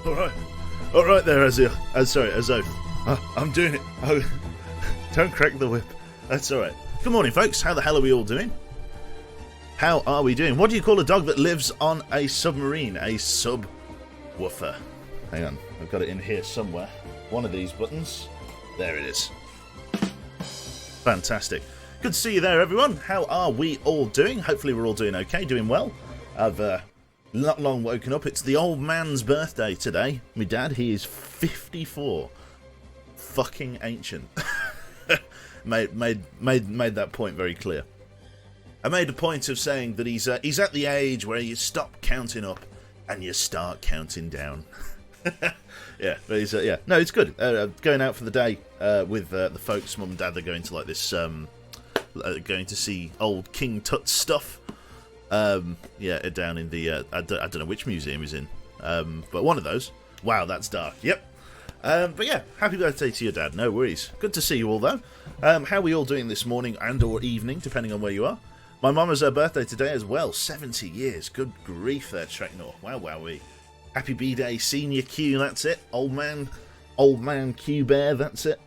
All right there, Azil. Sorry, Azoth. I'm doing it. Oh, don't crack the whip. That's all right. Good morning, folks. How the hell are we all doing? How are we doing? What do you call a dog that lives on a submarine? A subwoofer. Hang on, I've got it in here somewhere. One of these buttons. There it is. Fantastic. Good to see you there, everyone. How are we all doing? Hopefully we're all doing okay, doing well. I've not long woken up. It's the old man's birthday today. My dad, he is 54. Fucking ancient. made that point very clear. I made a point of saying that he's at the age where you stop counting up and you start counting down. Yeah, but he's yeah. No, it's good. Going out for the day with the folks. Mum and Dad, they're going to like this. Going to see old King Tut's stuff. Yeah, down in the I don't know which museum he's in, but one of those. Wow, that's dark. Yep. But yeah, happy birthday to your dad. No worries. Good to see you all though. How are we all doing this morning and or evening, depending on where you are? My mum has her birthday today as well. 70 years. Good grief there, Trek North. Wow, wowee. Happy B-Day, Senior Q, that's it. Old man Q Bear, that's it.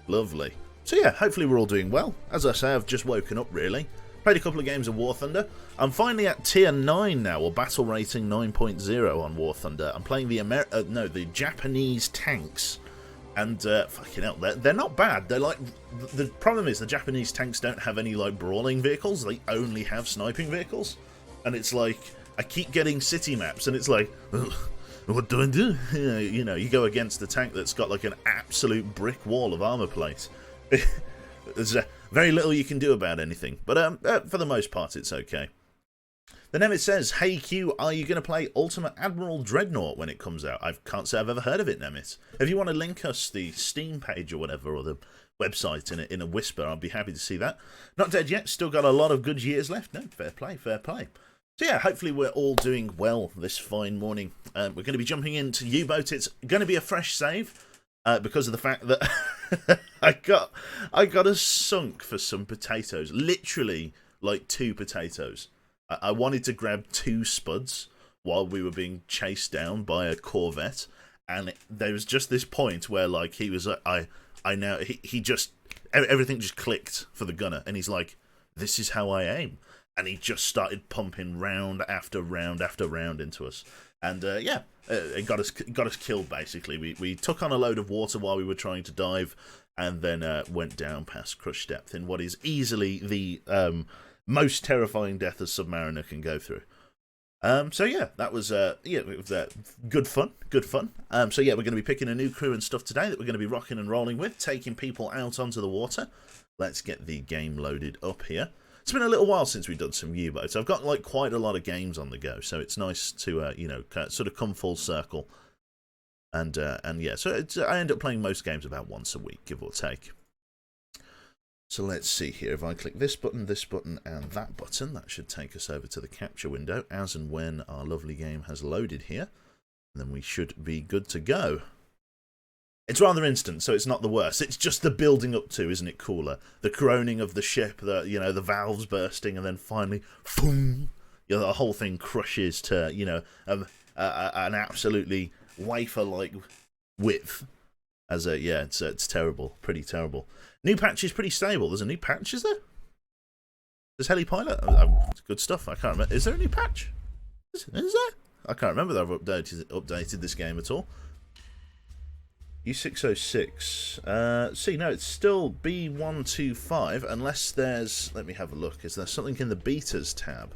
Lovely. So yeah, hopefully we're all doing well. As I say, I've just woken up, really. Played a couple of games of War Thunder. I'm finally at tier 9 now, or battle rating 9.0 on War Thunder. I'm playing the Japanese tanks. And, fucking hell, they're not bad. They're like, the problem is the Japanese tanks don't have any, like, brawling vehicles. They only have sniping vehicles. And it's like, I keep getting city maps, and it's like, what do I do? You know, you go against a tank that's got, like, an absolute brick wall of armor plate. There's very little you can do about anything. But, for the most part, it's okay. The Nemet says, hey Q, are you going to play Ultimate Admiral Dreadnought when it comes out? I can't say I've ever heard of it, Nemet. If you want to link us the Steam page or whatever, or the website in a whisper, I'd be happy to see that. Not dead yet, still got a lot of good years left. No, fair play, fair play. So yeah, hopefully we're all doing well this fine morning. We're going to be jumping into UBOAT. It's going to be a fresh save because of the fact that I got a sunk for some potatoes. Literally, like 2 potatoes. I wanted to grab 2 spuds while we were being chased down by a Corvette, and there was just this point where, like, he was he just, everything just clicked for the gunner, and he's like, this is how I aim, and he just started pumping round after round after round into us, and yeah, it got us killed basically. We took on a load of water while we were trying to dive, and then went down past crush depth in what is easily the most terrifying death a submariner can go through. So yeah, that was yeah, it was good fun. So yeah, we're going to be picking a new crew and stuff today that we're going to be rocking and rolling with, taking people out onto the water. Let's get the game loaded up here. It's been a little while since we've done some U-boats. I've got like quite a lot of games on the go, so it's nice to you know, sort of come full circle. And yeah, so I end up playing most games about once a week, give or take. So let's see here. If I click this button, and that button, that should take us over to the capture window as and when our lovely game has loaded here. And then we should be good to go. It's rather instant, so it's not the worst. It's just the building up to, isn't it cooler? The groaning of the ship, you know, the valves bursting, and then finally, boom, you know, the whole thing crushes to, you know, an absolutely wafer-like width. Yeah, it's terrible, pretty terrible. New patch is pretty stable. There's a new patch, is there? There's Helipilot. Good stuff. I can't remember. Is there a new patch? Is there? I can't remember that I've updated this game at all. U606. See, no, it's still B125, unless there's... Let me have a look. Is there something in the betas tab?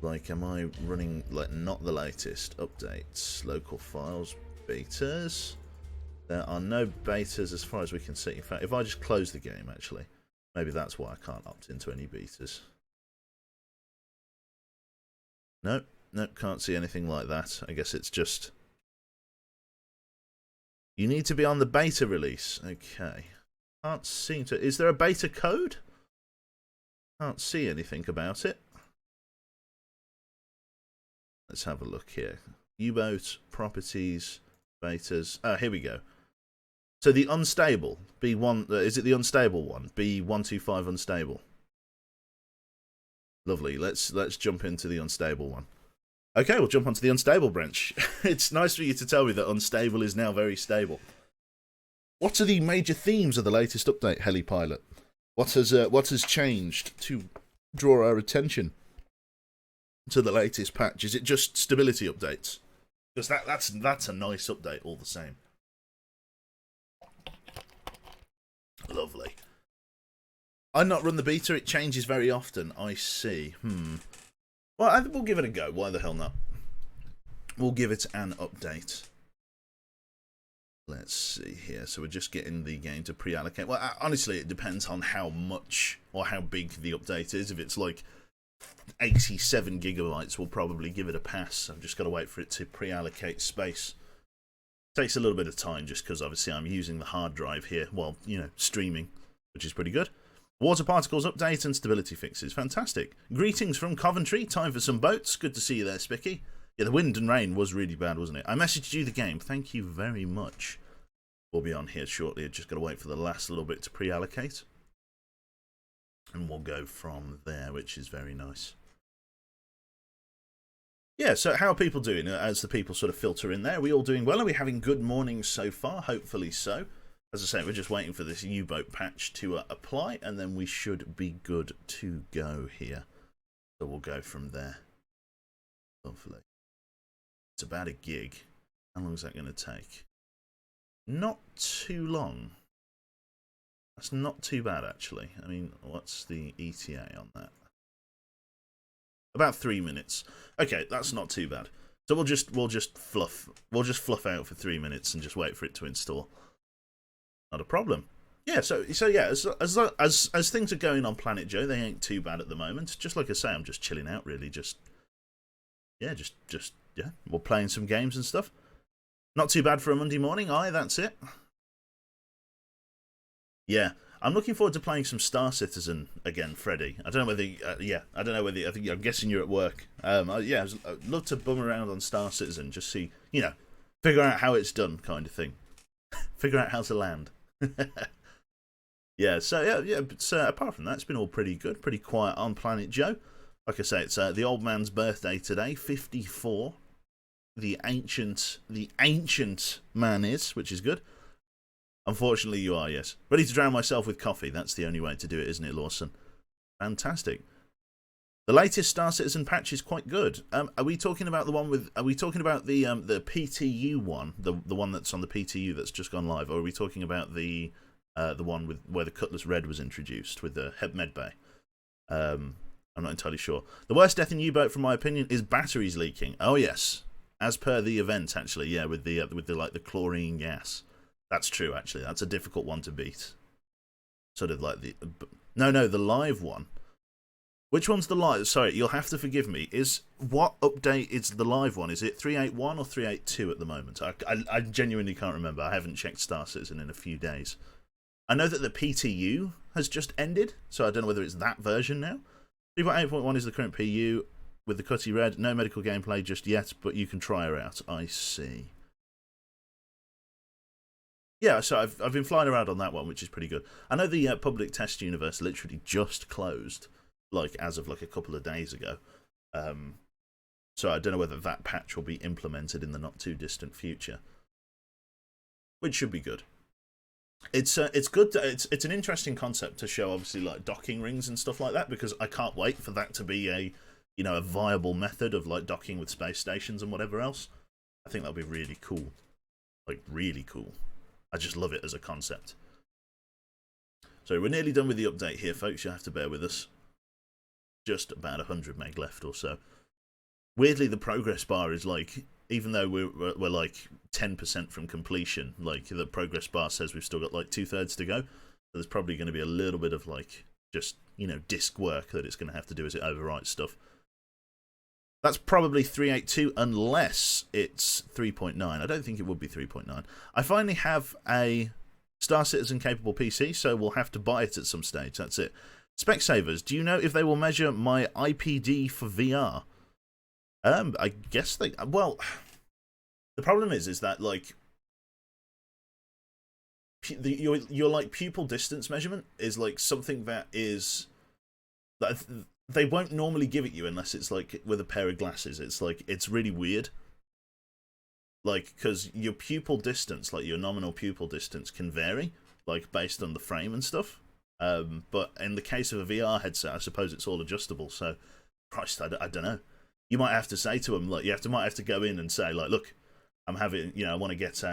Like, am I running, like, not the latest? Updates, local files, betas... There are no betas as far as we can see. In fact, if I just close the game, actually, maybe that's why I can't opt into any betas. Nope, can't see anything like that. I guess it's just... You need to be on the beta release. Okay. Can't seem to... Is there a beta code? Can't see anything about it. Let's have a look here. U-boat, properties, betas. Oh, here we go. So the unstable, B1, is it the unstable one? B125 unstable. Lovely. Let's jump into the unstable one. Okay, we'll jump onto the unstable branch. It's nice for you to tell me that unstable is now very stable. What are the major themes of the latest update, Helipilot? What has changed to draw our attention to the latest patch? Is it just stability updates? Because that's a nice update all the same. Lovely. I've not run the beta. It changes very often. I see. Well, I think we'll give it a go. Why the hell not? We'll give it an update. Let's see here. So we're just getting the game to pre-allocate. Well, honestly, it depends on how much or how big the update is. If it's like 87 gigabytes, we'll probably give it a pass. I've just got to wait for it to pre-allocate space. Takes a little bit of time just because obviously I'm using the hard drive here while, you know, streaming, which is pretty good. Water particles update and stability fixes. Fantastic. Greetings from Coventry. Time for some boats. Good to see you there, Spicky. Yeah, the wind and rain was really bad, wasn't it? I messaged you the game. Thank you very much. We'll be on here shortly. Just got to wait for the last little bit to pre-allocate. And we'll go from there, which is very nice. Yeah, so how are people doing as the people sort of filter in there? Are we all doing well? Are we having good mornings so far? Hopefully so. As I say, we're just waiting for this U-boat patch to apply, and then we should be good to go here. So we'll go from there. Lovely. It's about a gig. How long is that going to take? Not too long. That's not too bad, actually. I mean, what's the ETA on that? About 3 minutes. Okay, that's not too bad. So we'll just fluff out for 3 minutes and just wait for it to install. Not a problem. Yeah, so yeah, as things are going on Planet Joe, they ain't too bad at the moment. Just like I say, I'm just chilling out, really. Yeah, we're playing some games and stuff. Not too bad for a Monday morning. That's it. Yeah, I'm looking forward to playing some Star Citizen again, Freddy. I don't know whether, I don't know whether. I'm guessing you're at work. Yeah, I'd love to bum around on Star Citizen, just see, you know, figure out how it's done, kind of thing. Figure out how to land. Yeah, so yeah, but apart from that, it's been all pretty good, pretty quiet on Planet Joe. Like I say, it's the old man's birthday today, 54. The ancient man is, which is good. Unfortunately, you are, yes. Ready to drown myself with coffee. That's the only way to do it, isn't it, Lawson? Fantastic. The latest Star Citizen patch is quite good. Are we talking about the one with? Are we talking about the PTU one, the one that's on the PTU that's just gone live, or are we talking about the one with where the Cutlass Red was introduced with the med bay? I'm not entirely sure. The worst death in U-boat, from my opinion, is batteries leaking. Oh yes, as per the event, actually, yeah, with the like the chlorine gas. That's true, actually. That's a difficult one to beat. Sort of like the the live one. Which one's the live? Sorry, you'll have to forgive me. What update is the live one? Is it 381 or 382 at the moment? I genuinely can't remember. I haven't checked Star Citizen in a few days. I know that the PTU has just ended, so I don't know whether it's that version now. 3.8.1 is the current PU with the Cutty Red. No medical gameplay just yet, but you can try her out. I see. Yeah, so I've been flying around on that one, which is pretty good. I know the public test universe literally just closed, like as of like a couple of days ago. So I don't know whether that patch will be implemented in the not too distant future, which should be good. It's good. It's an interesting concept to show, obviously, like docking rings and stuff like that, because I can't wait for that to be a viable method of like docking with space stations and whatever else. I think that'll be really cool, like really cool. I just love it as a concept. So we're nearly done with the update here, folks. You have to bear with us. Just about 100 meg left or so. Weirdly, the progress bar is like, even though we're like 10% from completion, like the progress bar says we've still got like 2/3 to go. So there's probably going to be a little bit of like just, disk work that it's going to have to do as it overwrites stuff. That's probably 382 unless it's 3.9. I don't think it would be 3.9. I finally have a Star Citizen capable PC, so we'll have to buy it at some stage. That's it. Specsavers, do you know if they will measure my IPD for VR? I guess they... Well, the problem is that, like... your like, pupil distance measurement is, like, something that is... they won't normally give it you unless it's like with a pair of glasses. It's like, it's really weird. Like, because your pupil distance, like your nominal pupil distance, can vary, like based on the frame and stuff. But in the case of a VR headset, I suppose it's all adjustable. So, Christ, I don't know. You might have to say to them, like, might have to go in and say, like, look, I'm having, I want to get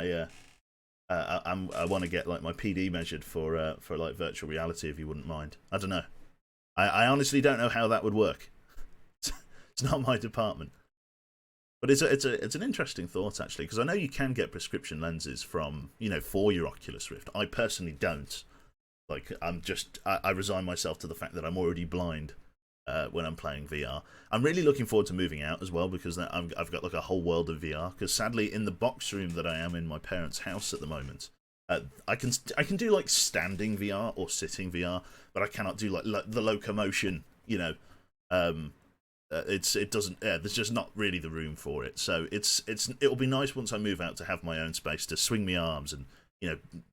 I want to get like my PD measured for like virtual reality, if you wouldn't mind. I don't know. I honestly don't know how that would work. It's not my department. But it's an interesting thought, actually, because I know you can get prescription lenses from, for your Oculus Rift. I personally don't. Like, I resign myself to the fact that I'm already blind when I'm playing VR. I'm really looking forward to moving out as well, because I've got like a whole world of VR. Because sadly, in the box room that I am in my parents' house at the moment, I can do like standing VR or sitting VR, but I cannot do like the locomotion. It doesn't. There's just not really the room for it. So it'll be nice once I move out to have my own space to swing my arms and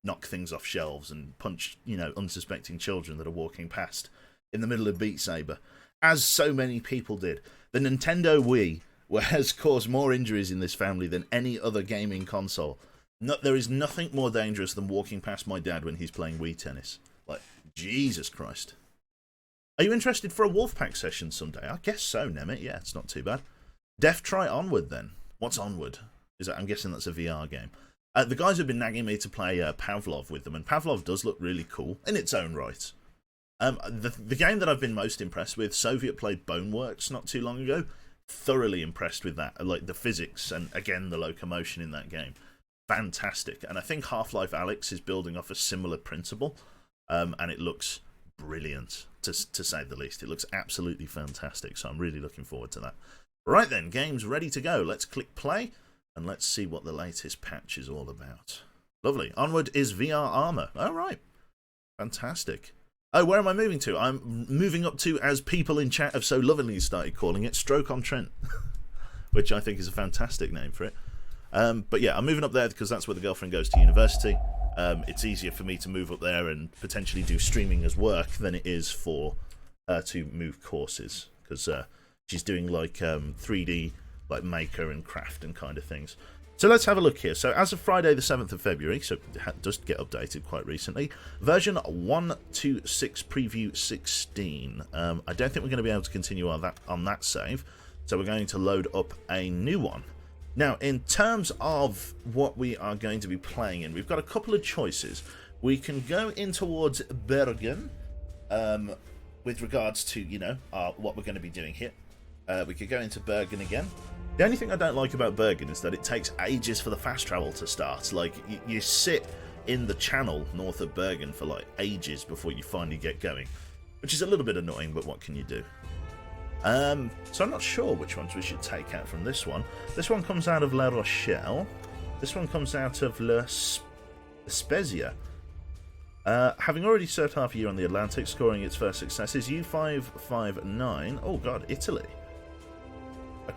knock things off shelves and punch unsuspecting children that are walking past in the middle of Beat Saber, as so many people did. The Nintendo Wii has caused more injuries in this family than any other gaming console. There is nothing more dangerous than walking past my dad when he's playing Wii tennis. Like, Jesus Christ. Are you interested for a Wolfpack session someday? I guess so, Nemit. Yeah, it's not too bad. Try Onward, then. What's Onward? I'm guessing that's a VR game. The guys have been nagging me to play Pavlov with them, and Pavlov does look really cool in its own right. The game that I've been most impressed with, Soviet played Boneworks not too long ago. Thoroughly impressed with that. Like the physics and, again, the locomotion in that game. Fantastic. And I think Half-Life Alyx is building off a similar principle, and it looks brilliant, to say the least. It looks absolutely fantastic, so I'm really looking forward to that. Right then, game's ready to go. Let's click play, and let's see what the latest patch is all about. Lovely. Onward is VR armor. All right. Fantastic. Oh, where am I moving to? I'm moving up to, as people in chat have so lovingly started calling it, Stoke-on-Trent, which I think is a fantastic name for it. But yeah, I'm moving up there because that's where the girlfriend goes to university. It's easier for me to move up there and potentially do streaming as work than it is for her to move courses, because she's doing like 3D, like maker and craft and kind of things. So let's have a look here. So as of Friday the 7th of February, so it does get updated quite recently, version 126 preview 16. I don't think we're going to be able to continue on that save, so we're going to load up a new one. Now, in terms of what we are going to be playing in, we've got a couple of choices. We can go in towards Bergen, with regards to, what we're going to be doing here. We could go into Bergen again. The only thing I don't like about Bergen is that it takes ages for the fast travel to start. Like, you sit in the channel north of Bergen for, like, ages before you finally get going, which is a little bit annoying, but what can you do? So I'm not sure which ones we should take out from this one. This one comes out of La Rochelle. This one comes out of La Spezia. Having already served half a year on the Atlantic, scoring its first successes, U559, oh god, Italy.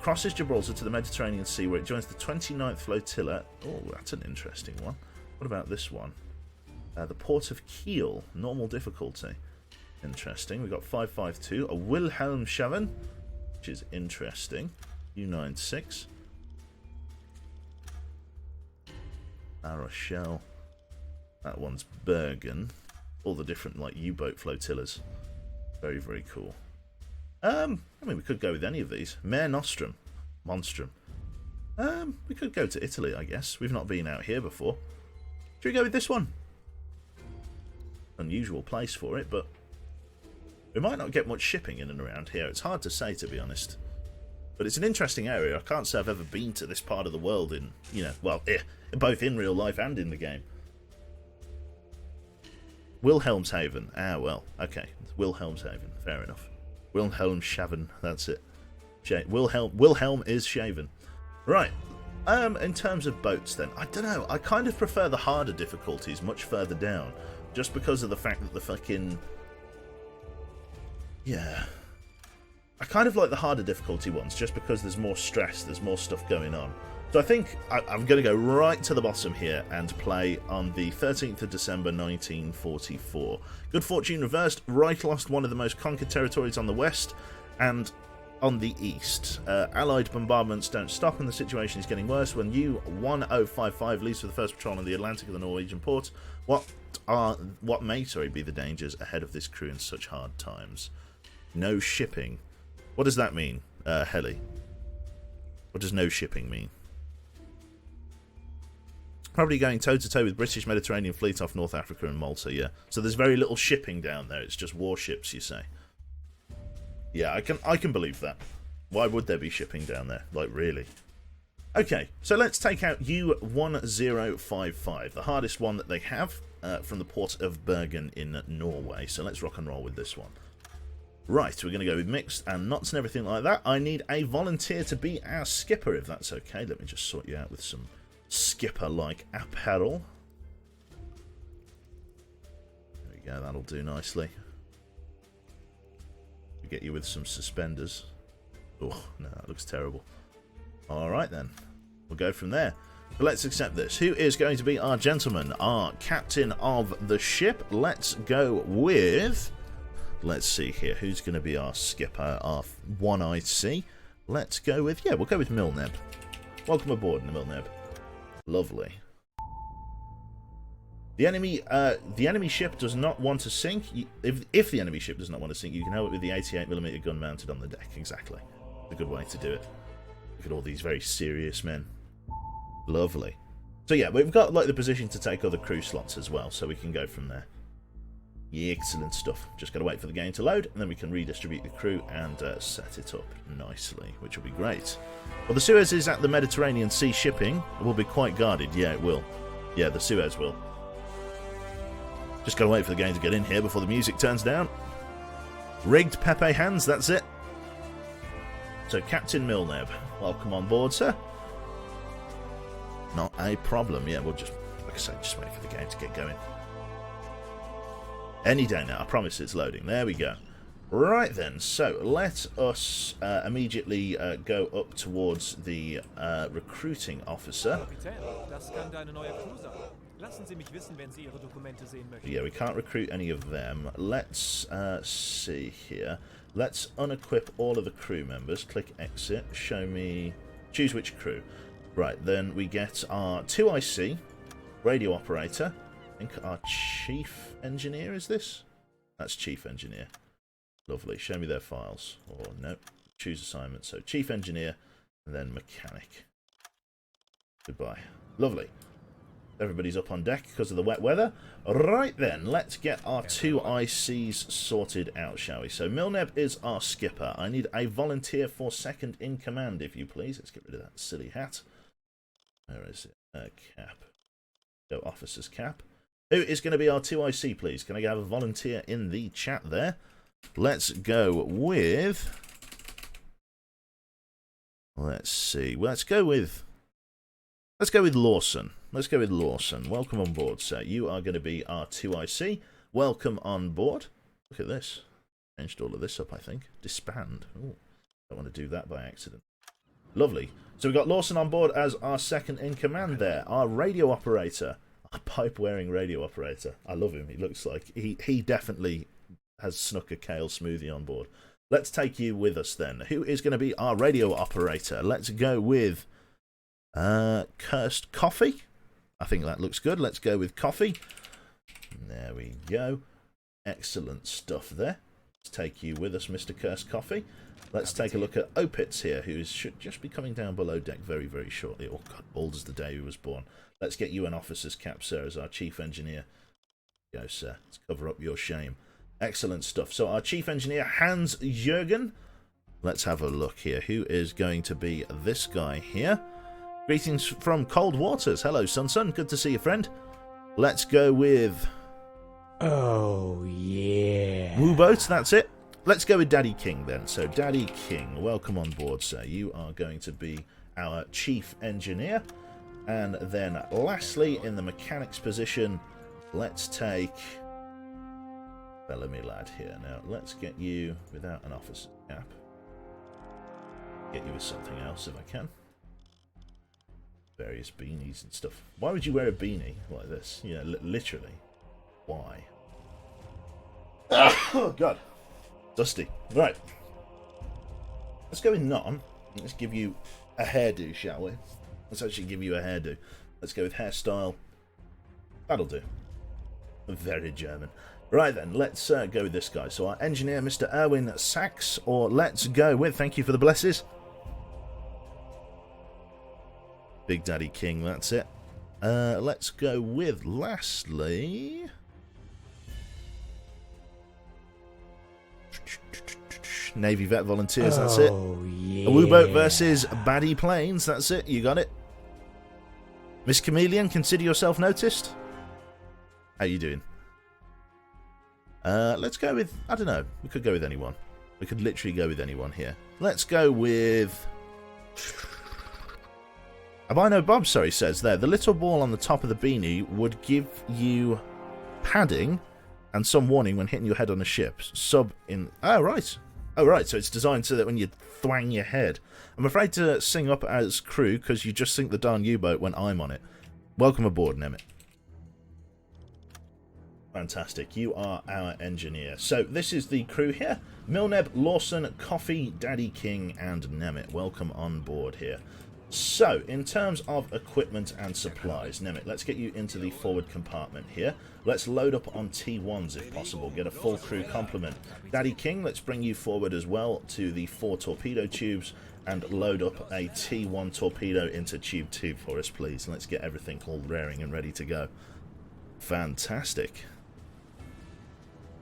Crosses Gibraltar to the Mediterranean Sea, where it joins the 29th Flotilla. Oh, that's an interesting one. What about this one? The Port of Kiel, normal difficulty. Interesting. We've got 552, a Wilhelmshaven, which is interesting. U96. La Rochelle. That one's Bergen. All the different like U-boat flotillas. Very, very cool. I mean, we could go with any of these. Mare Nostrum. Monstrum. We could go to Italy, I guess. We've not been out here before. Should we go with this one? Unusual place for it, but we might not get much shipping in and around here. It's hard to say, to be honest. But it's an interesting area. I can't say I've ever been to this part of the world in, well, both in real life and in the game. Wilhelmshaven. Ah, well, okay. Wilhelmshaven. Fair enough. Wilhelmshaven. That's it. Wilhelm is shaven. Right. In terms of boats, then, I don't know. I kind of prefer the harder difficulties much further down, just because of the fact that the fucking... Yeah. I kind of like the harder difficulty ones, just because there's more stress, there's more stuff going on. So I think I'm going to go right to the bottom here and play on the 13th of December 1944. Good fortune reversed. Reich lost one of the most conquered territories on the west, And on the east, Allied bombardments don't stop and the situation is getting worse. When U-1055 leaves for the first patrol on the Atlantic of the Norwegian port, what may be the dangers ahead of this crew in such hard times? No shipping. What does that mean, Heli? What does no shipping mean? Probably going toe-to-toe with British Mediterranean Fleet off North Africa and Malta, yeah. So there's very little shipping down there. It's just warships, you say. Yeah, I can believe that. Why would there be shipping down there? Like, really? Okay, so let's take out U-1055, the hardest one that they have from the port of Bergen in Norway. So let's rock and roll with this one. Right, we're going to go with mixed and knots and everything like that. I need a volunteer to be our skipper, if that's okay. Let me just sort you out with some skipper-like apparel. There we go, that'll do nicely. We'll get you with some suspenders. Oh, no, that looks terrible. Alright then, we'll go from there. But let's accept this. Who is going to be our gentleman, our captain of the ship? Let's go with... Let's see here. Who's going to be our skipper? Our one-IC. Let's go with... Yeah, we'll go with Milneb. Welcome aboard, Milneb. Lovely. The enemy ship does not want to sink. If the enemy ship does not want to sink, you can help it with the 88mm gun mounted on the deck. Exactly. A good way to do it. Look at all these very serious men. Lovely. So yeah, we've got like the position to take other crew slots as well, so we can go from there. Yeah, excellent stuff. Just got to wait for the game to load, and then we can redistribute the crew and set it up nicely, which will be great. Well, the Suez is at the Mediterranean Sea shipping. It will be quite guarded. Yeah, it will. Yeah, the Suez will. Just got to wait for the game to get in here before the music turns down. Rigged Pepe hands, that's it. So, Captain Milneb, welcome on board, sir. Not a problem. Yeah, we'll just, like I say, just wait for the game to get going. Any day now, I promise it's loading. There we go. Right then, so let us immediately go up towards the recruiting officer. Yeah, we can't recruit any of them. Let's see here. Let's unequip all of the crew members. Click exit. Show me... Choose which crew. Right, then we get our 2IC, radio operator. I think our chief engineer is this? That's chief engineer. Lovely. Show me their files. Or no. Choose assignment. So chief engineer and then mechanic. Goodbye. Lovely. Everybody's up on deck because of the wet weather. Right then, let's get our 2ICs sorted out, shall we? So Milneb is our skipper. I need a volunteer for second in command, if you please. Let's get rid of that silly hat. Where is it? Cap. Go officer's cap. Who is going to be our 2IC, please? Can I have a volunteer in the chat there? Let's go with... Let's see. Let's go with Lawson. Let's go with Lawson. Welcome on board, sir. You are going to be our 2IC. Welcome on board. Look at this. Changed all of this up, I think. Disband. Ooh, don't want to do that by accident. Lovely. So we've got Lawson on board as our second in command there. Our radio operator. A pipe-wearing radio operator. I love him. He looks like... He definitely has snuck a kale smoothie on board. Let's take you with us then. Who is going to be our radio operator? Let's go with... Cursed Coffee. I think that looks good. Let's go with Coffee. There we go. Excellent stuff there. Let's take you with us, Mr. Cursed Coffee. Let's take a look at Opitz here, who should just be coming down below deck very, very shortly. Oh, God, bald as the day he was born. Let's get you an officer's cap, sir, as our chief engineer. Go, sir. Let's cover up your shame. Excellent stuff. So our chief engineer, Hans Jürgen. Let's have a look here. Who is going to be this guy here? Greetings from Cold Waters. Hello, Sun. Good to see you, friend. Let's go with... Oh, yeah. UBOAT, that's it. Let's go with Daddy King then. So, Daddy King, welcome on board, sir. You are going to be our chief engineer. And then, lastly, in the mechanic's position, let's take Bellamy Lad here. Now, let's get you without an officer's cap. Get you with something else if I can. Various beanies and stuff. Why would you wear a beanie like this? You know, literally. Why? Oh, God. Dusty. Right. Let's go with non. Let's give you a hairdo, shall we? Let's actually give you a hairdo. Let's go with hairstyle. That'll do. Very German. Right then, let's go with this guy. So our engineer, Mr. Erwin Sachs, or let's go with, thank you for the blesses, Big Daddy King, that's it. Let's go with, lastly, Navy Vet Volunteers, that's it. Yeah. A U-boat versus Baddie Planes, that's it, you got it. Miss Chameleon, consider yourself noticed. How you doing? Let's go with, I don't know, we could go with anyone. We could literally go with anyone here. Let's go with... Albino Bob, sorry, says there, the little ball on the top of the beanie would give you padding and some warning when hitting your head on a ship. Sub in... Oh, right. Oh, right, so it's designed so that when you thwang your head. I'm afraid to sing up as crew because you just sink the darn U-boat when I'm on it. Welcome aboard, Nemit. Fantastic, you are our engineer. So this is the crew here. Milneb, Lawson, Coffee, Daddy King, and Nemit. Welcome on board here. So, in terms of equipment and supplies, Nemit, let's get you into the forward compartment here. Let's load up on T1s if possible, get a full crew complement. Daddy King, let's bring you forward as well to the 4 torpedo tubes and load up a T1 torpedo into tube 2 for us, please. Let's get everything all raring and ready to go. Fantastic.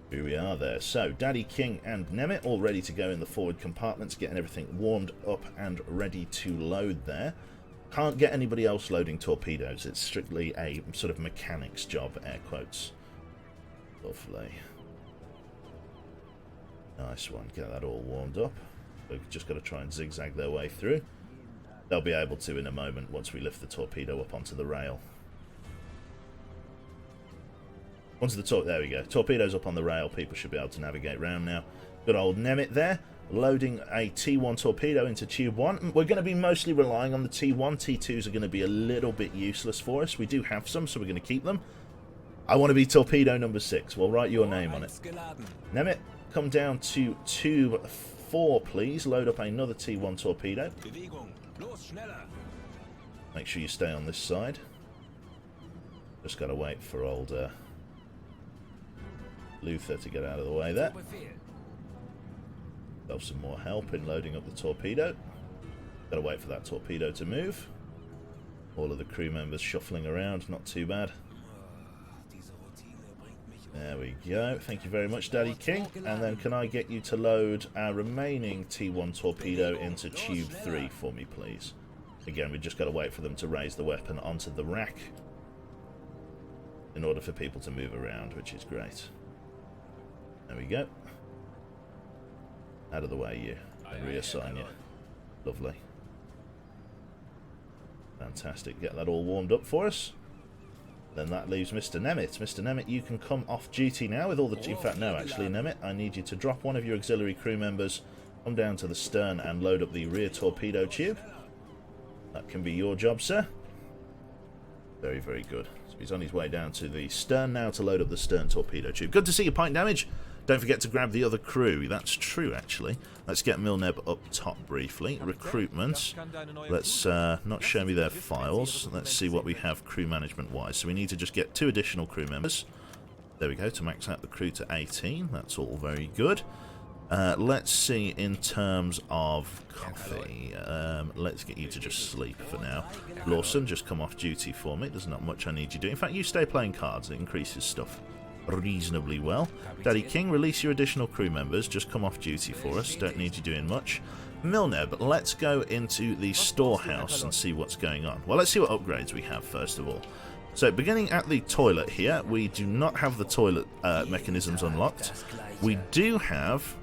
Here we are there. So, Daddy King and Nemit all ready to go in the forward compartments, getting everything warmed up and ready to load there. Can't get anybody else loading torpedoes. It's strictly a sort of mechanic's job, air quotes. Lovely. Nice one. Get that all warmed up. We've just got to try and zigzag their way through. They'll be able to in a moment once we lift the torpedo up onto the rail. Once the there we go. Torpedoes up on the rail. People should be able to navigate round now. Good old Nemit there, loading a T1 torpedo into tube 1. We're going to be mostly relying on the T1. T2s are going to be a little bit useless for us. We do have some, so we're going to keep them. I want to be torpedo number 6. We'll write your name on it. Nemit, come down to tube 4, please. Load up another T1 torpedo. Make sure you stay on this side. Just got to wait for old... Luther to get out of the way there. Have some more help in loading up the torpedo. Gotta wait for that torpedo to move. All of the crew members shuffling around, not too bad. There we go. Thank you very much, Daddy King. And then can I get you to load our remaining T1 torpedo into tube 3 for me, please? Again, we just gotta wait for them to raise the weapon onto the rack in order for people to move around, which is great. There we go. Out of the way, you. And reassign you. Lovely. Fantastic. Get that all warmed up for us. Then that leaves Mr. Nemit. Mr. Nemit, you can come off duty now with all the... In fact, no, actually, Nemit, I need you to drop one of your auxiliary crew members, come down to the stern and load up the rear torpedo tube. That can be your job, sir. Very, very good. So he's on his way down to the stern now to load up the stern torpedo tube. Good to see you, Pint Damage. Don't forget to grab the other crew. That's true, actually. Let's get Milneb up top briefly. Recruitment. Let's not show me their files. Let's see what we have crew management-wise. So we need to just get 2 additional crew members. There we go, to max out the crew to 18. That's all very good. Let's see in terms of coffee. Let's get you to just sleep for now. Lawson, just come off duty for me. There's not much I need you doing. In fact, you stay playing cards. It increases stuff reasonably well. Daddy King, release your additional crew members. Just come off duty for us. Don't need you doing much. Milneb, let's go into the storehouse and see what's going on. Well, let's see what upgrades we have first of all. So, beginning at the toilet here, we do not have the toilet mechanisms unlocked. We do have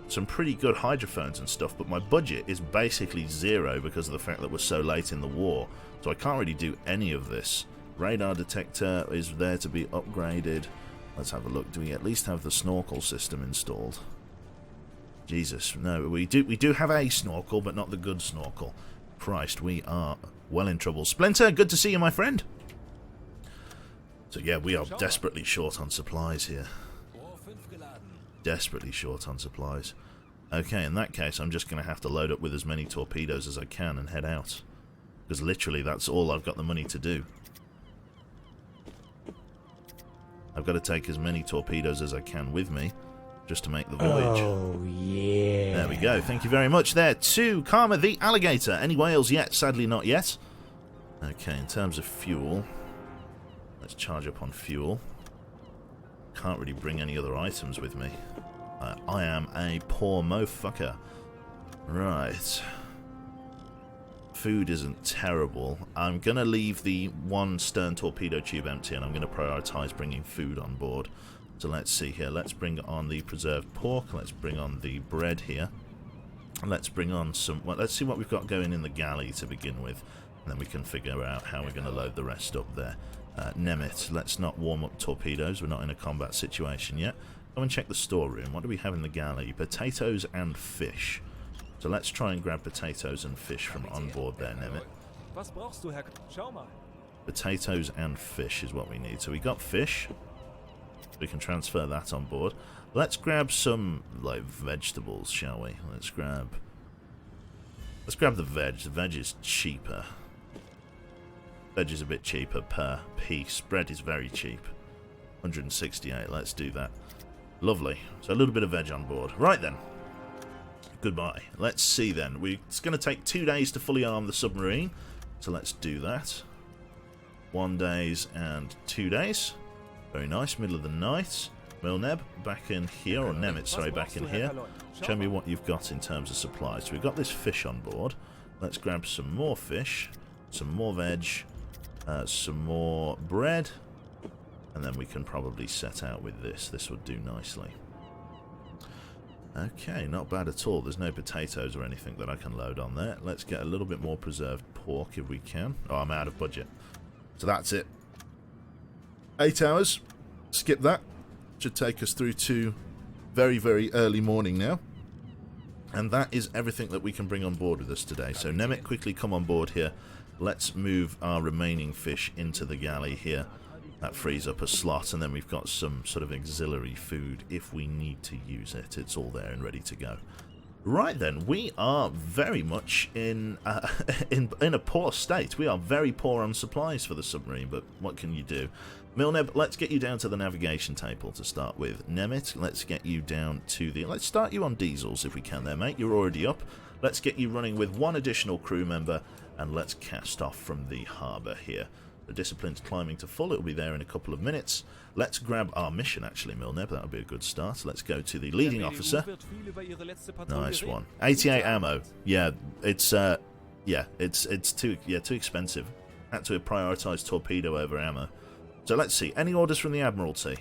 some pretty good hydrophones and stuff, but my budget is basically 0 because of the fact that we're so late in the war. So I can't really do any of this. Radar detector is there to be upgraded. Let's have a look. Do we at least have the snorkel system installed? Jesus, no, we do have a snorkel, but not the good snorkel. Christ, we are well in trouble. Splinter, good to see you, my friend. So yeah, we are desperately short on supplies here. Desperately short on supplies. Okay, in that case, I'm just going to have to load up with as many torpedoes as I can and head out. Because literally, that's all I've got the money to do. I've got to take as many torpedoes as I can with me, just to make the voyage. Oh, yeah. There we go. Thank you very much there to Karma the Alligator. Any whales yet? Sadly not yet. Okay, in terms of fuel, let's charge up on fuel. Can't really bring any other items with me. I am a poor mofucker. Right. Food isn't terrible. I'm going to leave the one stern torpedo tube empty, and I'm going to prioritise bringing food on board. So let's see here. Let's bring on the preserved pork. Let's bring on the bread here. And let's bring on some... Well, let's see what we've got going in the galley to begin with. And then we can figure out how we're going to load the rest up there. Nemeth, let's not warm up torpedoes. We're not in a combat situation yet. Go and check the storeroom. What do we have in the galley? Potatoes and fish. So let's try and grab potatoes and fish from on board there, Nemeth. Potatoes and fish is what we need. So we got fish. We can transfer that on board. Let's grab some, like, vegetables, shall we? Let's grab the veg. The veg is cheaper. Veg is a bit cheaper per piece. Bread is very cheap. 168. Let's do that. Lovely. So a little bit of veg on board. Right then. Goodbye. Let's see then. It's going to take 2 days to fully arm the submarine. So let's do that. 1 day and 2 days. Very nice. Middle of the night. Milneb, back in here. Or Nemeth, sorry, back in here. Show me what you've got in terms of supplies. So we've got this fish on board. Let's grab some more fish. Some more veg. Some more bread. And then we can probably set out with this. This would do nicely. Okay, not bad at all. There's no potatoes or anything that I can load on there. Let's get a little bit more preserved pork if we can. Oh, I'm out of budget. So that's it. 8 hours. Skip that. Should take us through to very, very early morning now. And that is everything that we can bring on board with us today. So Nemeth, quickly come on board here. Let's move our remaining fish into the galley here. That frees up a slot, and then we've got some sort of auxiliary food if we need to use it. It's all there and ready to go. Right then, we are very much in a poor state. We are very poor on supplies for the submarine, but what can you do? Milneb, let's get you down to the navigation table to start with. Nemeth, let's get you down to the... Let's start you on diesels if we can there, mate. You're already up. Let's get you running with one additional crew member, and let's cast off from the harbour here. The discipline's climbing to full. It'll be there in a couple of minutes. Let's grab our mission, actually, Milneb. That would be a good start. Let's go to the leading officer. Nice one. 88 ammo. Yeah, it's too expensive. Had to prioritise torpedo over ammo. So let's see. Any orders from the Admiralty?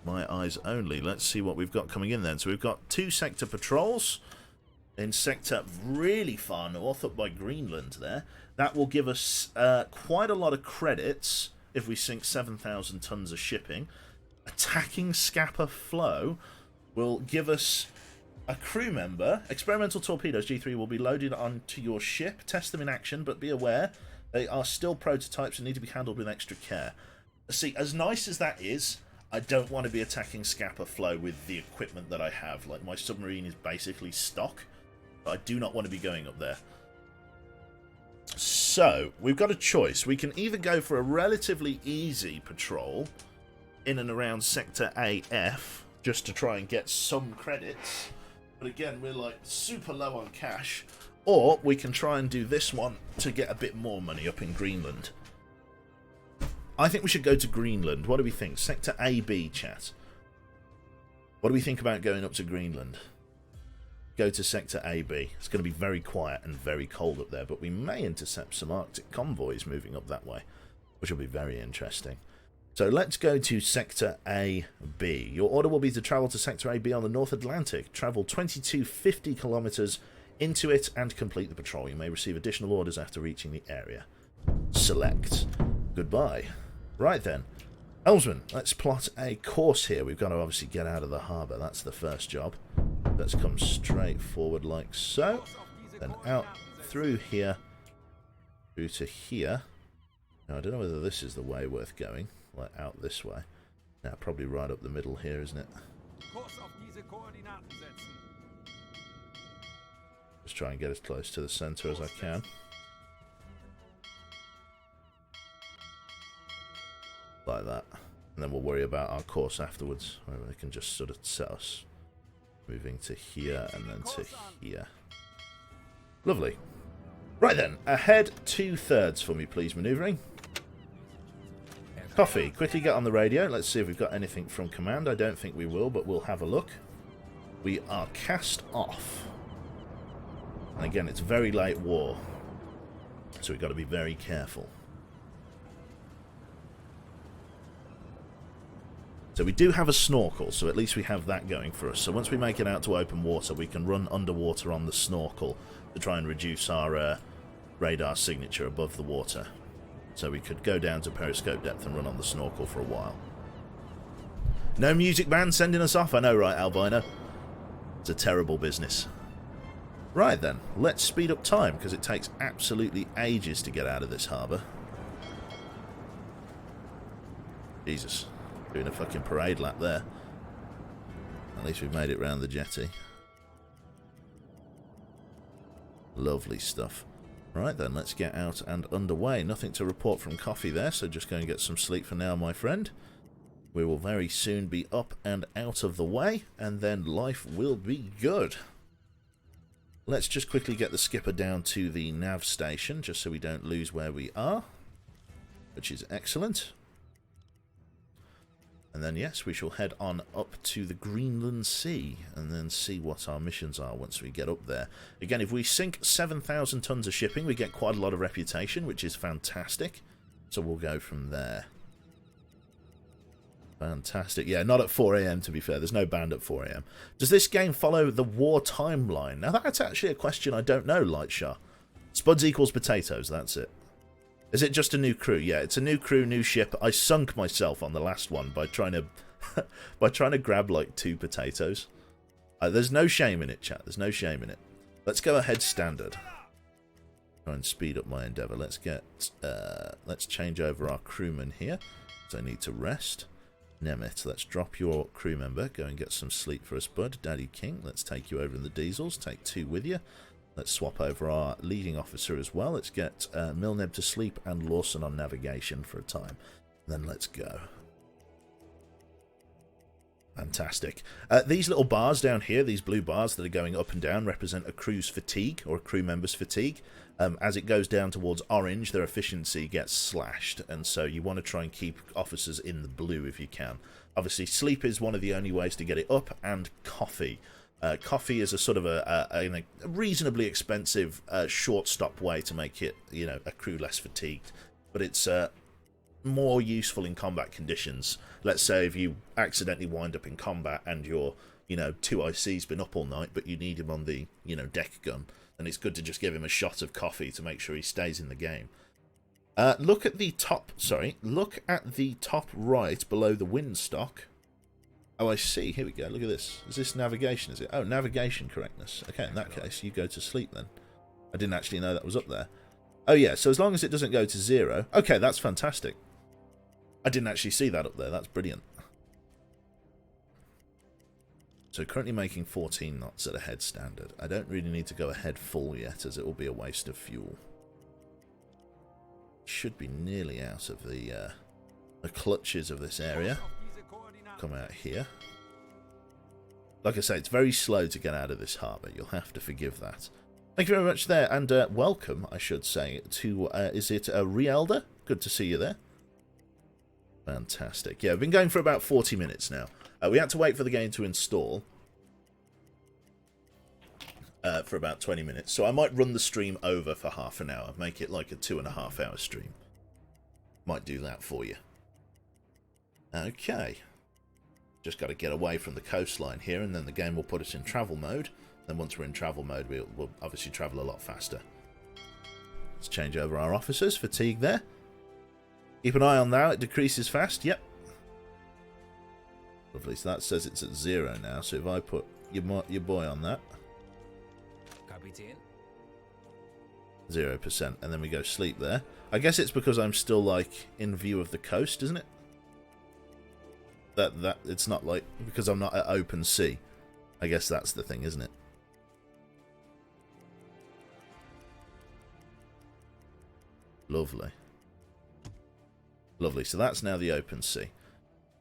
My eyes only. Let's see what we've got coming in then. So we've got 2 sector patrols. In sector really far north, up by Greenland there. That will give us quite a lot of credits if we sink 7,000 tons of shipping. Attacking Scapa Flow will give us a crew member. Experimental torpedoes, G3, will be loaded onto your ship. Test them in action, but be aware they are still prototypes and need to be handled with extra care. See, as nice as that is, I don't want to be attacking Scapa Flow with the equipment that I have. Like, my submarine is basically stock. I do not want to be going up there. So, we've got a choice. We can either go for a relatively easy patrol in and around Sector AF, just to try and get some credits. But again, we're like super low on cash. Or we can try and do this one to get a bit more money up in Greenland. I think we should go to Greenland. What do we think? Sector AB, chat. What do we think about going up to Greenland? Go to Sector AB. It's going to be very quiet and very cold up there, but we may intercept some Arctic convoys moving up that way, which will be very interesting. So let's go to Sector AB. Your order will be to travel to Sector AB on the North Atlantic. Travel 2250 kilometers into it and complete the patrol. You may receive additional orders after reaching the area. Select. Goodbye. Right then. Helmsman, let's plot a course here. We've got to obviously get out of the harbour. That's the first job. Let's come straight forward like so. Then out through here. Through to here. Now, I don't know whether this is the way worth going. Like out this way. Now, probably right up the middle here, isn't it? Just try and get as close to the center as I can. Like that. And then we'll worry about our course afterwards, where we can just sort of set us moving to here and then to here. Lovely. Right then, ahead 2/3 for me, please, manoeuvring. Coffee, quickly get on the radio. Let's see if we've got anything from command. I don't think we will, but we'll have a look. We are cast off. And again, it's very late war, so we've got to be very careful. So we do have a snorkel, so at least we have that going for us. So once we make it out to open water, we can run underwater on the snorkel to try and reduce our radar signature above the water. So we could go down to periscope depth and run on the snorkel for a while. No music band sending us off? I know, right, Albino? It's a terrible business. Right then, let's speed up time, because it takes absolutely ages to get out of this harbour. Jesus. Doing a fucking parade lap there. At least we've made it round the jetty. Lovely stuff. Right then, let's get out and underway. Nothing to report from Coffee there, so just go and get some sleep for now, my friend. We will very soon be up and out of the way, and then life will be good. Let's just quickly get the skipper down to the nav station, just so we don't lose where we are, which is excellent. And then, yes, we shall head on up to the Greenland Sea and then see what our missions are once we get up there. Again, if we sink 7,000 tons of shipping, we get quite a lot of reputation, which is fantastic. So we'll go from there. Fantastic. Yeah, not at 4 AM, to be fair. There's no band at 4 AM. Does this game follow the war timeline? Now, that's actually a question I don't know, Lightshot. Spuds equals potatoes, that's it. Is it just a new crew? Yeah, it's a new crew, new ship. I sunk myself on the last one by trying to grab like 2 potatoes. There's no shame in it, chat. There's no shame in it. Let's go ahead standard. Try and speed up my endeavour. Let's change over our crewman here. So I need to rest. Nemeth, let's drop your crew member. Go and get some sleep for us, bud. Daddy King, let's take you over in the diesels. Take 2 with you. Let's swap over our leading officer as well. Let's get Milneb to sleep and Lawson on navigation for a time. Then let's go. Fantastic. These little bars down here, these blue bars that are going up and down, represent a crew's fatigue, or a crew member's fatigue. As it goes down towards orange, their efficiency gets slashed, and so you want to try and keep officers in the blue if you can. Obviously, sleep is one of the only ways to get it up, and coffee. Coffee is a sort of a reasonably expensive short stop way to make it, a crew less fatigued. But it's more useful in combat conditions. Let's say if you accidentally wind up in combat and your, 2IC's been up all night, but you need him on the, deck gun, then it's good to just give him a shot of coffee to make sure he stays in the game. Look at the top right below the windstock. Oh, I see. Here we go. Look at this. Is this navigation, is it? Oh, navigation correctness. Okay, in that case, you go to sleep then. I didn't actually know that was up there. Oh, yeah, so as long as it doesn't go to 0. Okay, that's fantastic. I didn't actually see that up there. That's brilliant. So currently making 14 knots at a head standard. I don't really need to go ahead full yet, as it will be a waste of fuel. Should be nearly out of the clutches of this area. Come out here. Like I say, it's very slow to get out of this harbour. You'll have to forgive that. Thank you very much there, and welcome, I should say, to, is it Rielda? Good to see you there. Fantastic. Yeah, I've been going for about 40 minutes now. We had to wait for the game to install for about 20 minutes, so I might run the stream over for half an hour, make it like a 2.5 hour stream. Might do that for you. Okay. Just got to get away from the coastline here, and then the game will put us in travel mode. Then once we're in travel mode, we'll obviously travel a lot faster. Let's change over our officers. Fatigue there. Keep an eye on that. It decreases fast. Yep. Lovely. So that says it's at 0 now. So if I put your boy on that. 0%. And then we go sleep there. I guess it's because I'm still, like, in view of the coast, isn't it? That it's not like, because I'm not at open sea. I guess that's the thing, isn't it? Lovely. Lovely. So that's now the open sea.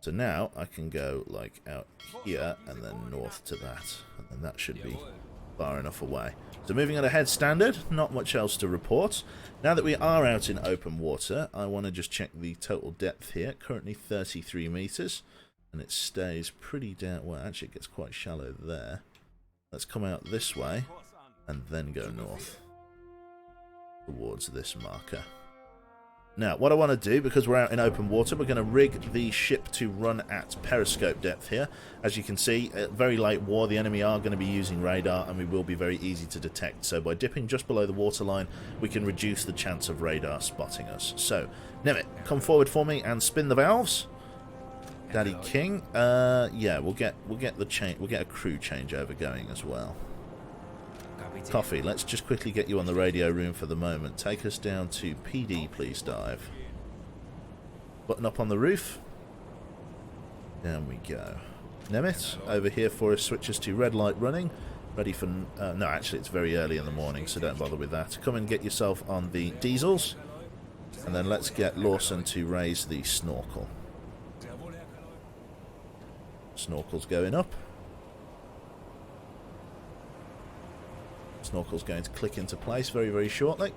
So now I can go like out here and then north to that. And then that should be far enough away. So moving on ahead standard, not much else to report. Now that we are out in open water, I want to just check the total depth here. Currently 33 meters. And it stays pretty down. Well, actually it gets quite shallow there. Let's come out this way and then go north towards this marker. Now, what I want to do, because we're out in open water, we're going to rig the ship to run at periscope depth here. As you can see, at very late war, the enemy are going to be using radar, and we will be very easy to detect. So by dipping just below the waterline, we can reduce the chance of radar spotting us. So, Nemit, come forward for me and spin the valves. Daddy King, yeah, we'll get a crew changeover going as well. Coffee, let's just quickly get you on the radio room for the moment. Take us down to PD, please dive. Button up on the roof. Down we go. Nemit, over here for us, switches to red light running. Ready for... no, actually, it's very early in the morning, so don't bother with that. Come and get yourself on the diesels. And then let's get Lawson to raise the snorkel. Snorkel's going up. Snorkel's going to click into place very, very shortly.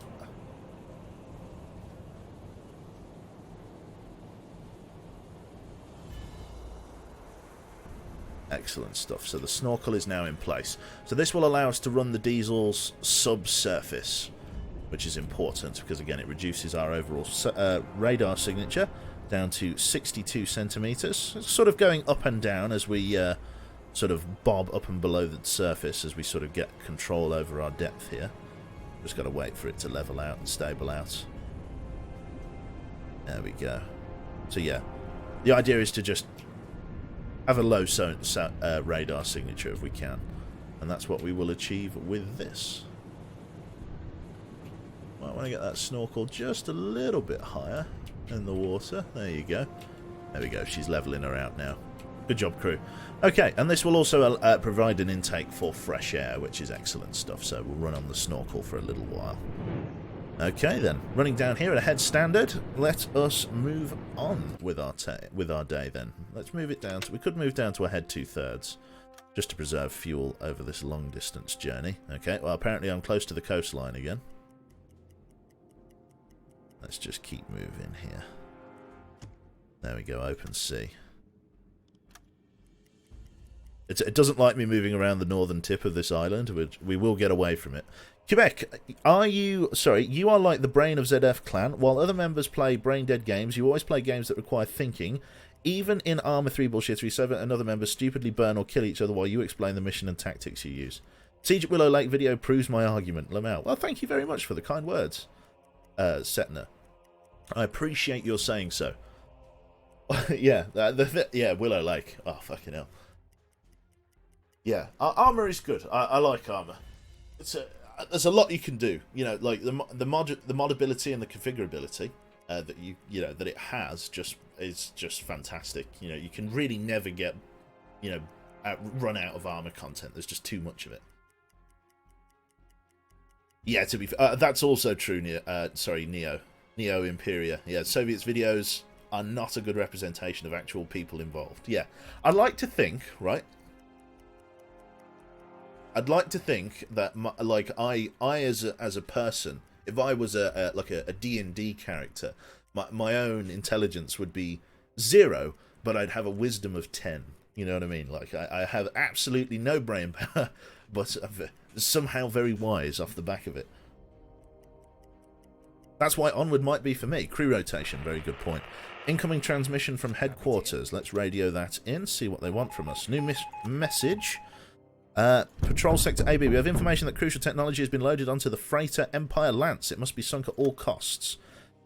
Excellent stuff. So the snorkel is now in place. So this will allow us to run the diesels subsurface, which is important because, again, it reduces our overall radar signature down to 62 centimeters. It's sort of going up and down as we sort of bob up and below the surface as we sort of get control over our depth here. Just got to wait for it to level out and stable out. There we go. So yeah, the idea is to just have a low radar signature if we can, and that's what we will achieve with this. Might want to get that snorkel just a little bit higher in the water. There you go. There we go. She's leveling her out now. Good job, crew. Okay, and this will also provide an intake for fresh air, which is excellent stuff. So we'll run on the snorkel for a little while. Okay, then. Running down here at a head standard, let us move on with our day, then. Let's move it down to... We could move down to a head 2/3, just to preserve fuel over this long-distance journey. Okay, well, apparently I'm close to the coastline again. Let's just keep moving here. There we go, open sea. It doesn't like me moving around the northern tip of this island, which we will get away from it. Quebec, are you... Sorry, you are like the brain of ZF Clan. While other members play brain-dead games, you always play games that require thinking. Even in Arma 3 Bullshit 37, another members stupidly burn or kill each other while you explain the mission and tactics you use. Siege at Willow Lake video proves my argument. Lamel. Well, thank you very much for the kind words, Setner. I appreciate your saying so. Yeah, yeah, Willow Lake. Oh, fucking hell. Yeah, Arma is good. I like Arma. There's a lot you can do. You know, like the modability and the configurability that that it has is just fantastic. You know, you can really never get run out of Arma content. There's just too much of it. Yeah, to be fair, that's also true. Neo Imperia. Yeah, Soviets videos are not a good representation of actual people involved. Yeah, I'd like to think, right? I'd like to think that, I as a person, if I was a D&D character, my own intelligence would be 0, but I'd have a wisdom of 10. You know what I mean? Like, I have absolutely no brain power, but I'm somehow very wise off the back of it. That's why Onward might be for me. Crew rotation, very good point. Incoming transmission from headquarters. Let's radio that in, see what they want from us. New message. Patrol Sector AB. We have information that crucial technology has been loaded onto the freighter Empire Lance. It must be sunk at all costs.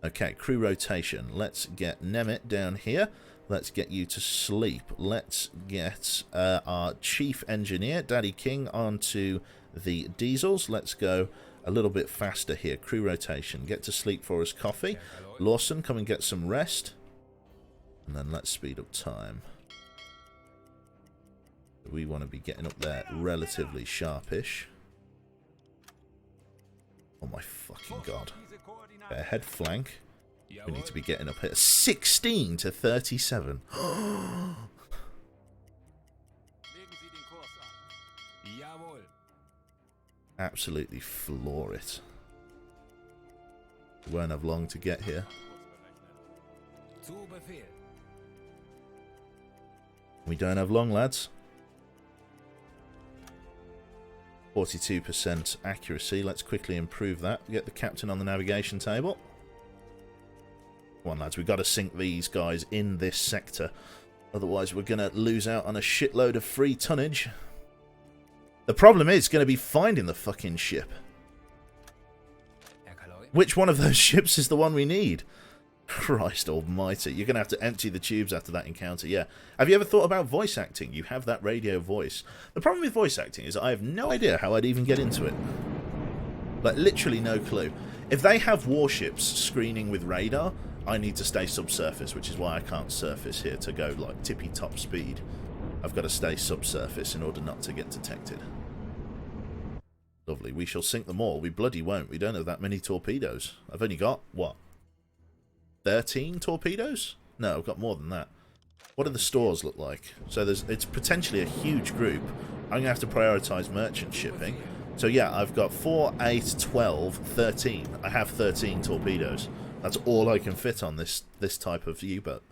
Okay, crew rotation. Let's get Nemit down here. Let's get you to sleep. Let's get our chief engineer, Daddy King, onto the diesels. Let's go a little bit faster here. Crew rotation. Get to sleep for us, Coffee. Lawson, come and get some rest. And then let's speed up time. We want to be getting up there relatively sharpish. Oh my fucking god. Okay, head flank. We need to be getting up here. 16 to 37. Absolutely floor it. We won't have long to get here. We don't have long, lads. 42% accuracy. Let's quickly improve that. Get the captain on the navigation table. Come on, lads. We've got to sink these guys in this sector. Otherwise, we're going to lose out on a shitload of free tonnage. The problem is going to be finding the fucking ship. Which one of those ships is the one we need? Christ almighty. You're going to have to empty the tubes after that encounter, yeah. Have you ever thought about voice acting? You have that radio voice. The problem with voice acting is I have no idea how I'd even get into it. Like, literally no clue. If they have warships screening with radar, I need to stay subsurface, which is why I can't surface here to go, like, tippy-top speed. I've got to stay subsurface in order not to get detected. Lovely. We shall sink them all. We bloody won't. We don't have that many torpedoes. I've only got, what, 13 torpedoes? No, I've got more than that. What do the stores look like? So it's potentially a huge group. I'm going to have to prioritise merchant shipping. So yeah, I've got 4, 8, 12, 13. I have 13 torpedoes. That's all I can fit on this type of U-boat.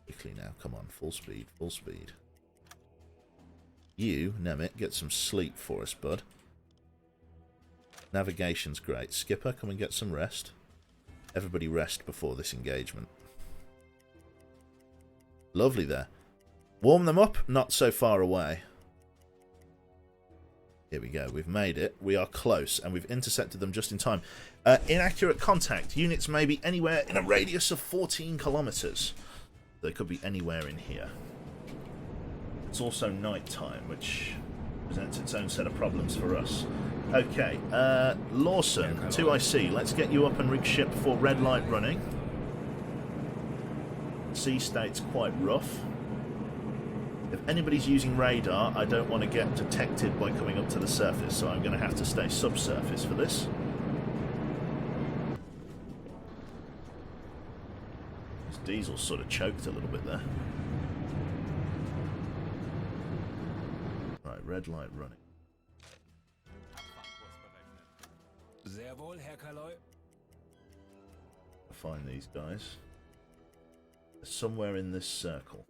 Quickly now, come on, full speed, full speed. You, Nemit, get some sleep for us, bud. Navigation's great. Skipper, come and get some rest. Everybody rest before this engagement. Lovely there. Warm them up, not so far away. Here we go, we've made it. We are close, and we've intercepted them just in time. Inaccurate contact. Units may be anywhere in a radius of 14 kilometers. They could be anywhere in here. It's also night time, which presents its own set of problems for us. Okay, Lawson, 2IC, let's get you up and rig ship for red light running. Sea state's quite rough. If anybody's using radar, I don't want to get detected by coming up to the surface, so I'm going to have to stay subsurface for this. This diesel's sort of choked a little bit there. Right, red light running. Find these guys. They're somewhere in this circle.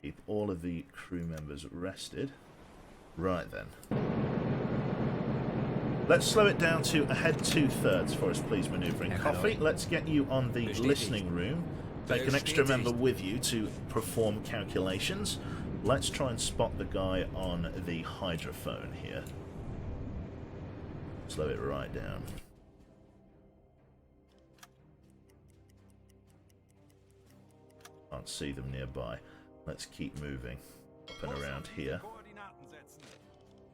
Keep all of the crew members rested. Right then. Let's slow it down to ahead 2/3 for us, please, manoeuvring. Coffee, let's get you on the listening room. Take an extra member with you to perform calculations. Let's try and spot the guy on the hydrophone here. Slow it right down. Can't see them nearby. Let's keep moving up and around here.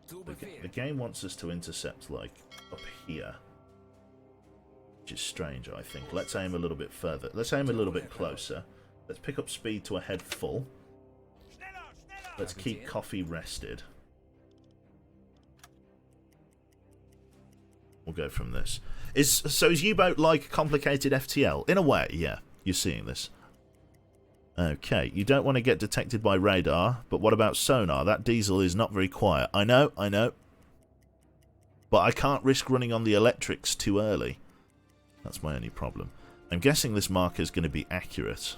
The game wants us to intercept, like, up here. Which is strange, I think. Let's aim a little bit further. Let's aim a little bit closer. Let's pick up speed to a head full. Let's keep Coffee rested. We'll go from this. So is U-boat like complicated FTL? In a way, yeah. You're seeing this. Okay, you don't want to get detected by radar, but what about sonar? That diesel is not very quiet. I know. But I can't risk running on the electrics too early. That's my only problem. I'm guessing this marker is going to be accurate.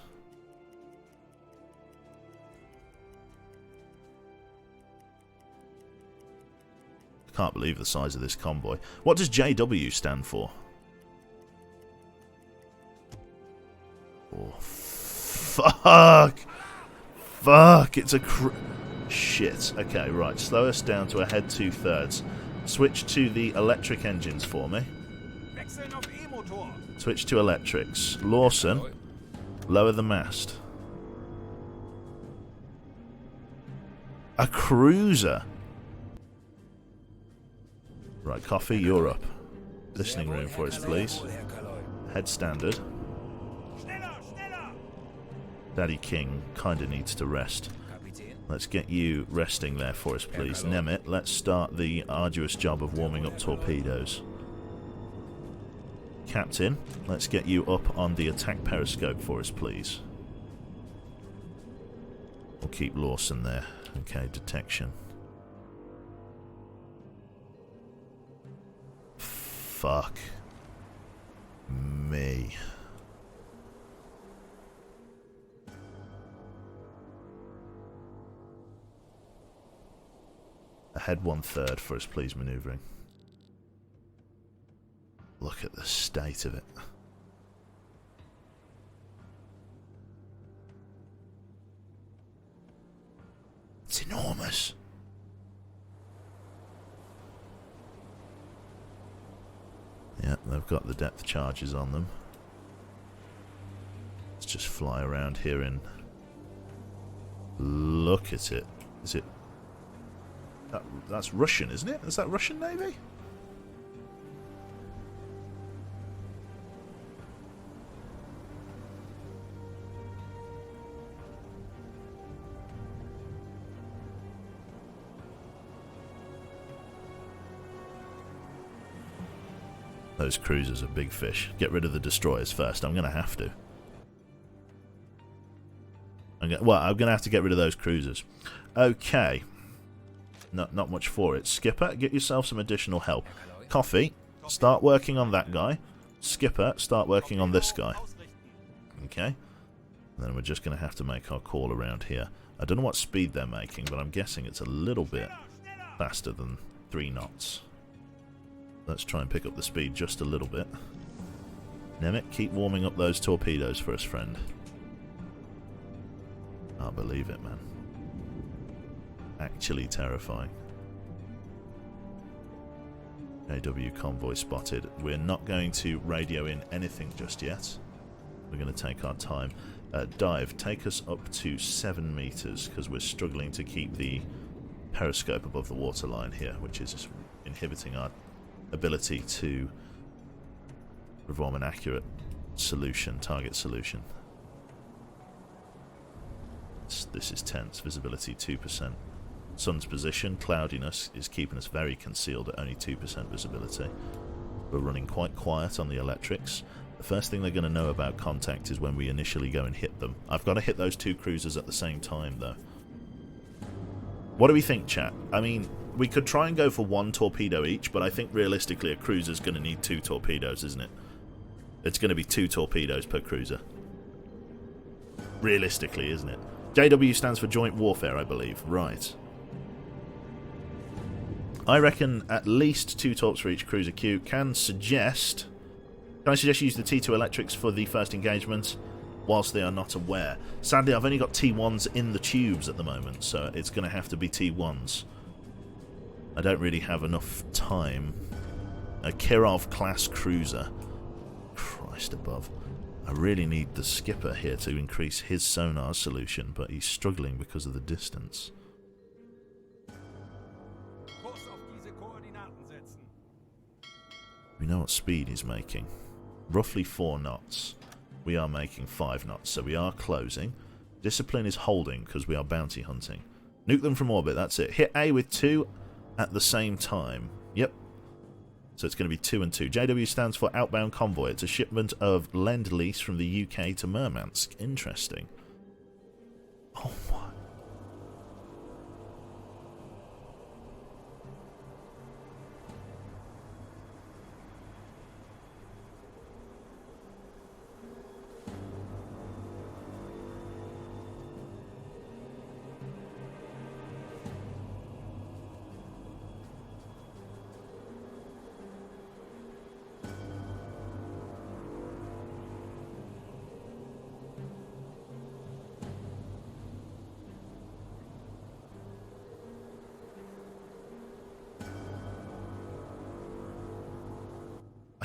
I can't believe the size of this convoy. What does JW stand for? Oh, fuck! Fuck! It's a shit. Okay, right. Slow us down to a head 2/3. Switch to the electric engines for me. Switch to electrics. Lawson, lower the mast. A cruiser! Right, Coffee, you're up. Listening room for us, please. Head standard. Daddy King kind of needs to rest. Let's get you resting there for us, please. Nemit, let's start the arduous job of warming up torpedoes. Captain, let's get you up on the attack periscope for us, please. We'll keep Lawson there. Okay, detection. Fuck me. Ahead 1/3 for us, please, manoeuvring. Look at the state of it. It's enormous. Yeah, they've got the depth charges on them. Let's just fly around here and look at it. Is it... That's Russian, isn't it? Is that Russian Navy? Those cruisers are big fish. Get rid of the destroyers first. I'm going to have to. I'm going to have to get rid of those cruisers. Okay. Not much for it. Skipper, get yourself some additional help. Coffee, start working on that guy. Skipper, start working on this guy. Okay. And then we're just going to have to make our call around here. I don't know what speed they're making, but I'm guessing it's a little bit faster than 3 knots. Let's try and pick up the speed just a little bit. Nemit, keep warming up those torpedoes for us, friend. I believe it, man. Actually terrifying. AW convoy spotted. We're not going to radio in anything just yet. We're going to take our time. Dive, take us up to 7 meters, because we're struggling to keep the periscope above the waterline here, which is inhibiting our ability to perform an accurate solution, target solution. This is tense. Visibility 2%. Sun's position, cloudiness, is keeping us very concealed at only 2% visibility. We're running quite quiet on the electrics. The first thing they're going to know about contact is when we initially go and hit them. I've got to hit those 2 cruisers at the same time, though. What do we think, chat? I mean, we could try and go for 1 torpedo each, but I think realistically a cruiser's going to need 2 torpedoes, isn't it? It's going to be 2 torpedoes per cruiser. Realistically, isn't it? JW stands for Joint Warfare, I believe. Right. I reckon at least 2 torps for each cruiser queue. Can I suggest you use the T2 electrics for the first engagement whilst they are not aware? Sadly, I've only got T1s in the tubes at the moment, so it's going to have to be T1s. I don't really have enough time. A Kirov-class cruiser. Christ above. I really need the skipper here to increase his sonar solution, but he's struggling because of the distance. We know what speed he's making. Roughly 4 knots. We are making 5 knots, so we are closing. Discipline is holding because we are bounty hunting. Nuke them from orbit, that's it. Hit A with 2 at the same time. Yep. So it's going to be 2 and 2. JW stands for Outbound Convoy. It's a shipment of Lend-Lease from the UK to Murmansk. Interesting. Oh my.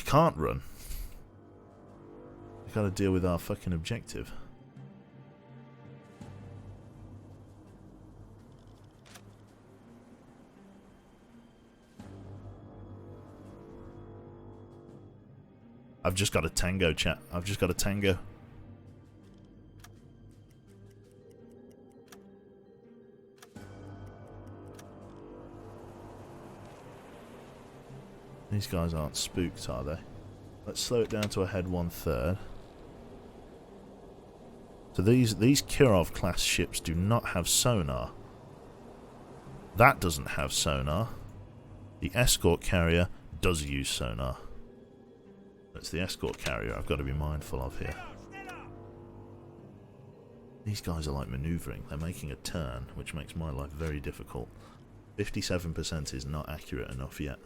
Can't run. We gotta deal with our fucking objective. I've just got a tango, chat. I've just got a tango. These guys aren't spooked, are they? Let's slow it down to a head 1/3. So these Kirov class ships do not have sonar. That doesn't have sonar. The escort carrier does use sonar. That's the escort carrier I've got to be mindful of here. These guys are like manoeuvring. They're making a turn, which makes my life very difficult. 57% is not accurate enough yet.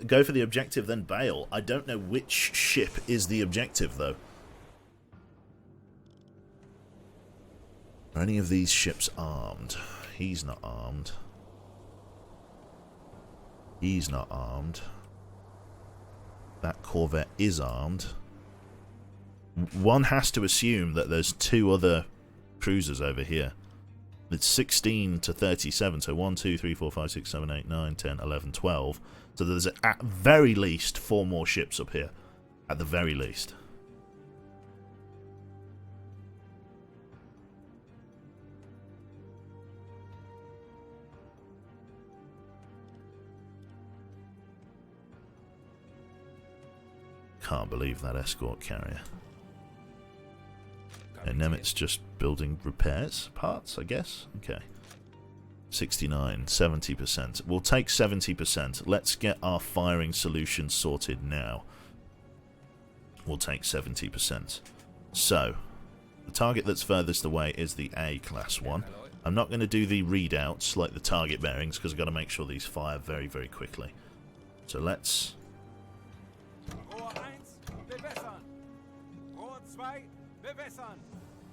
Go for the objective, then bail. I don't know which ship is the objective, though. Are any of these ships armed? He's not armed. He's not armed. That Corvette is armed. One has to assume that there's two other cruisers over here. It's 16 to 37, so 1, 2, 3, 4, 5, 6, 7, 8, 9, 10, 11, 12. So there's at very least 4 more ships up here. At the very least. Can't believe that escort carrier. And Nemet's just building repairs parts, I guess. Okay. 69, 70%. We'll take 70%. Let's get our firing solution sorted now. We'll take 70%. So, the target that's furthest away is the A class one. I'm not going to do the readouts like the target bearings because I've got to make sure these fire very, very quickly. So let's...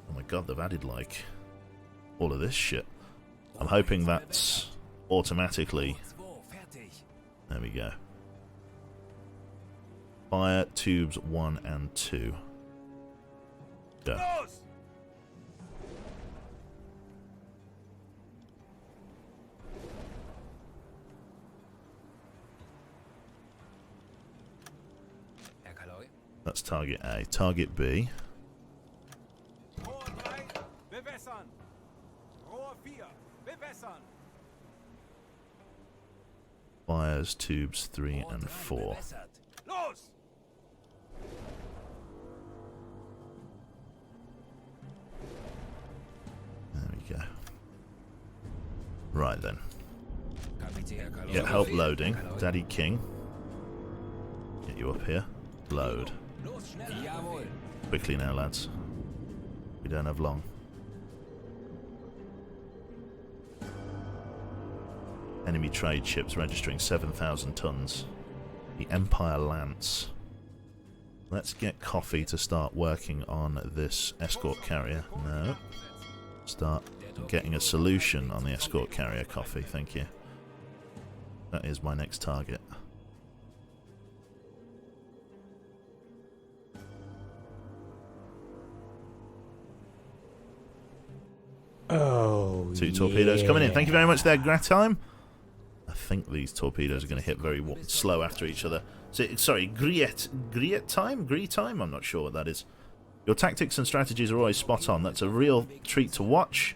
Oh my god, they've added like all of this shit. I'm hoping that's automatically... There we go. Fire tubes 1 and 2. Go. That's target A. Target B. Fires tubes 3 and 4. There we go. Right then. Get help loading. Daddy King. Get you up here. Load. Quickly now, lads. We don't have long. Enemy trade ships registering 7,000 tons. The Empire Lance. Let's get Coffee to start working on this escort carrier. No. Start getting a solution on the escort carrier, Coffee. Thank you. That is my next target. Oh, 2 torpedoes coming in. Thank you very much there, Gratime. I think these torpedoes are going to hit very slow after each other. So, sorry, Griet time? Gree time? I'm not sure what that is. Your tactics and strategies are always spot on. That's a real treat to watch.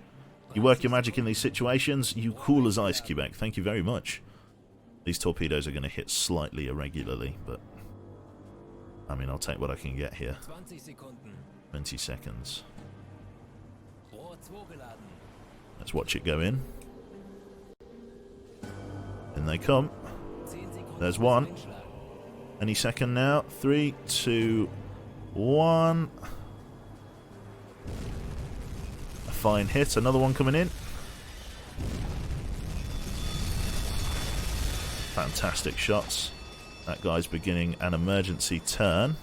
You work your magic in these situations. You cool as ice, Quebec. Thank you very much. These torpedoes are going to hit slightly irregularly, but... I mean, I'll take what I can get here. 20 seconds. Let's watch it go in. In they come. There's one. Any second now. 3, 2, 1. A fine hit. Another one coming in. Fantastic shots. That guy's beginning an emergency turn.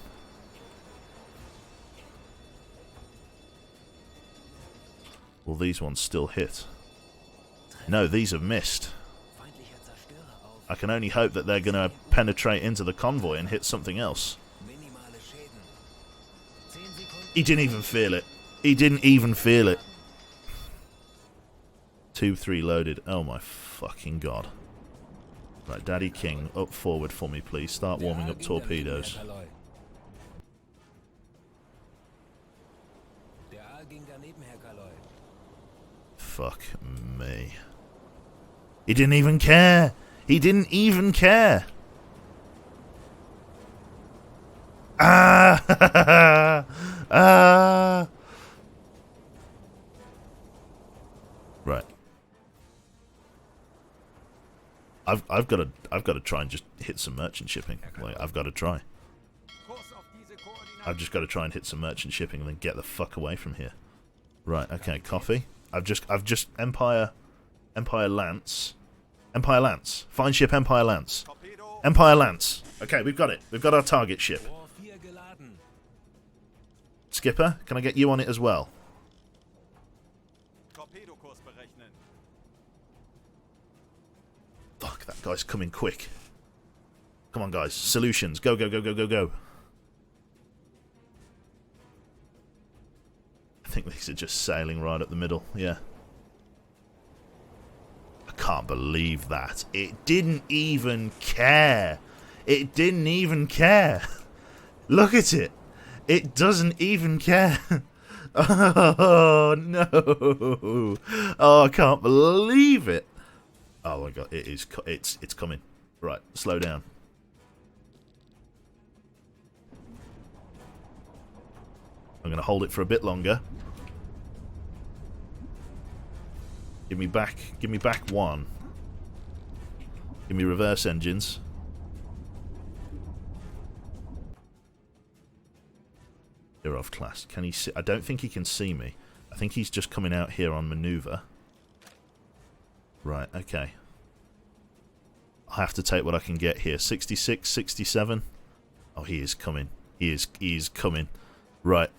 Will these ones still hit? No, these have missed. I can only hope that they're going to penetrate into the convoy and hit something else. He didn't even feel it. He didn't even feel it. Tube 3 loaded. Oh my fucking god. Right, Daddy King, up forward for me, please. Start warming up torpedoes. Fuck me. He didn't even care. He didn't even care. Ah! Ah! Right. I've got to try and just hit some merchant shipping. Like, I've got to try. I've just got to try and hit some merchant shipping and then get the fuck away from here. Right. Okay. Coffee. I've just Empire Lance. Empire Lance. Find ship Empire Lance. Empire Lance. Okay, we've got it. We've got our target ship. Skipper, can I get you on it as well? Fuck, that guy's coming quick. Come on, guys. Solutions. Go, go, go, go, go, go. I think these are just sailing right up the middle. Yeah. I can't believe that. It didn't even care. It didn't even care. Look at it. It doesn't even care. Oh, no. Oh, I can't believe it. Oh, my God. It's coming. Right, slow down. I'm going to hold it for a bit longer. Give me back one. Give me reverse engines. You're off class. Can he see? I don't think he can see me. I think he's just coming out here on maneuver. Right, okay. I'll have to take what I can get here. 66, 67. Oh, he is coming. He is coming. Right.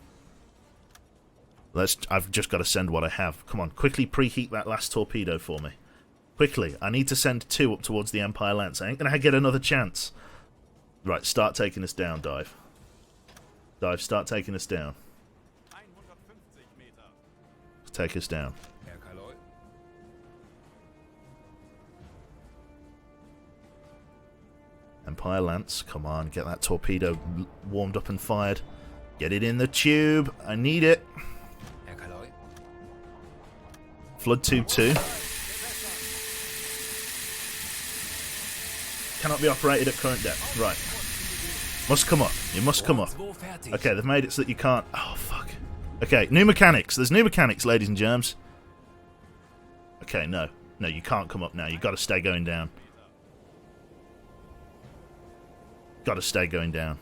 I've just got to send what I have. Come on, quickly preheat that last torpedo for me. Quickly. I need to send 2 up towards the Empire Lance. I ain't going to get another chance. Right, start taking us down, Dive. Dive, start taking us down. Take us down. Empire Lance, come on, get that torpedo warmed up and fired. Get it in the tube. I need it. Flood tube 2. Cannot be operated at current depth. Right. Must come up. You must come up. Okay, they've made it so that you can't... Oh, fuck. Okay, new mechanics. There's new mechanics, ladies and germs. Okay, no. No, you can't come up now. You've got to stay going down. Got to stay going down.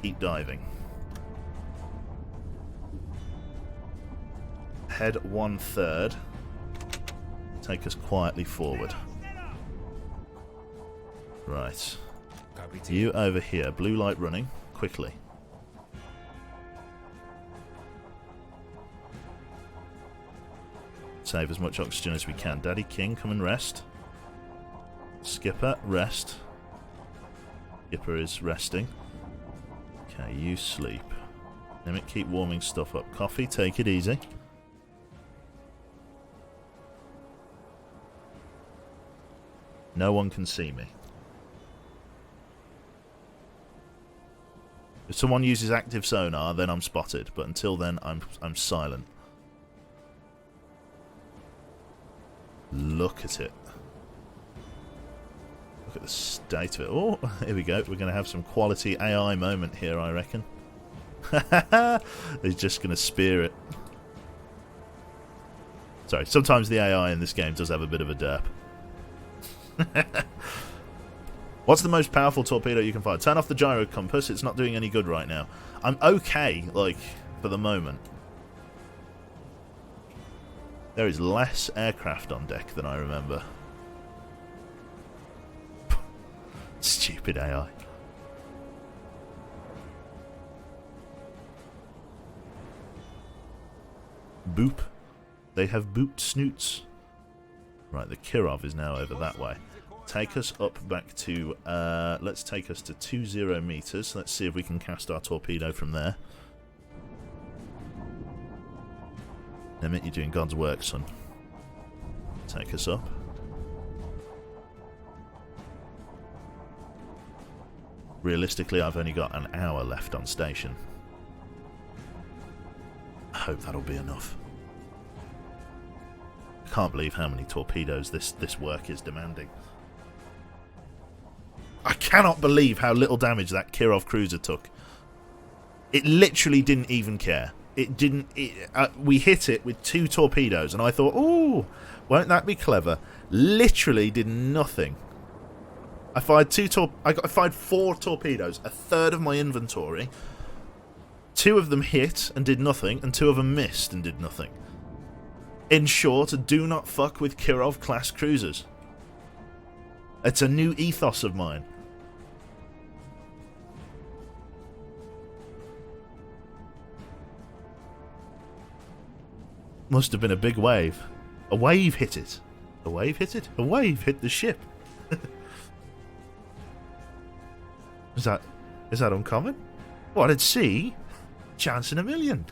Keep diving. Head 1/3. Take us quietly forward. Right. You over here. Blue light running. Quickly. Save as much oxygen as we can. Daddy King, come and rest. Skipper, rest. Skipper is resting. Okay, you sleep. Emmett, keep warming stuff up. Coffee, take it easy. No one can see me. If someone uses active sonar, then I'm spotted. But until then, I'm silent. Look at it. Look at the state of it. Oh, here we go. We're going to have some quality AI moment here, I reckon. He's just going to spear it. Sorry, sometimes the AI in this game does have a bit of a derp. What's the most powerful torpedo you can fire? Turn off the gyro compass. It's not doing any good right now. I'm okay, like, for the moment. There is less aircraft on deck than I remember. Stupid AI. Boop. They have booped snoots. Right, the Kirov is now over that way. Take us up back to, let's take us to 20 meters. Let's see if we can cast our torpedo from there. Emmett, you're doing God's work, son. Take us up. Realistically, I've only got an hour left on station. I hope that'll be enough. can't believe how many torpedoes this work is demanding. I cannot believe how little damage that Kirov cruiser took. It literally didn't even care. It didn't. We hit it with 2 torpedoes, and I thought, "Ooh, won't that be clever?" Literally did nothing. I fired 4 torpedoes, a third of my inventory. 2 of them hit and did nothing, and 2 of them missed and did nothing. In short, do not fuck with Kirov class cruisers. It's a new ethos of mine. Must have been a big wave. A wave hit it. A wave hit it? A wave hit the ship. Is that uncommon? What, at sea? Chance in a million.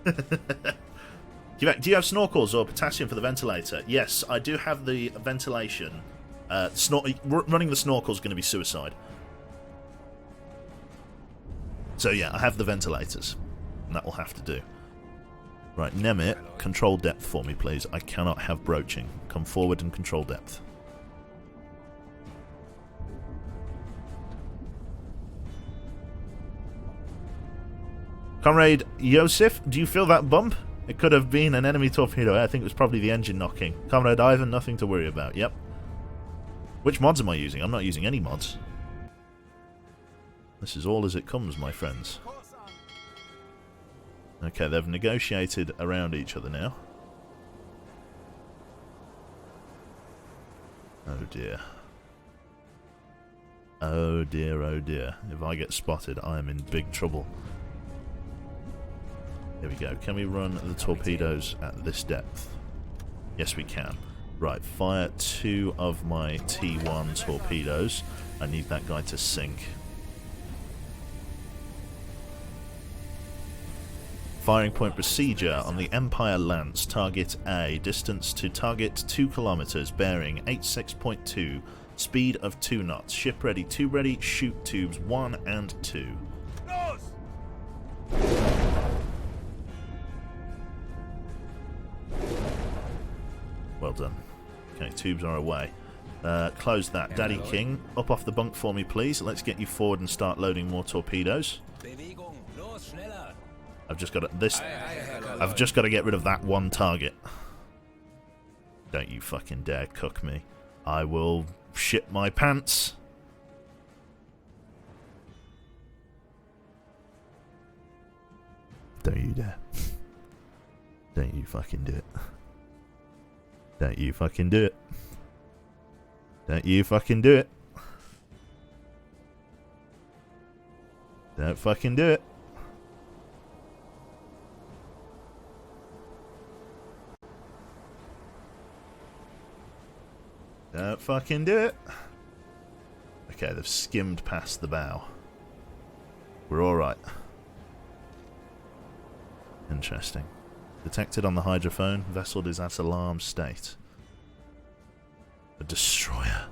Do you have snorkels or potassium for the ventilator? Yes, I do have the ventilation. Running the snorkel is going to be suicide. So yeah, I have the ventilators. And that will have to do. Right, Nemit, control depth for me, please. I cannot have broaching. Come forward and control depth. Comrade Yosef, do you feel that bump? It could have been an enemy torpedo. I think it was probably the engine knocking. Comrade Ivan, nothing to worry about. Yep. Which mods am I using? I'm not using any mods. This is all as it comes, my friends. Okay, they've negotiated around each other now. Oh dear. Oh dear, oh dear. If I get spotted, I am in big trouble. Here we go. Can we run the torpedoes at this depth? Yes, we can. Right, fire 2 of my T1 torpedoes. I need that guy to sink. Firing point procedure on the Empire Lance. Target A. Distance to target 2 kilometers. Bearing 86.2. Speed of 2 knots. Ship ready. Tube ready. Shoot tubes 1 and 2. Well done. Okay, tubes are away. Close that. Daddy King, up off the bunk for me, please. Let's get you forward and start loading more torpedoes. I've just got to get rid of that one target. Don't you fucking dare cook me. I will shit my pants. Don't you dare. Don't you fucking do it. Don't you fucking do it. Don't you fucking do it. Don't fucking do it. Don't fucking do it. Okay, they've skimmed past the bow. We're alright. Interesting. Detected on the hydrophone. Vessel is at alarm state. A destroyer.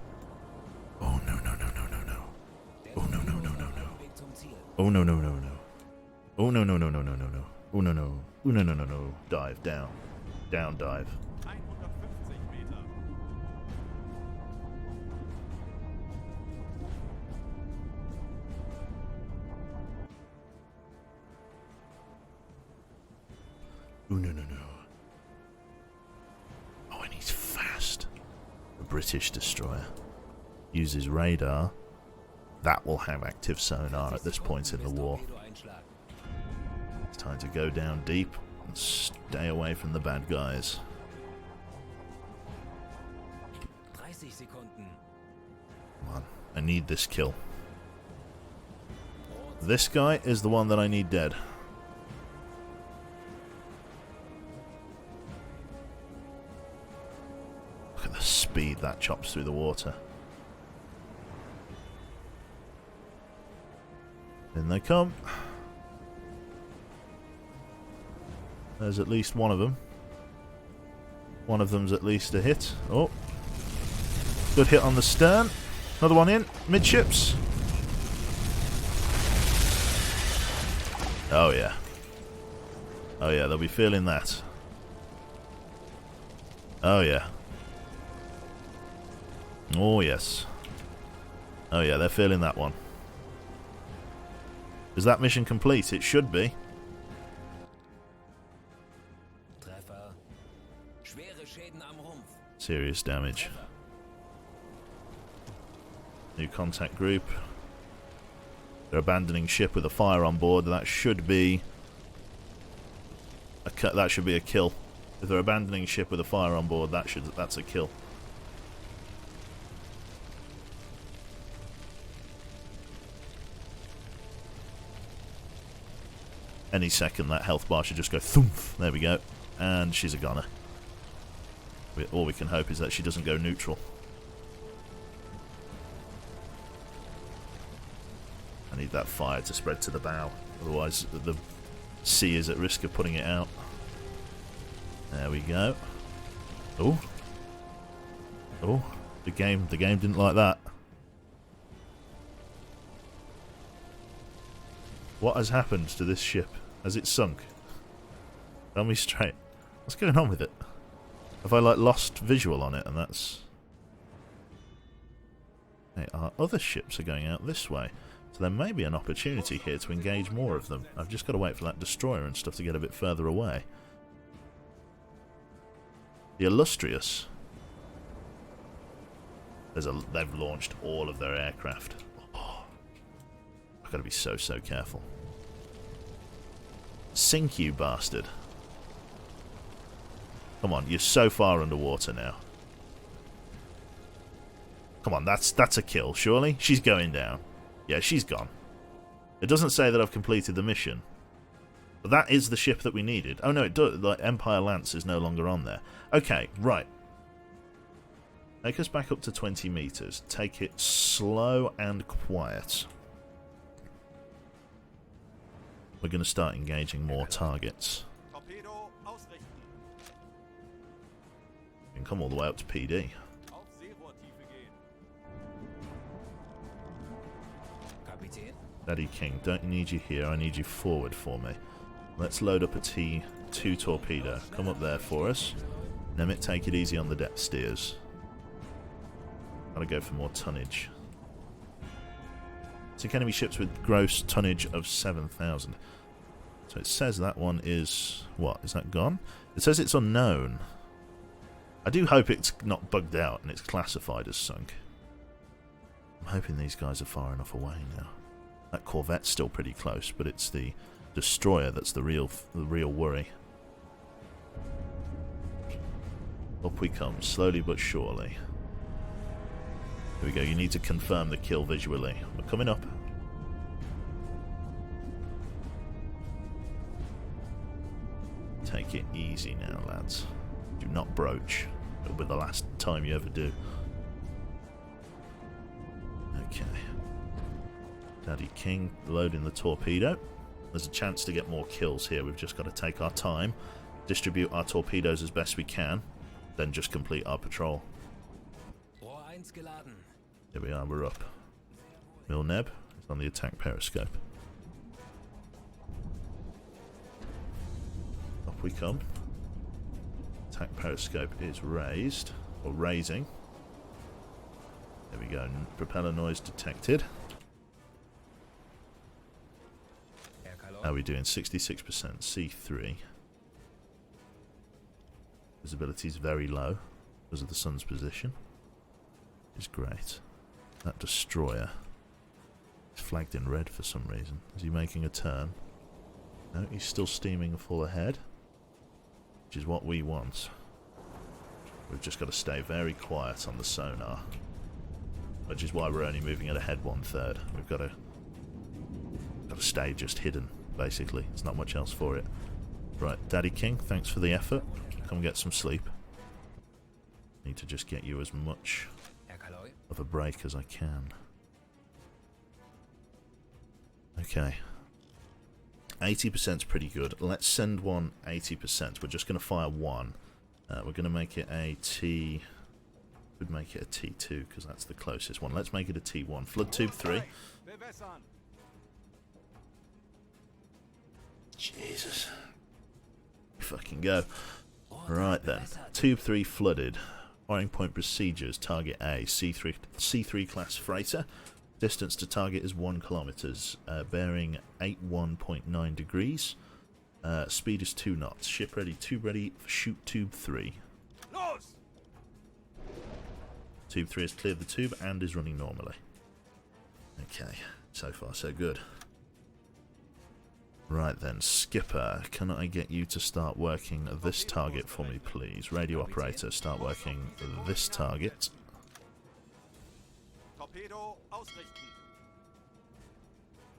Oh no no no no no no. Oh no no no no no. Oh no no no no. Oh no no no no no no no. Oh no no. Oh no no no no. Dive down. Down dive. Oh no no no. Oh, and he's fast. A British destroyer. Uses radar. That will have active sonar at this point in the war. It's time to go down deep and stay away from the bad guys. Come on, I need this kill. This guy is the one that I need dead. Look at the speed that chops through the water. In they come. There's at least one of them. One of them's at least a hit. Oh. Good hit on the stern. Another one in. Midships. Oh yeah. Oh yeah, they'll be feeling that. Oh, yeah. Oh, yes. Oh, yeah, they're feeling that one. Is that mission complete? It should be. Serious damage. New contact group. They're abandoning ship with a fire on board. That should be a kill. If they're abandoning ship with a fire on board, that's a kill. Any second, that health bar should just go thoomph. There we go. And she's a goner. All we can hope is that she doesn't go neutral. I need that fire to spread to the bow. Otherwise, the sea is at risk of putting it out. There we go. Oh. Oh. The game didn't like that. What has happened to this ship? Has it sunk? Tell me straight. What's going on with it? Have I, like, lost visual on it and that's... Hey, our other ships are going out this way. So there may be an opportunity here to engage more of them. I've just got to wait for that destroyer and stuff to get a bit further away. The Illustrious. They've launched all of their aircraft. Oh, I've got to be so careful. Sink, you bastard. Come on, you're so far underwater now. Come on, that's a kill, surely? She's going down. Yeah, she's gone. It doesn't say that I've completed the mission. But that is the ship that we needed. Oh no, it does. Like, Empire Lance is no longer on there. Okay, right. Take us back up to 20 meters. Take it slow and quiet. We're going to start engaging more targets. We can come all the way up to PD. Daddy King, don't need you here. I need you forward for me. Let's load up a T2 torpedo. Come up there for us. Nemit, take it easy on the depth steers. Gotta go for more tonnage. Sink enemy ships with gross tonnage of 7,000. So it says that one is... What? Is that gone? It says it's unknown. I do hope it's not bugged out and it's classified as sunk. I'm hoping these guys are far enough away now. That corvette's still pretty close, but it's the destroyer that's the real worry. Up we come, slowly but surely. Here we go, you need to confirm the kill visually. We're coming up. Take it easy now, lads. Do not broach. It'll be the last time you ever do. Okay. Daddy King loading the torpedo. There's a chance to get more kills here. We've just got to take our time, distribute our torpedoes as best we can, then just complete our patrol. Here we are, we're up. Milneb is on the attack periscope. Up we come. Attack periscope is raised, or raising. There we go, propeller noise detected. How are we doing? 66%, C3. Visibility is very low because of the sun's position. It's great. That destroyer is flagged in red for some reason. Is he making a turn? No, he's still steaming full ahead, which is what we want. We've just got to stay very quiet on the sonar, which is why we're only moving it ahead 1/3. We've got to stay just hidden, basically. There's not much else for it. Right, Daddy King, thanks for the effort. Come get some sleep. Need to just get you as much of a break as I can. Okay. 80% is pretty good. Let's send one 80%. We're just going to fire one. We're going to make it a T... Would make it a T2 because that's the closest one. Let's make it a T1. Flood tube 3. Jesus. Fucking go. Right then. Tube 3 flooded. Firing point procedures. Target A. C3 class freighter. Distance to target is 1 kilometers. Bearing 81.9 degrees. Speed is 2 knots. Ship ready. Tube ready. Shoot tube 3. Tube 3 has cleared the tube and is running normally. Okay. So far so good. Right then, Skipper, can I get you to start working this target for me, please? Radio operator, start working this target.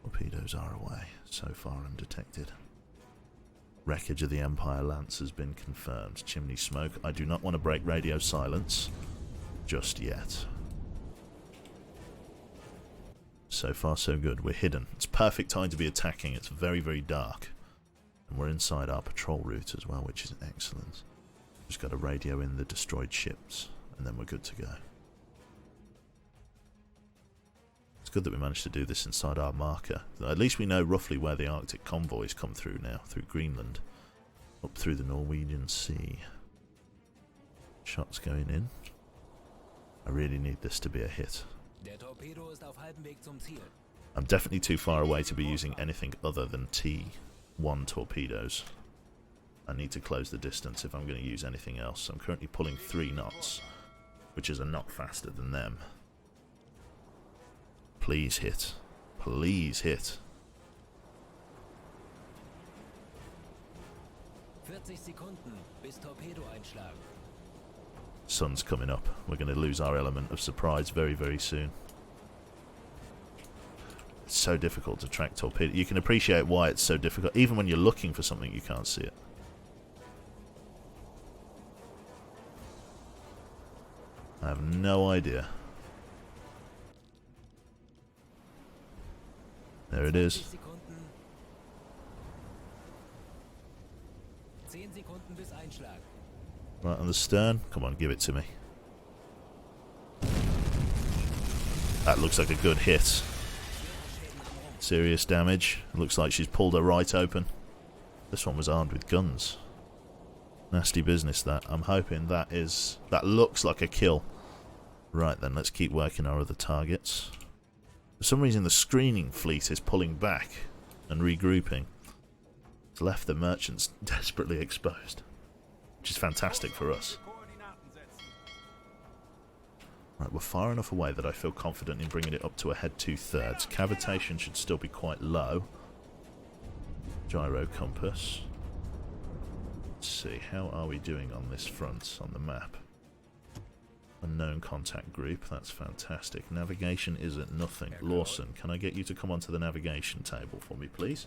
Torpedoes are away, so far undetected. Wreckage of the Empire Lance has been confirmed. Chimney smoke. I do not want to break radio silence just yet. So far so good. We're hidden. It's perfect time to be attacking. It's very, very dark. And we're inside our patrol route as well, which is excellent. Just got to radio in the destroyed ships, and then we're good to go. It's good that we managed to do this inside our marker. At least we know roughly where the Arctic convoys come through now, through Greenland, up through the Norwegian Sea. Shots going in. I really need this to be a hit. I'm definitely too far away to be using anything other than T1 torpedoes. I need to close the distance if I'm going to use anything else. I'm currently pulling 3 knots, which is a knot faster than them. Please hit. Please hit. 40 Sekunden bis Torpedoeinschlag. Sun's coming up. We're going to lose our element of surprise very, very soon. It's so difficult to track torpedo. You can appreciate why it's so difficult. Even when you're looking for something, you can't see it. I have no idea. There it is. 10 Sekunden bis Einschlag. Right on the stern. Come on, give it to me. That looks like a good hit. Serious damage. Looks like she's pulled her right open. This one was armed with guns. Nasty business, that. I'm hoping that looks like a kill. Right then, let's keep working our other targets. For some reason, the screening fleet is pulling back and regrouping. It's left the merchants desperately exposed, which is fantastic for us. Right, we're far enough away that I feel confident in bringing it up to a head 2/3. Cavitation should still be quite low. Gyro compass. Let's see, how are we doing on this front on the map? Unknown contact group, that's fantastic. Navigation is at nothing. Lawson, can I get you to come onto the navigation table for me, please?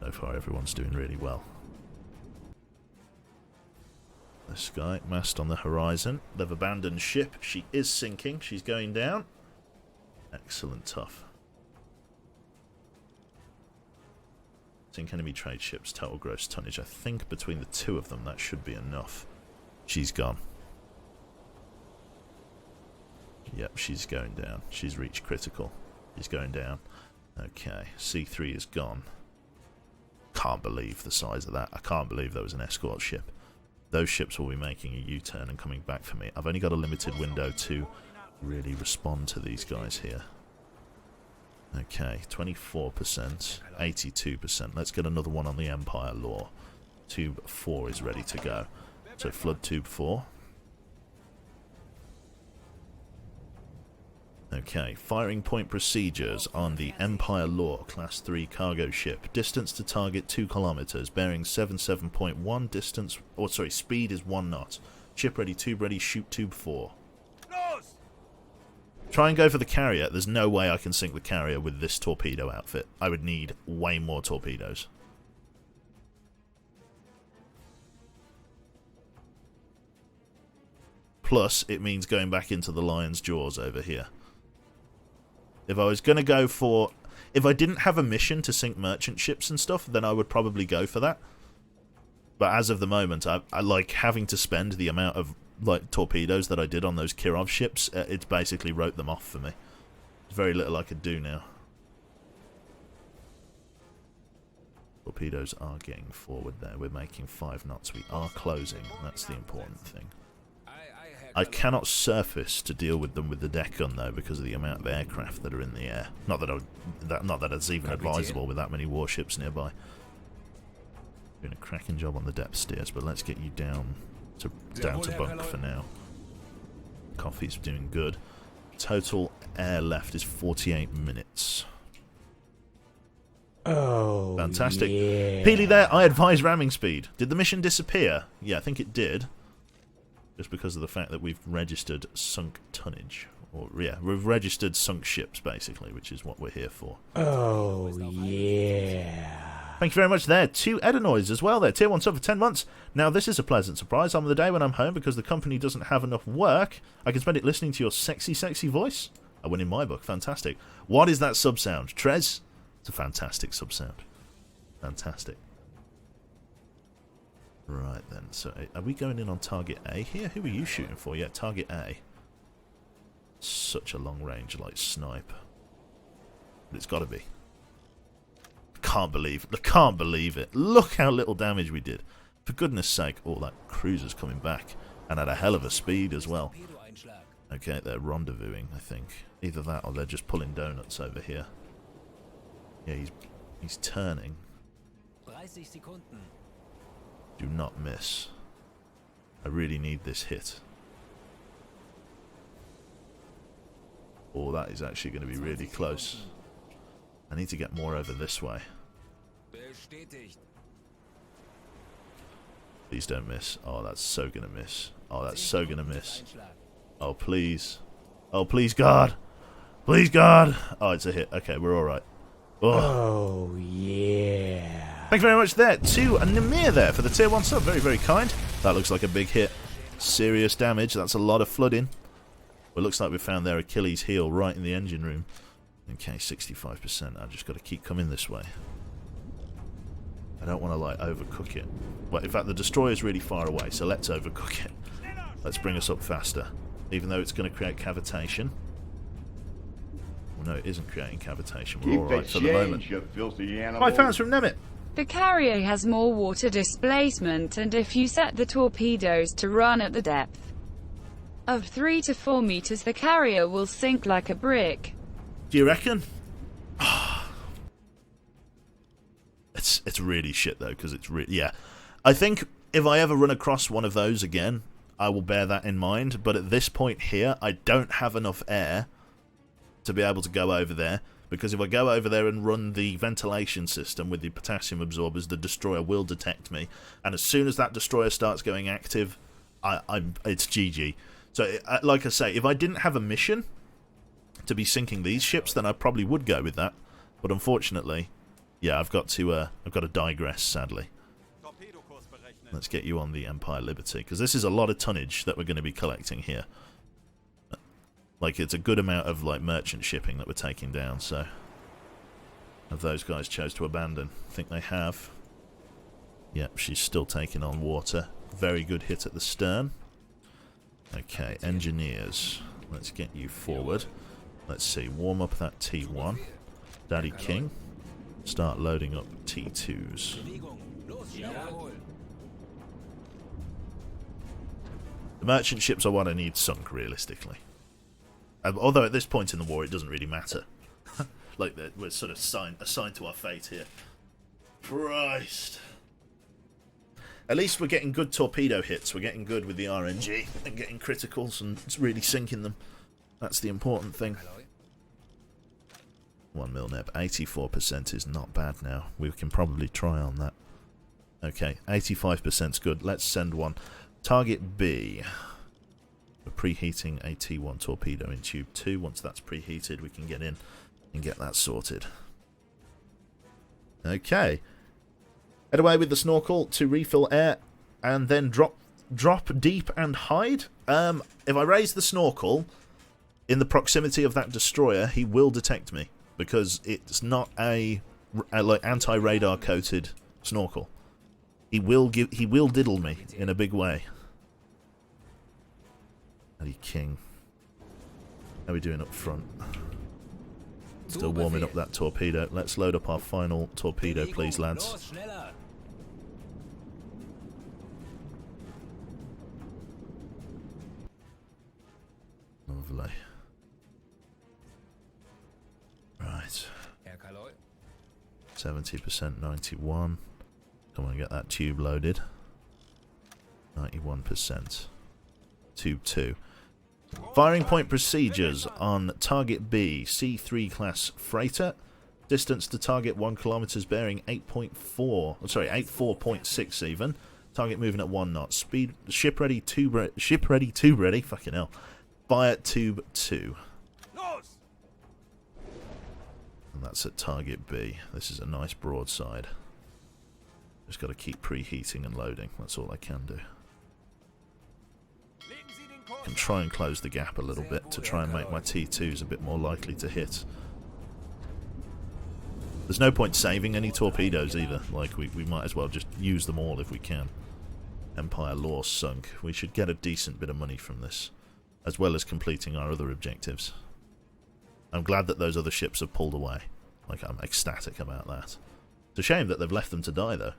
So far, everyone's doing really well. This guy, mast on the horizon. They've abandoned ship. She is sinking. She's going down. Excellent, tough. Sink enemy trade ships, total gross tonnage. I think between the two of them, that should be enough. She's gone. Yep, she's going down. She's reached critical. She's going down. Okay, C3 is gone. Can't believe the size of that. I can't believe there was an escort ship. Those ships will be making a U-turn and coming back for me. I've only got a limited window to really respond to these guys here. Okay, 24%, 82%. Let's get another one on the Empire Law. Tube 4 is ready to go. So flood tube 4. Okay, firing point procedures on the Empire Law Class 3 cargo ship. Distance to target 2 kilometers, bearing 77.1, distance, or sorry, speed is 1 knot. Ship ready, tube ready, shoot tube 4. Try and go for the carrier. There's no way I can sink the carrier with this torpedo outfit. I would need way more torpedoes. Plus, it means going back into the lion's jaws over here. If I was going to go for... If I didn't have a mission to sink merchant ships and stuff, then I would probably go for that. But as of the moment, I like having to spend the amount of torpedoes that I did on those Kirov ships. It's basically wrote them off for me. There's very little I could do now. torpedoes are getting forward there. We're making 5 knots. We are closing. That's the important thing. I cannot surface to deal with them with the deck gun though because of the amount of aircraft that are in the air. Not that it's even advisable with that many warships nearby. Doing a cracking job on the depth steers, but let's get you down to bunk for now. Coffee's doing good. Total air left is 48 minutes. Oh, fantastic. yeah. Peely there, I advise ramming speed. Did the mission disappear? Yeah, I think it did. Just because of the fact that we've registered sunk tonnage. Or, yeah, we've registered sunk ships, basically, which is what we're here for. Oh, yeah. Thank you very much there. 2 Edenoids as well there. Tier 1 sub for 10 months. Now, this is a pleasant surprise. On the day when I'm home, because the company doesn't have enough work, I can spend it listening to your sexy, sexy voice. I win in my book. Fantastic. What is that sub sound? Trez? It's a fantastic sub sound. Fantastic. Right then, so are we going in on target A here? Who are you shooting for? Yeah, target A. Such a long range, like snipe. But it's got to be. I can't believe it. Look how little damage we did. For goodness sake. Oh, that cruiser's coming back. And at a hell of a speed as well. Okay, they're rendezvousing, I think. Either that or they're just pulling donuts over here. Yeah, he's turning. 30 Sekunden. Do not miss. I really need this hit. Oh, that is actually going to be really close. I need to get more over this way. Bestätigt. Please don't miss. Oh, that's so going to miss. Oh, that's so going to miss. Oh, please. Oh, please, God. Please, God. Oh, it's a hit. Okay, we're all right. Oh, yeah. Thank you very much there to Namir there for the tier 1 sub. Very, very kind. That looks like a big hit. Serious damage. That's a lot of flooding. Well, it looks like we found their Achilles heel right in the engine room. Okay, 65%. I've just got to keep coming this way. I don't want to, like, overcook it. Well, in fact, the destroyer's really far away, so let's overcook it. Let's bring us up faster. Even though it's going to create cavitation. Well, no, it isn't creating cavitation. We're all right for the moment. You filthy animal. My fans from Nemit. The carrier has more water displacement, and if you set the torpedoes to run at the depth of 3 to 4 meters, the carrier will sink like a brick. Do you reckon? It's really shit though, because it's really, yeah. I think if I ever run across one of those again, I will bear that in mind. But at this point here, I don't have enough air to be able to go over there. Because if I go over there and run the ventilation system with the potassium absorbers, the destroyer will detect me. And as soon as that destroyer starts going active, it's GG. So, like I say, if I didn't have a mission to be sinking these ships, then I probably would go with that. But unfortunately, yeah, I've got to digress, sadly. Let's get you on the Empire Liberty, because this is a lot of tonnage that we're going to be collecting here. Like, it's a good amount of, like, merchant shipping that we're taking down, so... Have those guys chose to abandon? I think they have. Yep, she's still taking on water. Very good hit at the stern. Okay, engineers. Let's get you forward. Let's see, warm up that T1. Daddy King. Start loading up T2s. The merchant ships are what I need sunk, realistically. Although at this point in the war, it doesn't really matter. Like, we're sort of assigned to our fate here. Christ. At least we're getting good torpedo hits. We're getting good with the RNG and getting criticals and it's really sinking them. That's the important thing. 1 mil neb. 84% is not bad now. We can probably try on that. Okay, 85%'s good. Let's send one. Target B. We're preheating a T1 torpedo in tube 2. Once that's preheated, we can get in and get that sorted. Okay. Head away with the snorkel to refill air and then drop deep and hide. If I raise the snorkel in the proximity of that destroyer, he will detect me because it's not a like anti-radar coated snorkel. He will diddle me in a big way. Bloody King. How are we doing up front? Still warming up that torpedo. Let's load up our final torpedo, please, lads. 70%, 91. Come on, get that tube loaded. 91%. Tube 2. Firing point procedures on target B, C3 class freighter. Distance to target 1 kilometers, bearing 8.4. Sorry, 84.6 even. Target moving at 1 knot. Speed ship ready, tube ready. Fucking hell. Fire tube 2. And that's at target B. This is a nice broadside. Just got to keep preheating and loading. That's all I can do. Can try and close the gap a little bit to try and make my T2s a bit more likely to hit. There's no point saving any torpedoes either. Like, we might as well just use them all if we can. Empire Law sunk. We should get a decent bit of money from this, as well as completing our other objectives. I'm glad that those other ships have pulled away. Like, I'm ecstatic about that. It's a shame that they've left them to die, though.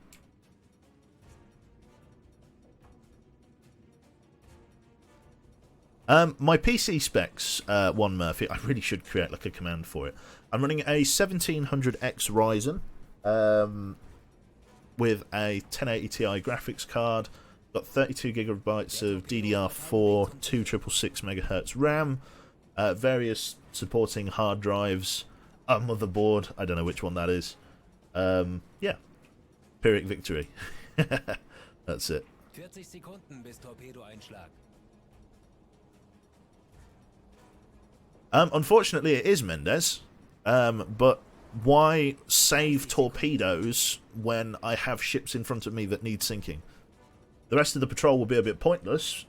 My PC specs, one Murphy, I really should create like a command for it. I'm running a 1700X Ryzen with a 1080 Ti graphics card, got 32 gigabytes of DDR4, 266 megahertz RAM, various supporting hard drives, a motherboard, I don't know which one that is. Yeah, Pyrrhic victory. That's it. 40 Sekunden bis Torpedoeinschlag. Unfortunately, it is Mendez. But why save torpedoes when I have ships in front of me that need sinking? The rest of the patrol will be a bit pointless,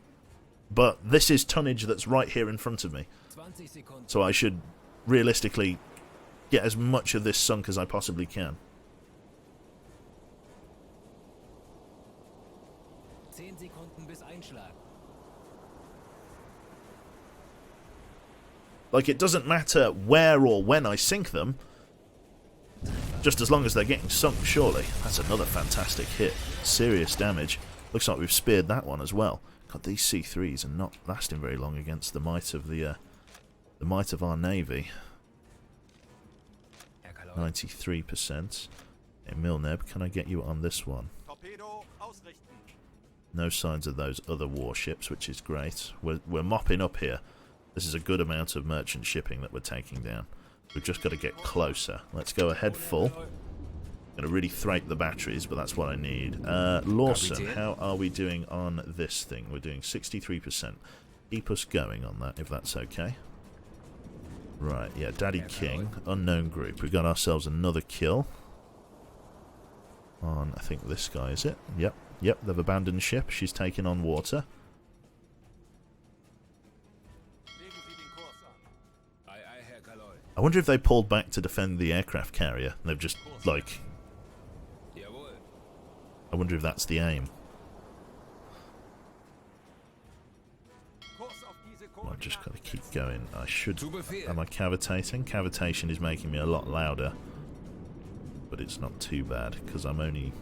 but this is tonnage that's right here in front of me. 20 Sekunden. So I should realistically get as much of this sunk as I possibly can. 10 Sekunden bis Einschlag. Like, it doesn't matter where or when I sink them, just as long as they're getting sunk, surely. That's another fantastic hit. Serious damage. Looks like we've speared that one as well. God, these C3s are not lasting very long against the might of the might of our navy. 93%. Hey, Milneb, can I get you on this one? No signs of those other warships, which is great. We're mopping up here. This is a good amount of merchant shipping that we're taking down. We've just got to get closer. Let's go ahead full. Going to really thrake the batteries, but that's what I need. Lawson, how are we doing on this thing? We're doing 63%. Keep us going on that, if that's okay. Right, yeah, Daddy King, unknown group. We've got ourselves another kill. On, I think this guy, is it? Yep, they've abandoned ship. She's taken on water. I wonder if they pulled back to defend the aircraft carrier. They've just, like... I wonder if that's the aim. I've just got to keep going. I should... Am I cavitating? Cavitation is making me a lot louder. But it's not too bad, because I'm only...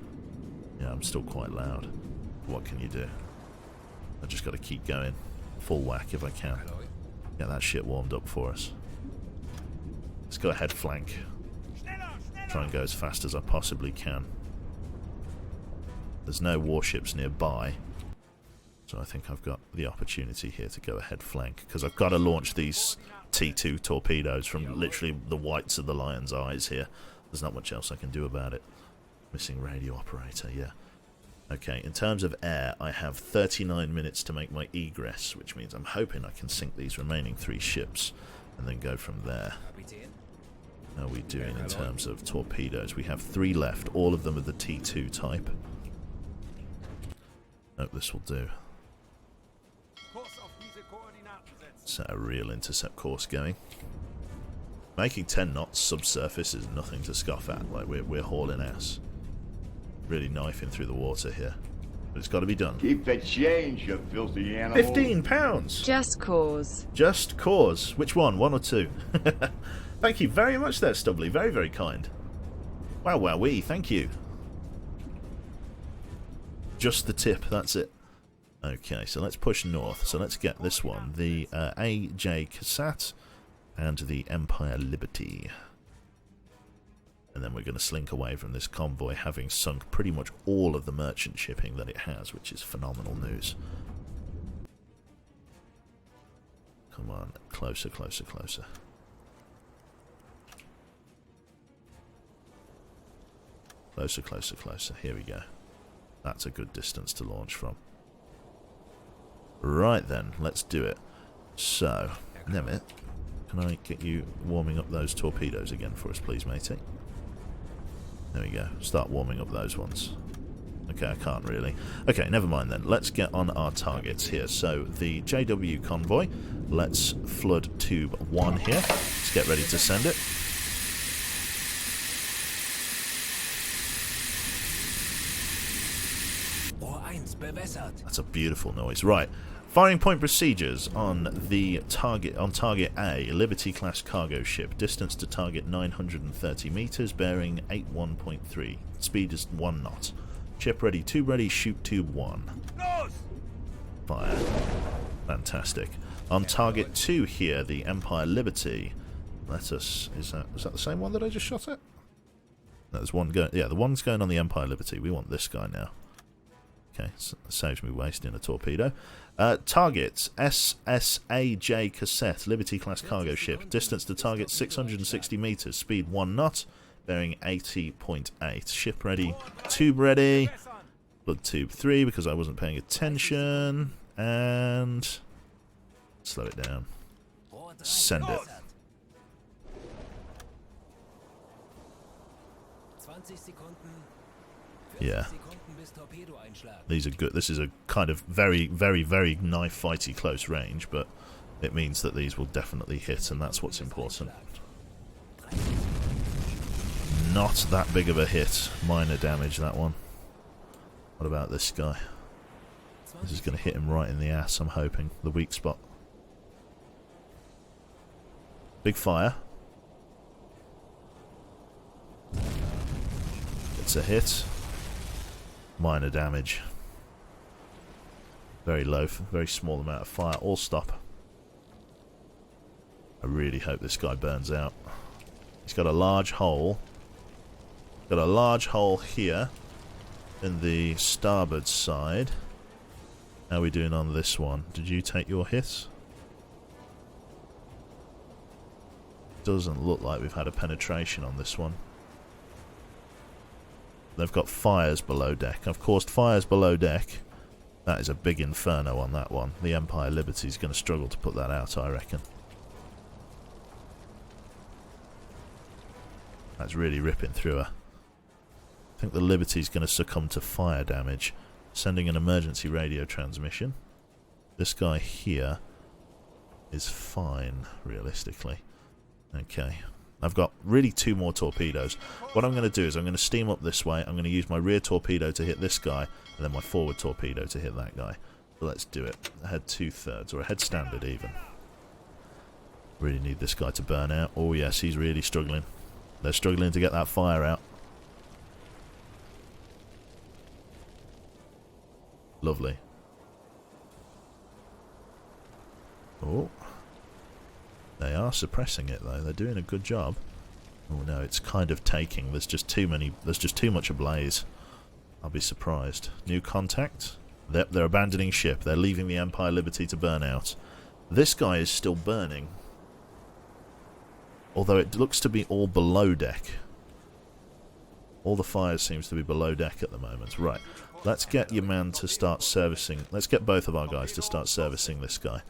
Yeah, I'm still quite loud. What can you do? I just got to keep going. Full whack if I can. Get that shit warmed up for us. Let's go ahead flank. Try and go as fast as I possibly can. There's no warships nearby, so I think I've got the opportunity here to go ahead flank, because I've got to launch these T2 torpedoes from literally the whites of the lion's eyes here. There's not much else I can do about it. Missing radio operator, yeah. Okay, in terms of air, I have 39 minutes to make my egress, which means I'm hoping I can sink these remaining 3 ships and then go from there. How are we doing in terms of torpedoes? We have 3 left, all of them are the T2 type. Nope, this will do. Set a real intercept course going. Making 10 knots subsurface is nothing to scoff at. Like, we're hauling ass. Really knifing through the water here. But it's got to be done. Keep the change, you filthy animal. £15! Just cause. Just cause. Which one? 1 or 2? Thank you very much there, Stubbly. Very, very kind. Wow, wowee. Thank you. Just the tip. That's it. Okay, so let's push north. So let's get this one. The AJ Cassatt and the Empire Liberty. And then we're going to slink away from this convoy, having sunk pretty much all of the merchant shipping that it has, which is phenomenal news. Come on, closer, closer, closer. Closer, closer, closer. Here we go. That's a good distance to launch from. Right then, let's do it. So, Nemit, can I get you warming up those torpedoes again for us, please, matey? There we go. Start warming up those ones. Okay, I can't really. Okay, never mind then. Let's get on our targets here. So, the JW convoy. Let's flood tube 1 here. Let's get ready to send it. That's a beautiful noise. Right. Firing point procedures on the target, on target A, Liberty class cargo ship. Distance to target 930 meters, bearing 81.3. Speed is 1 knot. Ship ready, tube ready, shoot tube 1. Fire. Fantastic. On target 2 here, the Empire Liberty. Let us, is that the same one that I just shot at? No, there's one going, yeah, the one's going on the Empire Liberty. We want this guy now. Okay, so saves me wasting a torpedo. Target, SSAJ Cassette, Liberty class cargo ship. Distance to target 660 meters, speed 1 knot, bearing 80.8. Ship ready, tube ready. Blood tube 3 because I wasn't paying attention. And slow it down. Send it. Yeah. These are good. This is a kind of very, very, very knife fighty close range, but it means that these will definitely hit, and that's what's important. Not that big of a hit. Minor damage, that one. What about this guy? This is going to hit him right in the ass, I'm hoping. The weak spot. Big fire. It's a hit. Minor damage. Very low, very small amount of fire. All stop. I really hope this guy burns out. He's got a large hole. Got a large hole here in the starboard side. How are we doing on this one? Did you take your hit? Doesn't look like we've had a penetration on this one. They've got fires below deck. Of course, fires below deck. That is a big inferno on that one. The Empire Liberty is going to struggle to put that out, I reckon. That's really ripping through her. I think the Liberty is going to succumb to fire damage. Sending an emergency radio transmission. This guy here is fine, realistically. Okay. I've got really 2 more torpedoes. What I'm going to do is I'm going to steam up this way. I'm going to use my rear torpedo to hit this guy, and then my forward torpedo to hit that guy. So let's do it. Ahead 2/3, or ahead standard even. Really need this guy to burn out. Oh yes, he's really struggling. They're struggling to get that fire out. Lovely. Oh. They are suppressing it though. They're doing a good job. Oh no, it's kind of taking. There's just too much ablaze. I'll be surprised. New contact. They're abandoning ship. They're leaving the Empire Liberty to burn out. This guy is still burning. Although it looks to be all below deck. All the fires seems to be below deck at the moment. Right. Let's get your man to start servicing. Let's get both of our guys to start servicing this guy.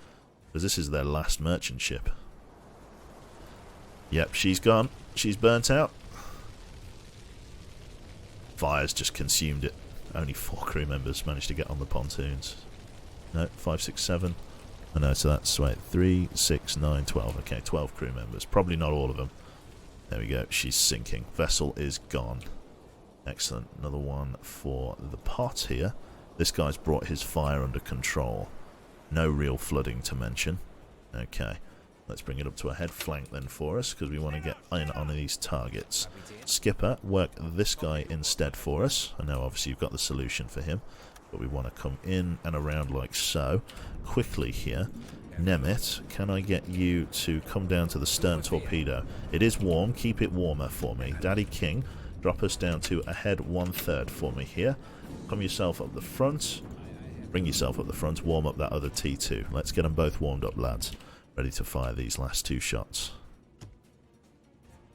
Because this is their last merchant ship. Yep, she's gone. She's burnt out. Fire's just consumed it. Only 4 crew members managed to get on the pontoons. No, 5, 6, 7. Oh no, so that's, wait, 3, 6, 9, 12. Okay, 12 crew members. Probably not all of them. There we go. She's sinking. Vessel is gone. Excellent. Another one for the pot here. This guy's brought his fire under control. No real flooding to mention. Okay. Let's bring it up to a head flank then for us, because we want to get in on these targets. Skipper, work this guy instead for us. I know obviously you've got the solution for him, but we want to come in and around like so. Quickly here. Nemeth, can I get you to come down to the stern torpedo? It is warm. Keep it warmer for me. Daddy King, drop us down to ahead 1/3 for me here. Come yourself up the front. Bring yourself up the front. Warm up that other T2. Let's get them both warmed up, lads. Ready to fire these last 2 shots.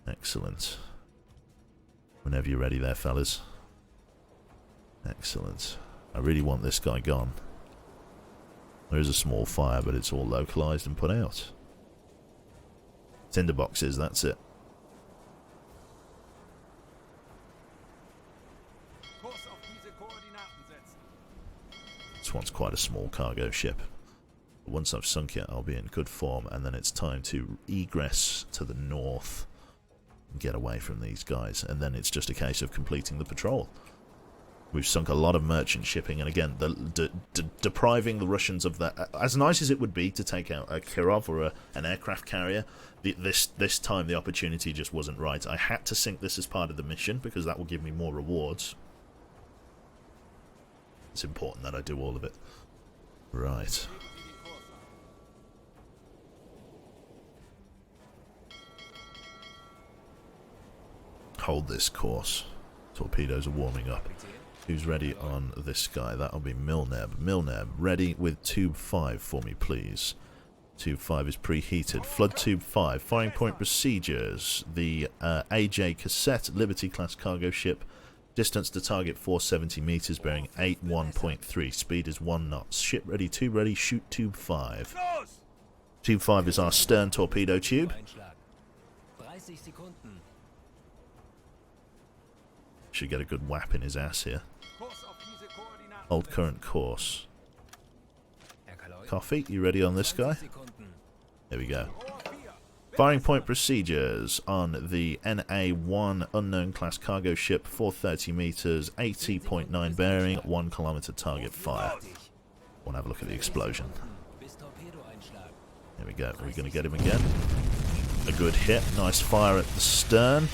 Excellent. Whenever you're ready there, fellas. Excellent. I really want this guy gone. There is a small fire, but it's all localized and put out. Tinderboxes, that's it. This one's quite a small cargo ship. But once I've sunk it, I'll be in good form, and then it's time to egress to the north and get away from these guys, and then it's just a case of completing the patrol. We've sunk a lot of merchant shipping, and again, depriving the Russians of that. As nice as it would be to take out a Kirov or an aircraft carrier, this time the opportunity just wasn't right. I had to sink this as part of the mission because that will give me more rewards. It's important that I do all of it. Right. Hold this course. Torpedoes are warming up. Who's ready on this guy? That'll be Milneb. Milneb, ready with tube 5 for me, please. Tube 5 is preheated. Flood tube 5. Firing point procedures. The AJ Cassette Liberty class cargo ship. Distance to target 470 meters, bearing 81.3. Speed is 1 knots. Ship ready, tube ready. Shoot tube 5. Tube 5 is our stern torpedo tube. Should get a good whap in his ass here. Hold current course. Coffee, you ready on this guy? There we go. Firing point procedures on the NA-1 unknown class cargo ship, 430 meters, 80.9 bearing, 1 kilometer target fire. Want to have a look at the explosion. There we go. Are we going to get him again? A good hit. Nice fire at the stern.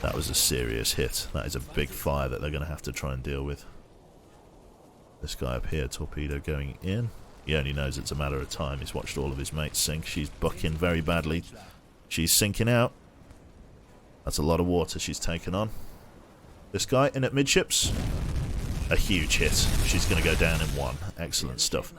That was a serious hit. That is a big fire that they're going to have to try and deal with. This guy up here, torpedo going in. He only knows it's a matter of time. He's watched all of his mates sink. She's bucking very badly. She's sinking out. That's a lot of water she's taken on. This guy in at midships. A huge hit. She's going to go down in 1. Excellent stuff.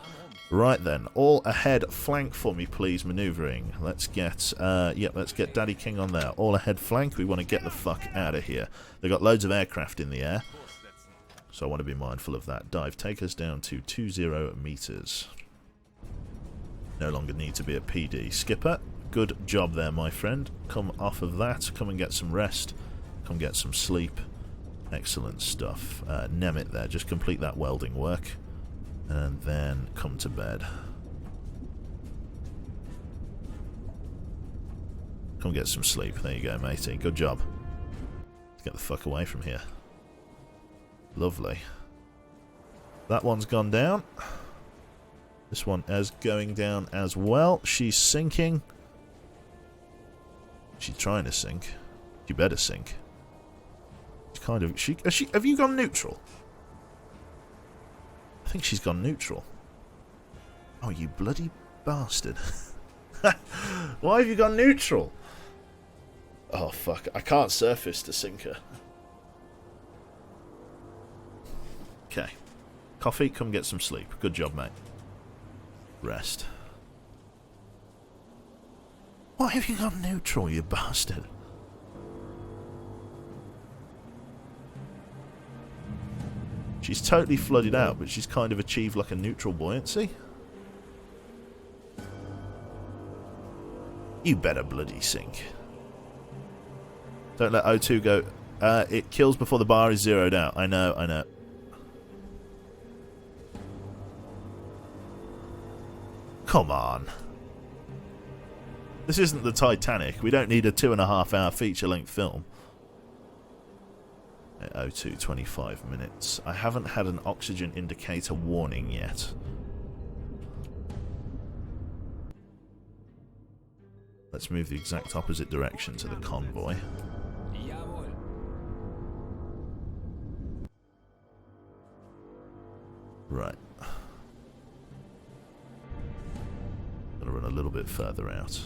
Right then, all ahead flank for me, please. Maneuvering. Let's get, let's get Daddy King on there. All ahead flank. We want to get the fuck out of here. They've got loads of aircraft in the air, so I want to be mindful of that. Dive, take us down to 20 meters. No longer need to be a PD. Skipper, good job there, my friend. Come off of that. Come and get some rest. Come get some sleep. Excellent stuff. Nemeth there. Just complete that welding work. And then come to bed. Come get some sleep. There you go, matey. Good job. Let's get the fuck away from here. Lovely. That one's gone down. This one is going down as well. She's sinking. She's trying to sink. She better sink. It's kind of... Have you gone neutral? I think she's gone neutral. Oh, you bloody bastard. Why have you gone neutral? Oh, fuck. I can't surface to sink her. Okay. Coffee, come get some sleep. Good job, mate. Rest. Why have you gone neutral, you bastard? She's totally flooded out, but she's kind of achieved like a neutral buoyancy. You better bloody sink. Don't let O2 go. It kills before the bar is zeroed out. I know, I know. Come on. This isn't the Titanic. We don't need a 2.5-hour feature-length film. O2, 25 minutes. I haven't had an oxygen indicator warning yet. Let's move the exact opposite direction to the convoy. Right. Gonna run a little bit further out.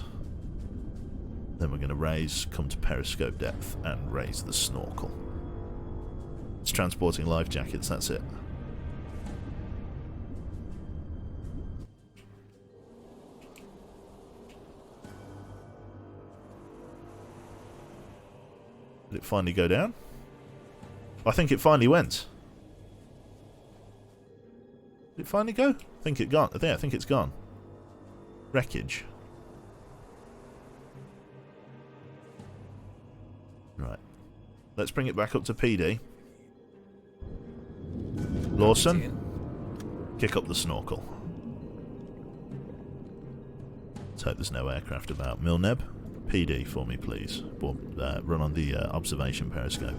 Then we're going to raise, come to periscope depth, and raise the snorkel. It's transporting life jackets, that's it. Did it finally go down? I think it finally went. Did it finally go? I think it gone. There, I think it's gone. Wreckage. Right. Let's bring it back up to PD. Lawson, kick up the snorkel. Let's hope there's no aircraft about. Milneb, PD for me, please. Run on the observation periscope.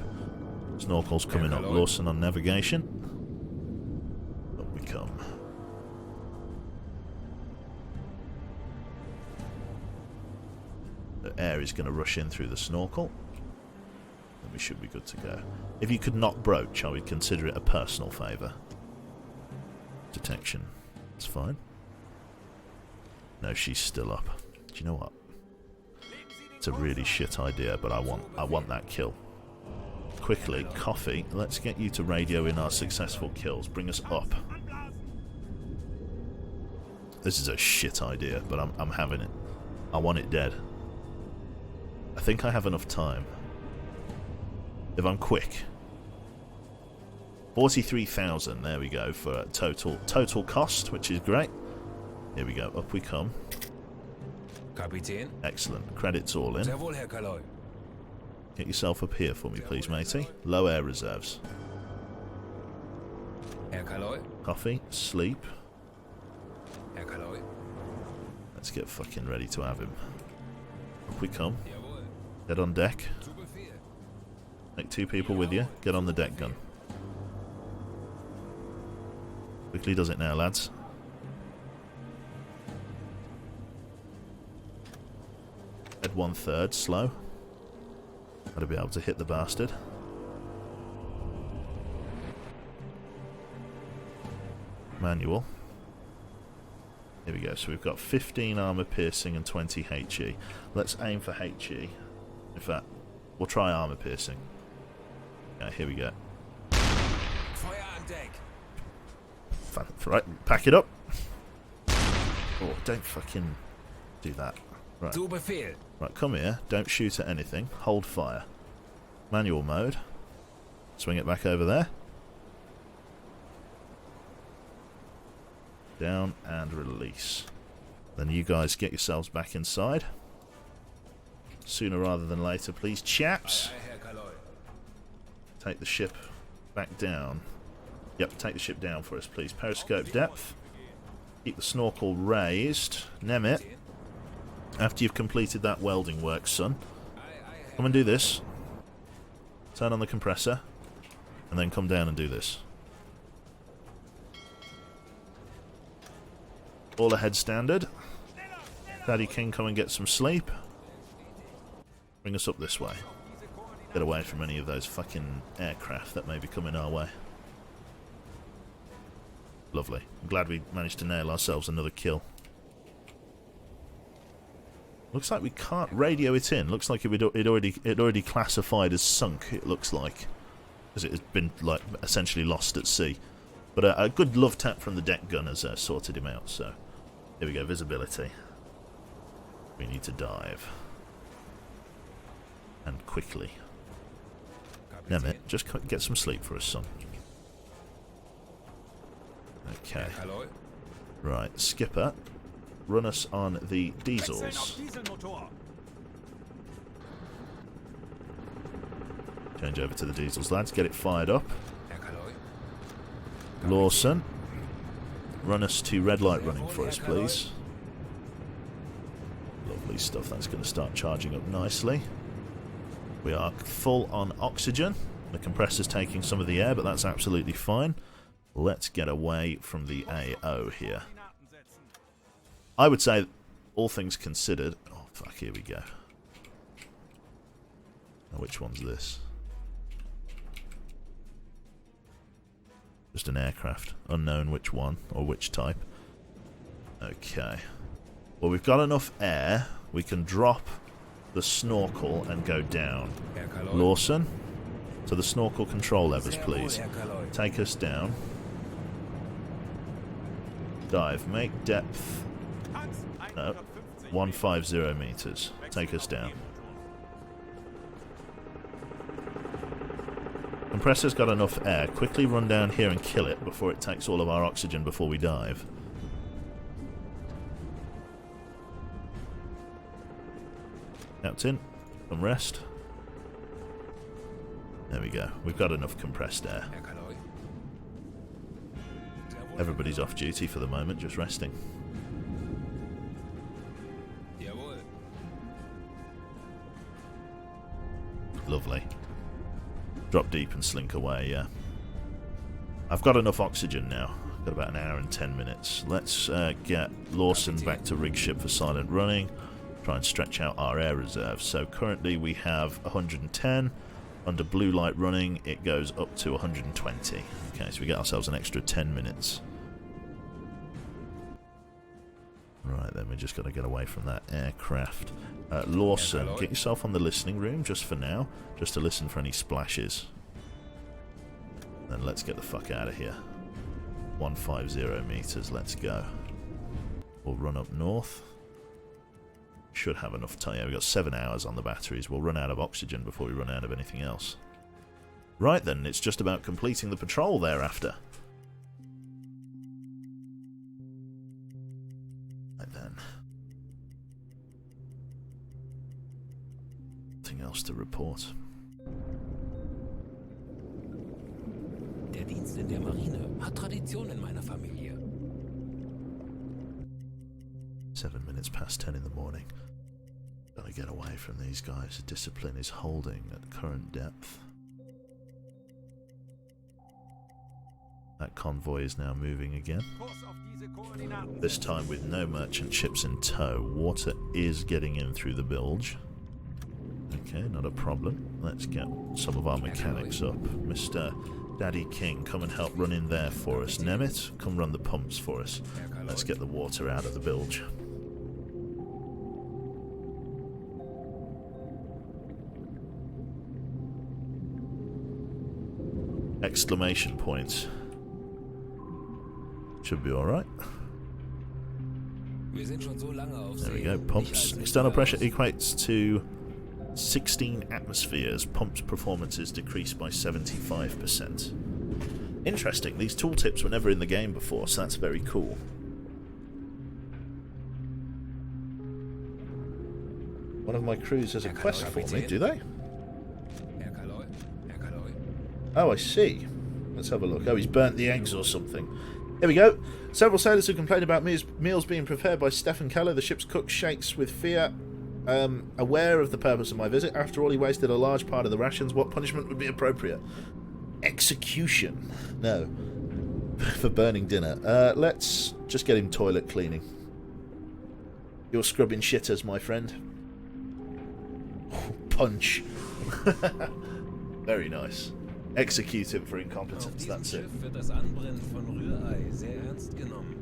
Snorkel's coming up. Lawson on navigation. Up we come. The air is going to rush in through the snorkel. And we should be good to go. If you could not broach, I would consider it a personal favour. Detection. It's fine. No, she's still up. Do you know what? It's a really shit idea, but I want that kill. Quickly, Coffee, let's get you to radio in our successful kills. Bring us up. This is a shit idea, but I'm having it. I want it dead. I think I have enough time. If I'm quick. 43,000, there we go, for total cost, which is great. Here we go, up we come. Kapitän. Excellent, credits all in. Sehr wohl, Herr Kaloy. Get yourself up here for me, please, matey. Low air reserves. Herr Kaloy. Coffee, sleep. Herr Kaloy. Let's get fucking ready to have him. Up we come. Jawohl. Get on deck. Zu Befehl. Take 2 people with you. Get on the deck gun. Quickly does it now, lads. Head 1/3, slow. Gotta be able to hit the bastard. Manual. Here we go, so we've got 15 armor piercing and 20 HE. Let's aim for HE. In fact, we'll try armor piercing. Okay, here we go. Feuer an Deck. Right, pack it up. Oh, don't fucking do that. Right. Zu Befehl. Right, come here. Don't shoot at anything. Hold fire. Manual mode. Swing it back over there. Down and release. Then you guys get yourselves back inside. Sooner rather than later, please, chaps. Aye, Herr Kaloy. Take the ship back down. Yep, take the ship down for us, please. Periscope depth. Keep the snorkel raised. Nemit. After you've completed that welding work, son, come and do this. Turn on the compressor. And then come down and do this. All ahead standard. Daddy King, come and get some sleep. Bring us up this way. Get away from any of those fucking aircraft that may be coming our way. Lovely. I'm glad we managed to nail ourselves another kill. Looks like we can't radio it in. Looks like it already classified as sunk, it looks like. Because it has been, like, essentially lost at sea. But a good love tap from the deck gun has sorted him out, so... Here we go, visibility. We need to dive. And quickly. Nemit, just get some sleep for us, son. Okay. Herr Kaloy. Right, skipper. Run us on the diesels. Change over to the diesels, lads. Get it fired up. Herr Kaloy. Lawson. Run us to red light running for us, please. Lovely stuff. That's going to start charging up nicely. We are full on oxygen. The compressor's taking some of the air, but that's absolutely fine. Let's get away from the AO here. I would say, all things considered... Oh, fuck, here we go. Now, which one's this? Just an aircraft. Unknown which one, or which type. Okay. Well, we've got enough air. We can drop the snorkel and go down. Herr Kaloi. Lawson, to the snorkel control levers, Sehr wohl, please. Herr Kaloi. Take us down. Dive. Make depth. No. 150 meters. Take us down. Compressor's got enough air. Quickly run down here and kill it before it takes all of our oxygen before we dive. Captain, come rest. There we go. We've got enough compressed air. Herr Kaloi. Sehr wohl. Everybody's off duty for the moment, just resting. Jawohl. Lovely. Drop deep and slink away, yeah. I've got enough oxygen now. Got about an hour and 10 minutes. Let's get Lawson back to rig ship for silent running. Try and stretch out our air reserve. So currently we have 110. Under blue light running, it goes up to 120. Okay, so we get ourselves an extra 10 minutes. Right, then we just got to get away from that aircraft. Lawson, get yourself on the listening room just for now, just to listen for any splashes. Then let's get the fuck out of here. 150 meters, let's go. We'll run up north. Should have enough time. Yeah, we've got 7 hours on the batteries. We'll run out of oxygen before we run out of anything else. Right then, it's just about completing the patrol thereafter. Right then. Nothing else to report. Der Dienst in der Marine hat Tradition in meiner Familie. 7 minutes past 10 in the morning. Gotta get away from these guys. The discipline is holding at current depth. That convoy is now moving again. This time with no merchant ships in tow. Water is getting in through the bilge. Okay, not a problem. Let's get some of our mechanics up. Mr. Daddy King, come and help run in there for us. Nemeth, come run the pumps for us. Let's get the water out of the bilge. Exclamation points. Should be alright. Wir sind schon so lange auf There we See. go. Pumps. External pressure equates to 16 atmospheres. Pumps performances decreased by 75%. Interesting. These tooltips were never in the game before, so that's very cool. One of my crews has a quest for me, do they? Herr Kaloi. Herr Kaloi. Oh, I see. Let's have a look. Oh, he's burnt the eggs or something. Here we go. Several sailors who complained about meals being prepared by Stefan Keller. The ship's cook shakes with fear. Aware of the purpose of my visit. After all, he wasted a large part of the rations. What punishment would be appropriate? Execution. No. For burning dinner. Let's just get him toilet cleaning. You're scrubbing shitters, my friend. Punch. Very nice. Execute him for incompetence, that's it. Schiff wird das Anbrennen von Rührei sehr ernst genommen.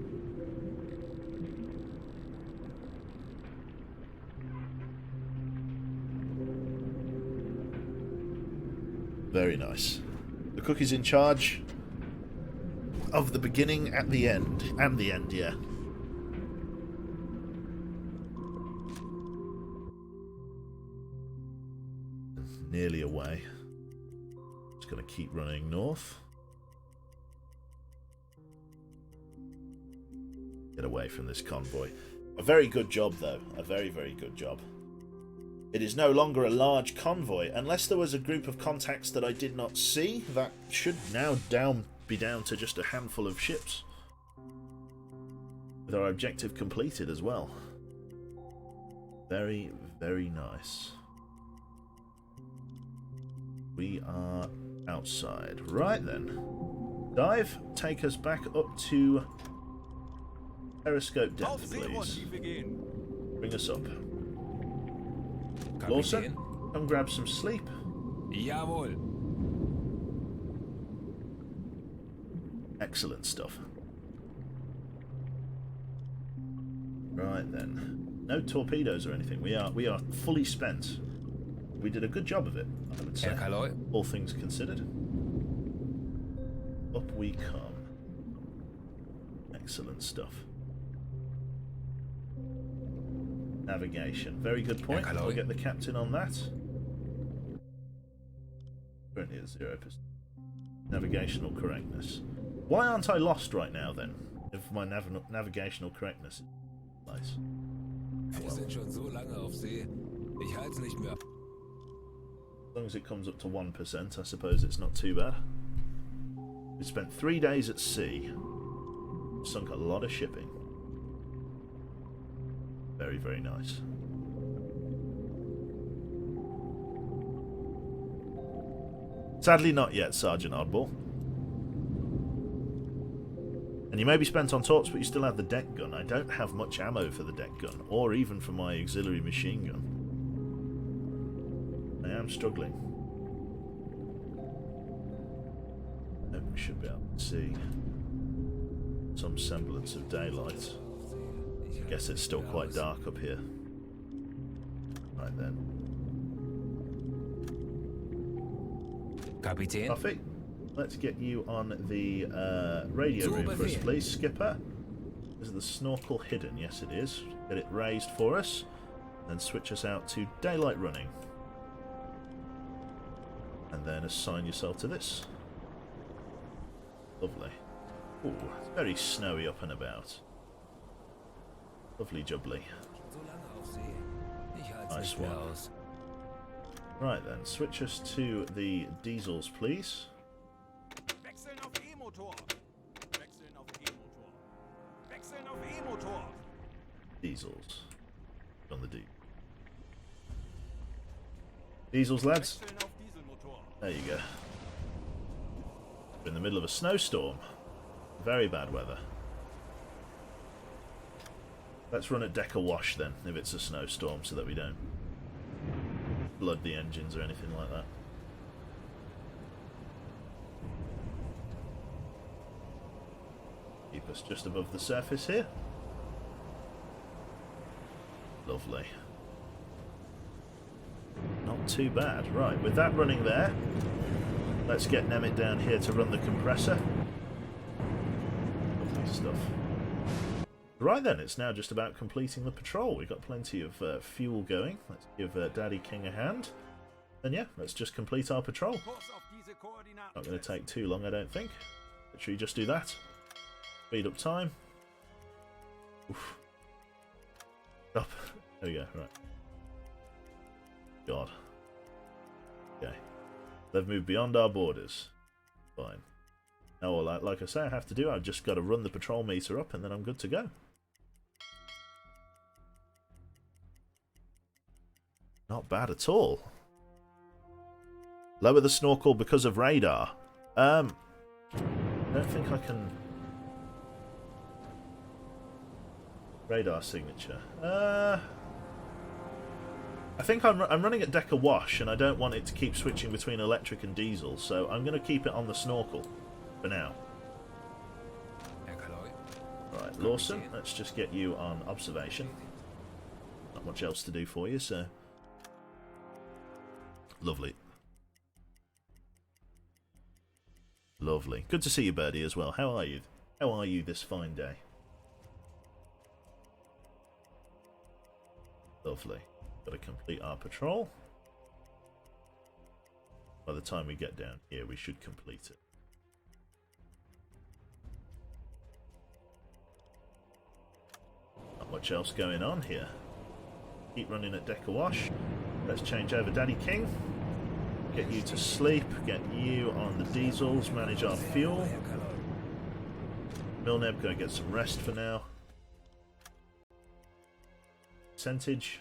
Very nice. The cook is in charge of the beginning at the end. And the end, yeah. Nearly away. Just gonna keep running north. Get away from this convoy. A very good job, though. A very, very good job. It is no longer a large convoy. Unless there was a group of contacts that I did not see, that should now be down to just a handful of ships. With our objective completed as well. Very, very nice. We are outside. Right then. Dive, take us back up to periscope depth, please. Bring us up. Lawson, come grab some sleep. Jawohl. Excellent stuff. Right then. No torpedoes or anything. We are fully spent. We did a good job of it, I would say. Herr Kaloi? All things considered. Up we come. Excellent stuff. Navigation. Very good point. Herr Kaloi? I'll get the captain on that. Currently at 0%. Navigational correctness. Why aren't I lost right now then? If my navigational correctness is nice. Wir sind schon so lange auf See. Ich halte nicht mehr. As long as it comes up to 1%, I suppose it's not too bad. We spent 3 days at sea. Sunk a lot of shipping. Very, very nice. Sadly not yet, Sergeant Oddball. And you may be spent on torps, but you still have the deck gun. I don't have much ammo for the deck gun, or even for my auxiliary machine gun. I am struggling. Hope we should be able to see some semblance of daylight. I guess it's still quite dark up here. Right then. Kapitän? Buffy, let's get you on the radio room for us, please, Skipper. Is the snorkel hidden? Yes, it is. Get it raised for us, then switch us out to daylight running. And then assign yourself to this. Lovely. Ooh, it's very snowy up and about. Lovely jubbly. So lange auf See. Ich halte Nice nicht mehr one. aus. Right then, switch us to the diesels, please. Wechseln auf E-Motor. Wechseln auf E-Motor. Wechseln auf E-Motor. Diesels. On the D. Diesels, lads. Wechseln auf Dieselmotor. There you go. We're in the middle of a snowstorm. Very bad weather. Let's run at deck awash then, if it's a snowstorm, so that we don't flood the engines or anything like that. Keep us just above the surface here. Lovely. Not too bad. Right, with that running there, let's get Nemit down here to run the compressor. Lovely stuff. Right then, it's now just about completing the patrol. We've got plenty of fuel going. Let's give Daddy King a hand. And yeah, let's just complete our patrol. Kurs auf diese Koordinaten. Not going to take too long, I don't think. Literally just do that. Speed up time. Oof. Up. There we go, right. God. Okay. They've moved beyond our borders. Fine. Now, all like I say, I have to do, I've just got to run the patrol meter up and then I'm good to go. Not bad at all. Lower the snorkel because of radar. I don't think I can... Radar signature. I think I'm running at deck awash and I don't want it to keep switching between electric and diesel, so I'm going to keep it on the snorkel for now. Herr Kaloi? Right, Lawson, let's just get you on observation. Not much else to do for you, so... Lovely. Lovely. Good to see you, Birdie, as well. How are you? How are you this fine day? Lovely. Got to complete our patrol. By the time we get down here, we should complete it. Not much else going on here. Keep running at deck awash. Let's change over Daddy King. Get you to sleep. Get you on the diesels. Manage our fuel. Herr Kaloi? Milneb, go get some rest for now. Percentage.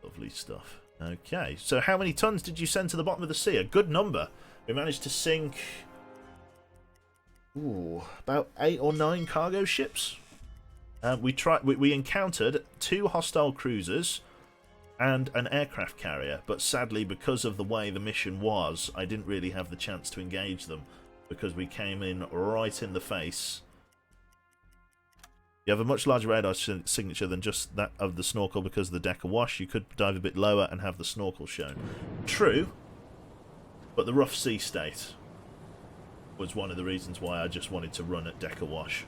Lovely stuff. Okay, so how many tons did you send to the bottom of the sea? A good number. We managed to sink... Ooh, about 8 or 9 cargo ships. We encountered 2 hostile cruisers and an aircraft carrier, but sadly, because of the way the mission was, I didn't really have the chance to engage them because we came in right in the face You have a much larger radar signature than just that of the snorkel because of the deck awash. You could dive a bit lower and have the snorkel shown. True, but the rough sea state was one of the reasons why I just wanted to run at deck awash.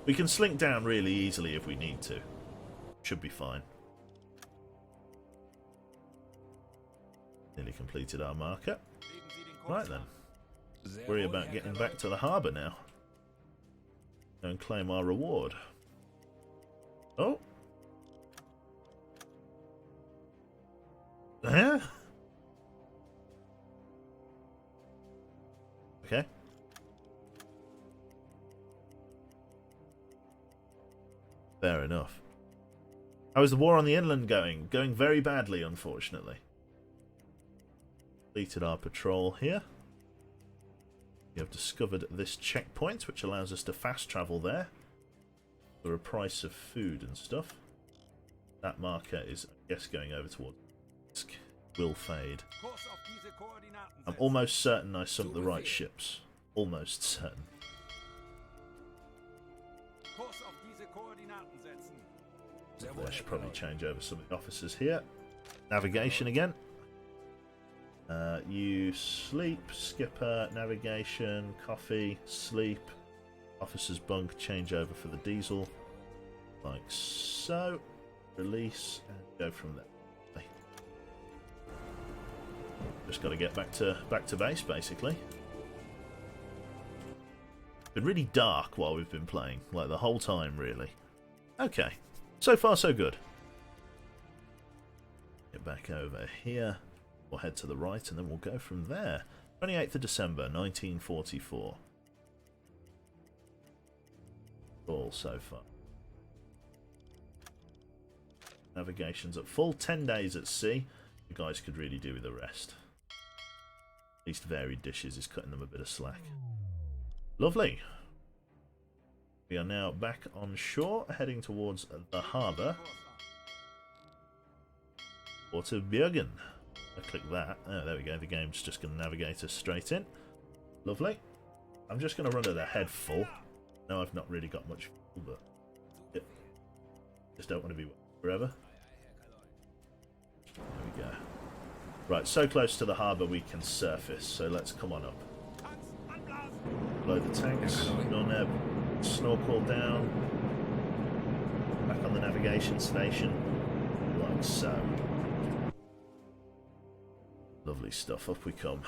We can slink down really easily if we need to. Should be fine. Nearly completed our marker. Right then. Worry about getting back to the harbour now. And claim our reward. Oh. Yeah. Okay. Fair enough. How is the war on the inland going? Going very badly, unfortunately. Completed our patrol here. We have discovered this checkpoint, which allows us to fast travel there for a price of food and stuff. That marker is, I guess, going over towards will fade. I'm almost certain I sunk the right ships. Almost certain. I should probably change over some of the officers here. Navigation again. You sleep, skipper, navigation, coffee, sleep, officer's bunk, change over for the diesel, like so, release, and go from there. Just got to get back to base, basically. Been really dark while we've been playing, like the whole time, really. Okay, so far so good. Get back over here. We'll head to the right and then we'll go from there. 28th of December, 1944. All so far. Navigation's at full, 10 days at sea. You guys could really do with the rest. At least varied dishes is cutting them a bit of slack. Lovely. We are now back on shore, heading towards the harbour. Waterbergen. I click that. Oh, there we go. The game's just going to navigate us straight in. Lovely. I'm just going to run at a head full. No, I've not really got much fuel, but yeah. Just don't want to be forever. There we go. Right, so close to the harbour we can surface, so let's come on up. Blow the tanks. Non-ebb. Snorkel down. Back on the navigation station. Like so. Lovely stuff, up we come.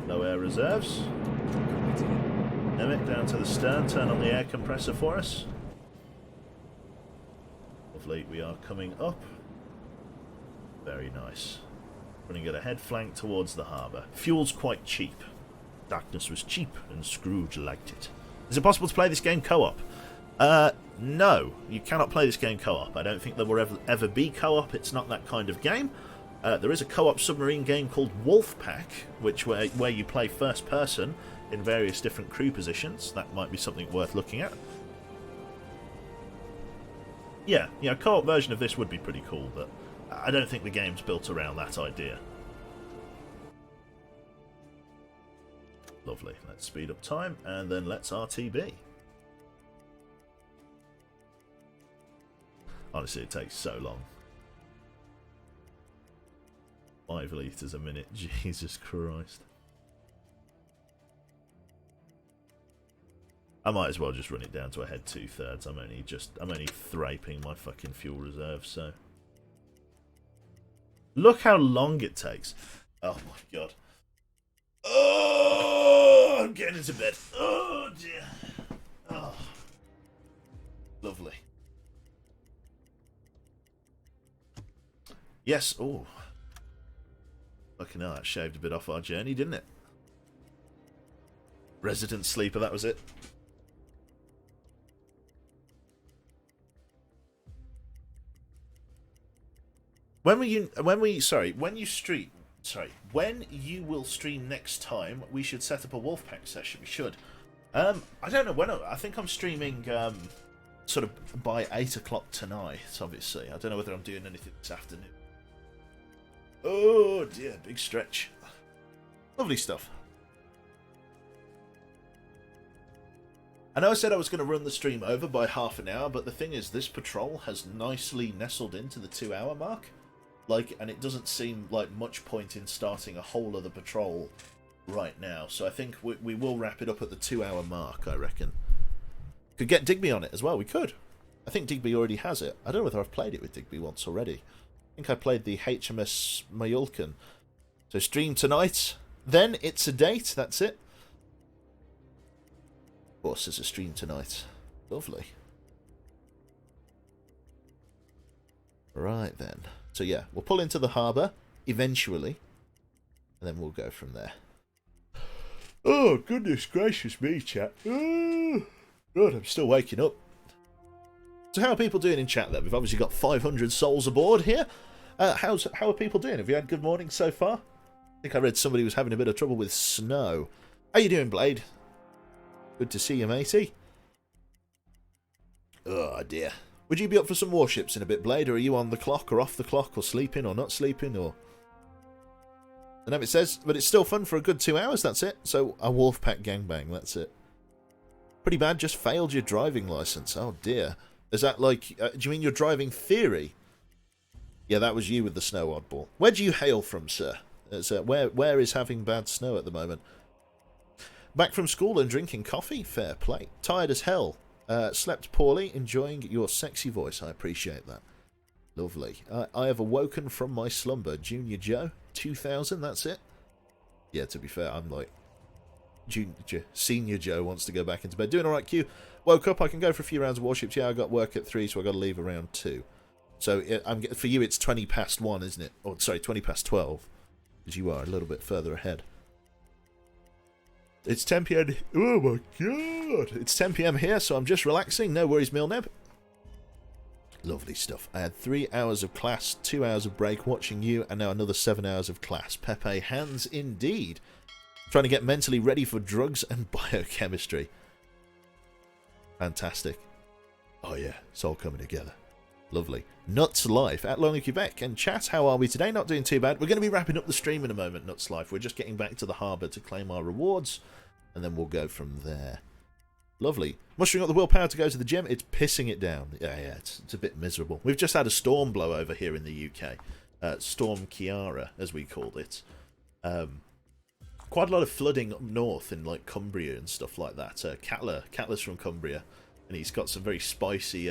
Low air reserves. Emmett down to the stern, turn on the air compressor for us. Lovely, we are coming up. Very nice. Running at a head flank towards the harbour. Fuel's quite cheap. Darkness was cheap and Scrooge liked it. Is it possible to play this game co-op? No, you cannot play this game co-op. I don't think there will ever be co-op. It's not that kind of game. There is a co-op submarine game called Wolfpack, where you play first person in various different crew positions. That might be something worth looking at. Yeah, a co-op version of this would be pretty cool, but I don't think the game's built around that idea. Lovely. Let's speed up time and then let's RTB. Honestly, it takes so long. 5 litres a minute. Jesus Christ. I might as well just run it down to a head 2/3. I'm only thraping my fucking fuel reserve, so. Look how long it takes. Oh my god. Oh, I'm getting into bed. Oh dear. Oh. Lovely. Yes. Oh. Fucking hell, that shaved a bit off our journey, didn't it? Resident sleeper, that was it. When you will stream next time, we should set up a Wolfpack session. We should. I don't know when. I think I'm streaming sort of by 8 o'clock tonight, obviously. I don't know whether I'm doing anything this afternoon. Oh dear, big stretch. Lovely stuff. I know I said I was going to run the stream over by half an hour, but the thing is, this patrol has nicely nestled into the 2-hour mark. And it doesn't seem like much point in starting a whole other patrol right now. So I think we will wrap it up at the 2-hour mark, I reckon. Could get Digby on it as well, we could. I think Digby already has it. I don't know whether I've played it with Digby once already. I think I played the HMS Mallorcan. So stream tonight, then it's a date, that's it. Of course, there's a stream tonight. Lovely. Right then. So yeah, we'll pull into the harbour, eventually. And then we'll go from there. Oh, goodness gracious me, chat. Oh, God, I'm still waking up. So how are people doing in chat then? We've obviously got 500 souls aboard here. How are people doing? Have you had good morning so far? I think I read somebody was having a bit of trouble with snow. How you doing, Blade? Good to see you, matey. Oh, dear. Would you be up for some warships in a bit, Blade? Or are you on the clock or off the clock or sleeping or not sleeping? Or I know it says, but it's still fun for a good 2 hours, that's it. So, a Wolfpack gangbang, that's it. Pretty bad, just failed your driving licence. Oh, dear. Is that like, do you mean your driving theory? Yeah, that was you with the snow, oddball. Where do you hail from, sir? Where is having bad snow at the moment? Back from school and drinking coffee? Fair play. Tired as hell. Slept poorly, enjoying your sexy voice. I appreciate that. Lovely. I have awoken from my slumber. Junior Joe, 2000, that's it? Yeah, to be fair, I'm like... Senior Joe wants to go back into bed. Doing alright, Q. Woke up, I can go for a few rounds of warships. Yeah, I got work at 3, so I got to leave around 2. So, for you, it's 20 past 1, isn't it? Or, sorry, 20 past 12. Because you are a little bit further ahead. It's 10 p.m. Oh my god! It's 10 p.m. here, so I'm just relaxing. No worries, Milneb. Lovely stuff. I had 3 hours of class, 2 hours of break watching you, and now another 7 hours of class. Pepe hands indeed. Trying to get mentally ready for drugs and biochemistry. Fantastic. Oh yeah, it's all coming together. Lovely. Nuts Life at Lonely Quebec. And chat, how are we today? Not doing too bad. We're going to be wrapping up the stream in a moment, Nuts Life. We're just getting back to the harbour to claim our rewards, and then we'll go from there. Lovely. Mustering up the willpower to go to the gym. It's pissing it down. Yeah, it's a bit miserable. We've just had a storm blow over here in the UK. Storm Chiara, as we called it. Quite a lot of flooding up north in like Cumbria and stuff like that. Catler's from Cumbria, and he's got some very spicy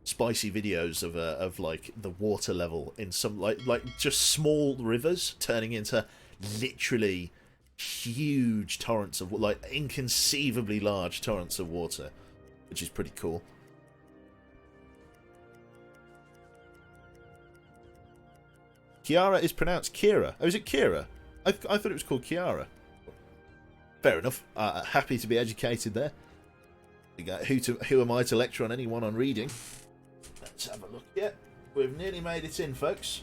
videos of like the water level in some like just small rivers turning into literally huge torrents of like inconceivably large torrents of water, which is pretty cool. Kiara is pronounced Kira. Oh, is it Kira? I thought it was called Kiara. Fair enough. Happy to be educated there. Who am I to lecture on anyone on reading? Let's have a look. Yeah, we've nearly made it in, folks.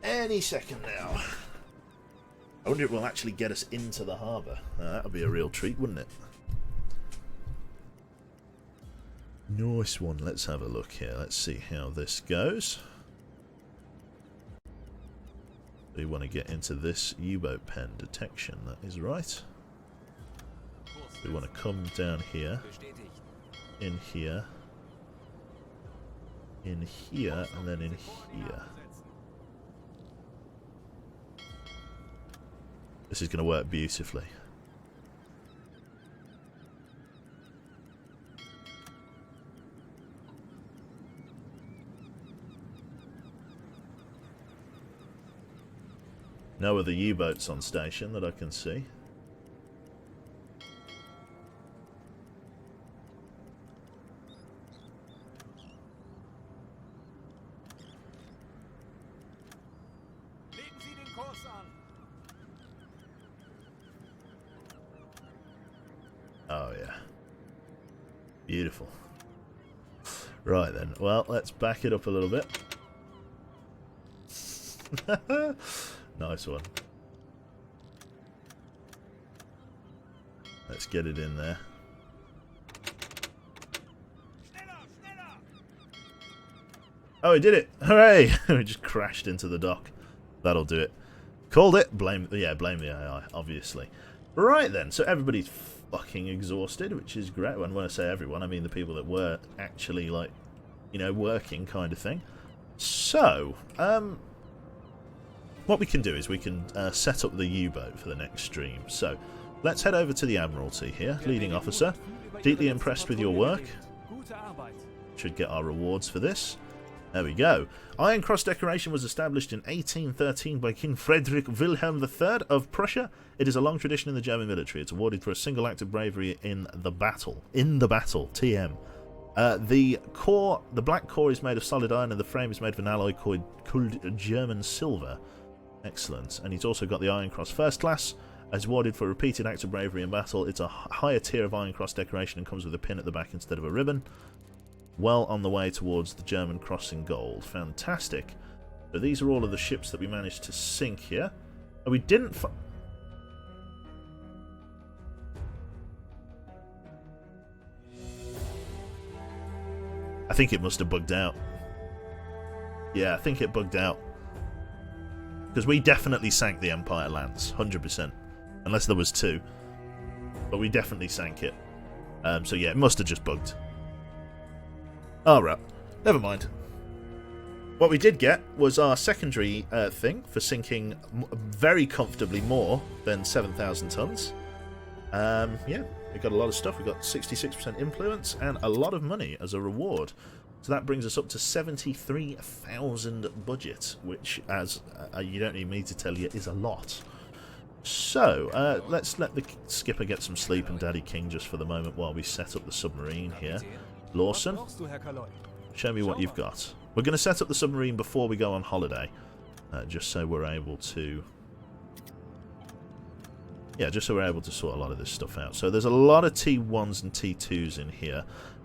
Any second now. I wonder if it will actually get us into the harbour. That would be a real treat, wouldn't it? Nice one. Let's have a look here. Let's see how this goes. We want to get into this U-boat pen detection. That is right. We want to come down here, in here, in here, and then in here. This is going to work beautifully. No other U-boats on station that I can see. Legen Sie den Kurs an. Oh yeah. Beautiful. Right then, well, let's back it up a little bit. Nice one. Let's get it in there. Oh, we did it! Hooray! We just crashed into the dock. That'll do it. Called it. Blame the AI, obviously. Right then, so everybody's fucking exhausted, which is great. And when I say everyone, I mean the people that were actually, like, you know, working kind of thing. So, what we can do is we can set up the U-boat for the next stream. So, let's head over to the Admiralty here. Leading officer. Deeply impressed with your work. Should get our rewards for this. There we go. Iron Cross decoration was established in 1813 by King Frederick Wilhelm III of Prussia. It is a long tradition in the German military. It's awarded for a single act of bravery in the battle. In the battle, TM. The black core is made of solid iron and the frame is made of an alloy called German silver. Excellent. And he's also got the Iron Cross First Class. As awarded for repeated acts of bravery in battle. It's a higher tier of Iron Cross decoration and comes with a pin at the back instead of a ribbon. Well on the way towards the German Cross in gold. Fantastic. So these are all of the ships that we managed to sink here. Oh, we didn't... I think it must have bugged out. Yeah, I think it bugged out. Because we definitely sank the Empire Lance. 100%. Unless there was two. But we definitely sank it. So yeah, it must have just bugged. Alright, never mind. What we did get was our secondary thing for sinking very comfortably more than 7,000 tons. Yeah, we got a lot of stuff. We got 66% influence and a lot of money as a reward. So that brings us up to 73,000 budget, which, as you don't need me to tell you, is a lot. So, let's let the skipper get some sleep and Daddy King just for the moment while we set up the submarine here. Lawson, show me what you've got. We're going to set up the submarine before we go on holiday, just so we're able to... Yeah, just so we're able to sort a lot of this stuff out. So there's a lot of T1s and T2s in here.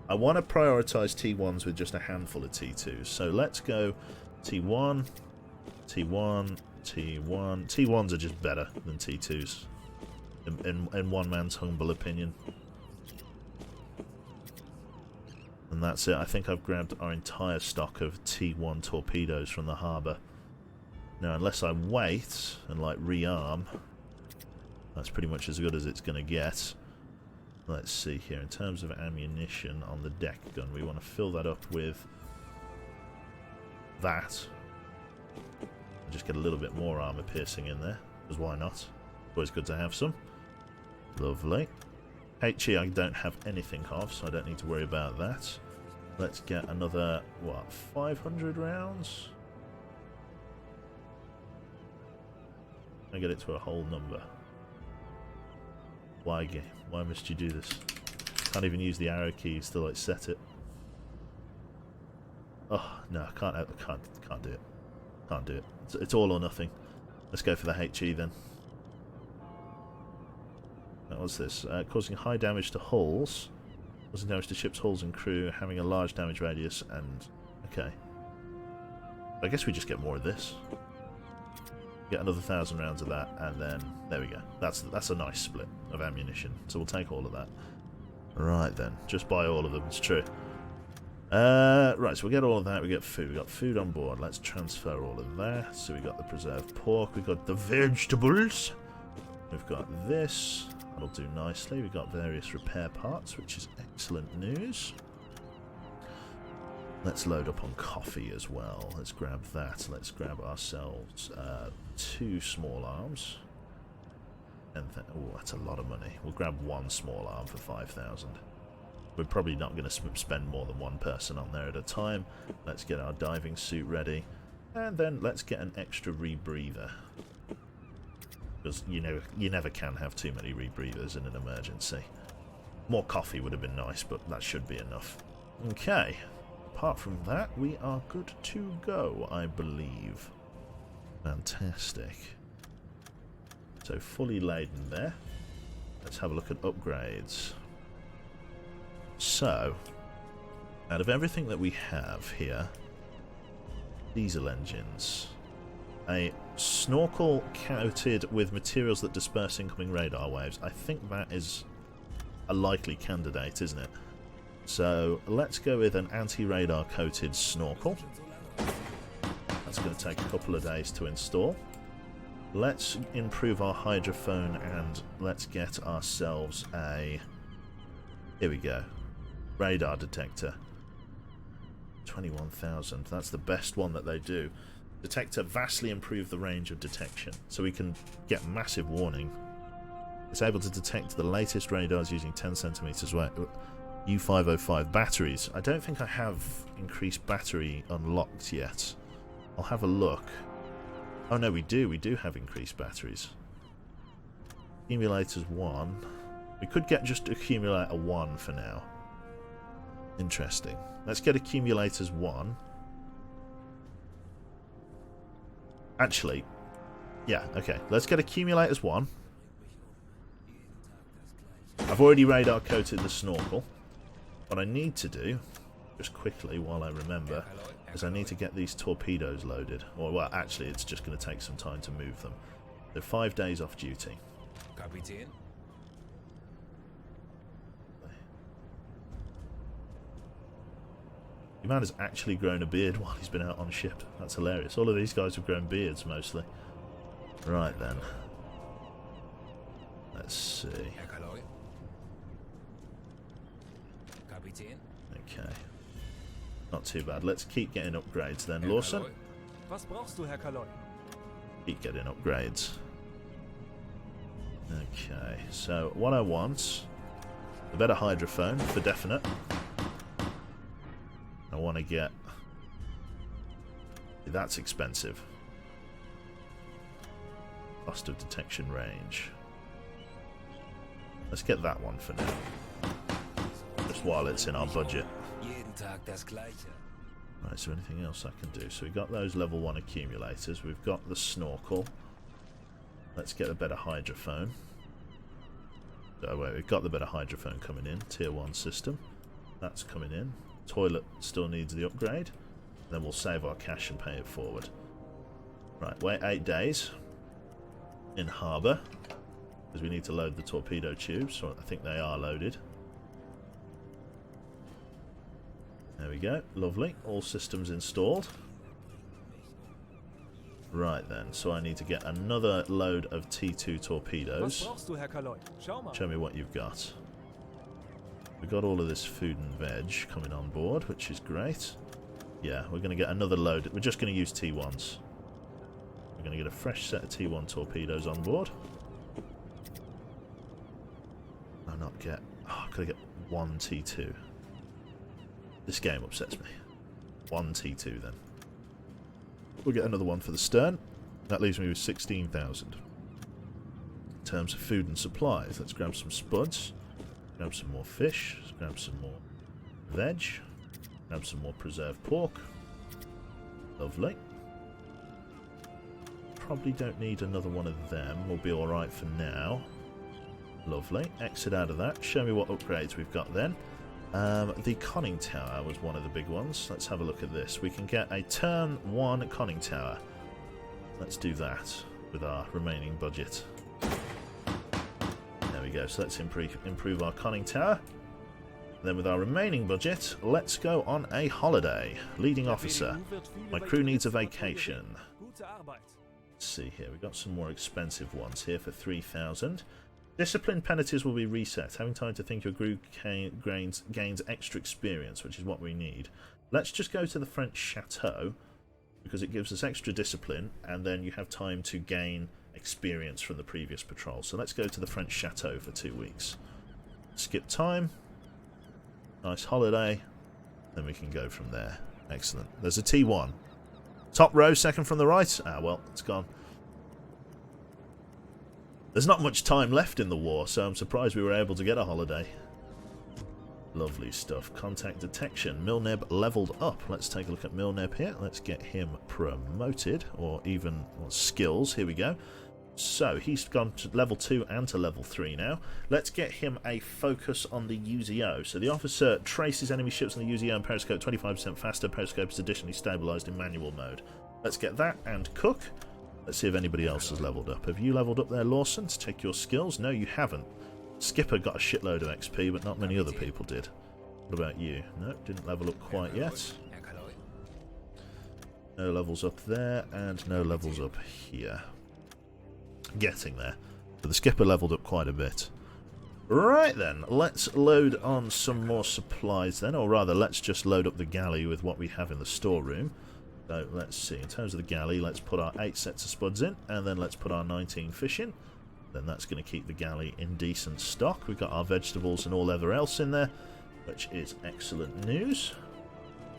I want to prioritise T1s with just a handful of T2s. So let's go T1, T1, T1. T1s are just better than T2s, in one man's humble opinion. And that's it. I think I've grabbed our entire stock of T1 torpedoes from the harbour. Now, unless I wait and, like, rearm, that's pretty much as good as it's going to get. Let's see here. In terms of ammunition on the deck gun, we want to fill that up with that. Just get a little bit more armour piercing in there, because why not? Always good to have some. Lovely. HE I don't have anything of, so I don't need to worry about that. Let's get another, what, 500 rounds? I get it to a whole number. Why, game? Why must you do this? Can't even use the arrow keys to, like, set it. Oh, no, I can't do it. Can't do it. It's all or nothing. Let's go for the HE then. What's this? Causing high damage to hulls. Causing damage to ships, hulls and crew. Having a large damage radius and... Okay. I guess we just get more of this. Get another 1,000 rounds of that, and then... There we go. That's a nice split of ammunition. So we'll take all of that. Right then. Just buy all of them. It's true. Right, so we get all of that. We get food. We got food on board. Let's transfer all of that. So we got the preserved pork. We got the vegetables. We've got this. That'll do nicely. We've got various repair parts, which is excellent news. Let's load up on coffee as well. Let's grab that. Let's grab ourselves 2 small arms. And oh, that's a lot of money. We'll grab 1 small arm for 5,000. We're probably not going to spend more than 1 person on there at a time. Let's get our diving suit ready. And then let's get an extra rebreather. Because you never can have too many rebreathers in an emergency. More coffee would have been nice, but that should be enough. Okay. Apart from that, we are good to go, I believe. Fantastic. So fully laden there. Let's have a look at upgrades. So, out of everything that we have here, diesel engines, a snorkel coated with materials that disperse incoming radar waves. I think that is a likely candidate, isn't it? So let's go with an anti-radar coated snorkel. That's going to take a couple of days to install. Let's improve our hydrophone and let's get ourselves a... Here we go. Radar detector. 21,000. That's the best one that they do. Detector vastly improve the range of detection, so we can get massive warning. It's able to detect the latest radars using 10 centimeters weight. U505 batteries. I don't think I have increased battery unlocked yet. I'll have a look. Oh no, we do. We do have increased batteries. Accumulators 1. We could get just accumulator 1 for now. Interesting. Let's get accumulators 1. Actually, yeah, okay. Let's get accumulators 1. I've already radar coated the snorkel. What I need to do, just quickly while I remember, is I need to get these torpedoes loaded. Or, well, actually, it's just going to take some time to move them. They're 5 days off duty. Kapitän? The man has actually grown a beard while he's been out on ship. That's hilarious. All of these guys have grown beards, mostly. Right, then. Let's see. Okay. Not too bad. Let's keep getting upgrades then, Lawson. Was brauchst du, Herr Kaloy? Keep getting upgrades. Okay, so what I want... A better hydrophone, for definite. I want to get... That's expensive. Cost of detection range. Let's get that one for now. Just while it's in our budget. Right, is there anything else I can do? So we've got those level 1 accumulators. We've got the snorkel. Let's get a better hydrophone. Oh wait, we've got the better hydrophone coming in. Tier 1 system. That's coming in. Toilet still needs the upgrade. Then we'll save our cash and pay it forward. Right, wait 8 days. In harbour. Because we need to load the torpedo tubes. So I think they are loaded. There we go. Lovely. All systems installed. Right then. So I need to get another load of T2 torpedoes. Show me what you've got. We've got all of this food and veg coming on board, which is great. Yeah, we're going to get another load. We're just going to use T1s. We're going to get a fresh set of T1 torpedoes on board. No, not get... Oh, could I get one T2? This game upsets me. One T2 then. We'll get another one for the stern. That leaves me with 16,000. In terms of food and supplies, let's grab some spuds. Grab some more fish. Let's grab some more veg. Grab some more preserved pork. Lovely. Probably don't need another one of them. We'll be alright for now. Lovely. Exit out of that. Show me what upgrades we've got then. The conning tower was one of the big ones. Let's have a look at this. We can get a turn 1 conning tower. Let's do that with our remaining budget. There we go. So let's improve our conning tower. Then with our remaining budget, let's go on a holiday. Leading officer. My crew needs a vacation. Let's see here. We've got some more expensive ones here for 3,000. Discipline penalties will be reset. Having time to think, your crew gains extra experience, which is what we need. Let's just go to the French chateau, because it gives us extra discipline, and then you have time to gain experience from the previous patrol. So let's go to the French chateau for 2 weeks. Skip time. Nice holiday. Then we can go from there. Excellent. There's a T1. Top row, second from the right. Ah, well, it's gone. There's not much time left in the war, so I'm surprised we were able to get a holiday. Lovely stuff. Contact detection. Milneb leveled up. Let's take a look at Milneb here. Let's get him promoted, or even skills. Here we go. So he's gone to level 2 and to level 3 now. Let's get him a focus on the UZO. So the officer traces enemy ships on the UZO and periscope 25% faster. Periscope is additionally stabilized in manual mode. Let's get that and cook. Let's see if anybody else has leveled up. Have you leveled up there, Lawson, to check your skills? No, you haven't. Skipper got a shitload of XP, but not many other people did. What about you? No, didn't level up quite yet. No levels up there, and no levels up here. Getting there. But the skipper leveled up quite a bit. Right then, let's load on some more supplies then, or rather, let's just load up the galley with what we have in the storeroom. So let's see, in terms of the galley, let's put our 8 sets of spuds in, and then let's put our 19 fish in. Then that's going to keep the galley in decent stock. We've got our vegetables and all ever else in there, which is excellent news.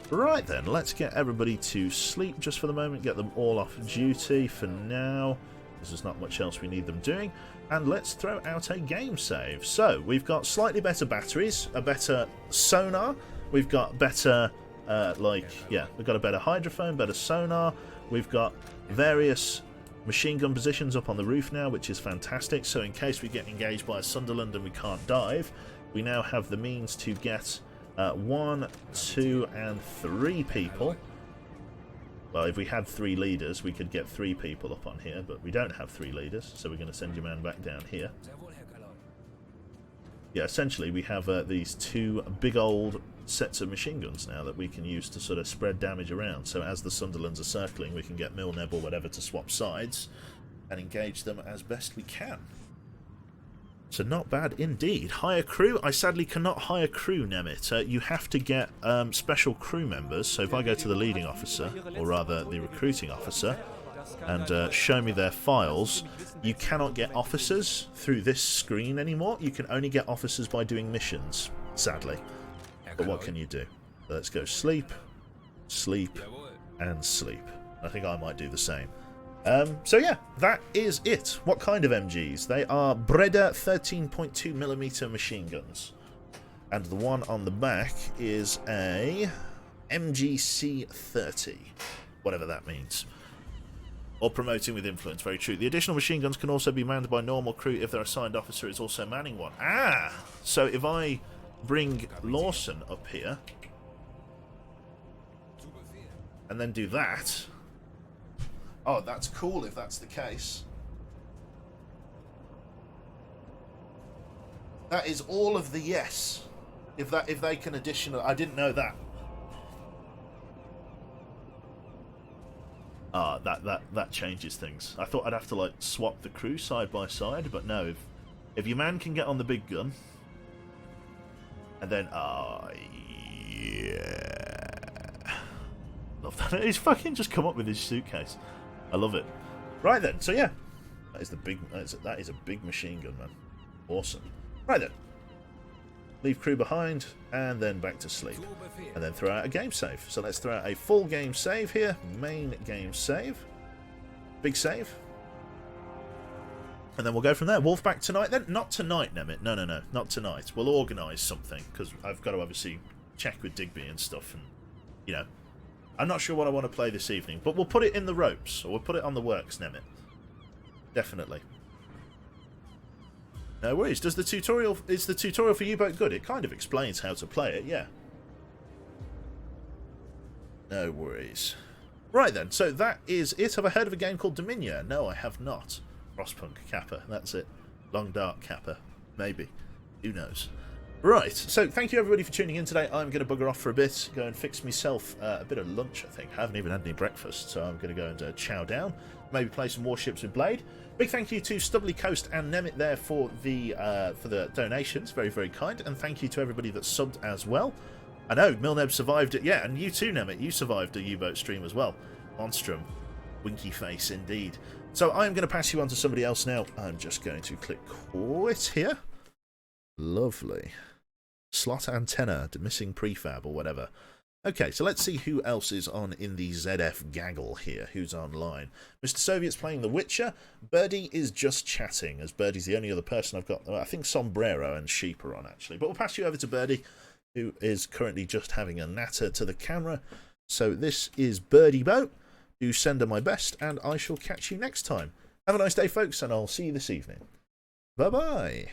Right then, let's get everybody to sleep just for the moment, get them all off duty for now, because there's not much else we need them doing. And let's throw out a game save. So, we've got slightly better batteries, a better sonar, we've got better, we've got a better hydrophone, better sonar, we've got various machine gun positions up on the roof now, which is fantastic. So in case we get engaged by a Sunderland and we can't dive, we now have the means to get 1, 2, and 3 people. Well, if we had 3 leaders, we could get 3 people up on here, but we don't have 3 leaders, so we're going to send your man back down here. Yeah, essentially we have these 2 big old sets of machine guns now that we can use to sort of spread damage around. So as the Sunderlands are circling, we can get Milneb or whatever to swap sides and engage them as best we can. So not bad indeed. Hire crew. I sadly cannot hire crew, Nemit. You have to get special crew members. So if I go to the leading officer, or rather the recruiting officer, and show me their files, you cannot get officers through this screen anymore. You can only get officers by doing missions, sadly. But what can you do? So let's go sleep, sleep, and sleep. I think I might do the same. So yeah, that is it. What kind of MGs? They are Breda 13.2mm machine guns. And the one on the back is a MGC-30. Whatever that means. Or promoting with influence, very true. The additional machine guns can also be manned by normal crew if their assigned officer is also manning one. Ah! So if I bring Lawson up here, and then do that... Oh, that's cool if that's the case. That is all of the yes. If they can additional... I didn't know that. Ah, that changes things. I thought I'd have to like swap the crew side by side, but no, if your man can get on the big gun, and then yeah. Love that. He's fucking just come up with his suitcase. I love it. Right then, so yeah. That is a big machine gun, man. Awesome. Right then. Leave crew behind, and then back to sleep. And then throw out a game save. So let's throw out a full game save here. Main game save. Big save. And then we'll go from there. Wolf back tonight then? Not tonight, Nemit. No, not tonight. We'll organise something, because I've got to obviously check with Digby and stuff, and, you know, I'm not sure what I want to play this evening, but we'll put it in the ropes, or we'll put it on the works, Nemit. Definitely. No worries. Is the tutorial for U-Boat good? It kind of explains how to play it, yeah. No worries. Right then, so that is it. Have I heard of a game called Dominion? No, I have not. Frostpunk Kappa, that's it. Long Dark Kappa, maybe. Who knows? Right, so thank you everybody for tuning in today. I'm going to bugger off for a bit, go and fix myself a bit of lunch, I think. I haven't even had any breakfast, so I'm going to go and chow down. Maybe play some Warships with Blade. Big thank you to Stubbly Coast and Nemit there for the donations. Very, very kind. And thank you to everybody that subbed as well. I know, Milneb survived it. Yeah, and you too, Nemit. You survived a U-Boat stream as well. Monstrum. Winky face indeed. So I'm going to pass you on to somebody else now. I'm just going to click quit here. Lovely. Slot antenna, missing prefab or whatever. Okay, so let's see who else is on in the ZF gaggle here. Who's online? Mr. Soviet's playing The Witcher. Birdie is just chatting, as Birdie's the only other person I've got. I think Sombrero and Sheep are on, actually. But we'll pass you over to Birdie, who is currently just having a natter to the camera. So this is Birdie Boat. Do send her my best, and I shall catch you next time. Have a nice day, folks, and I'll see you this evening. Bye-bye.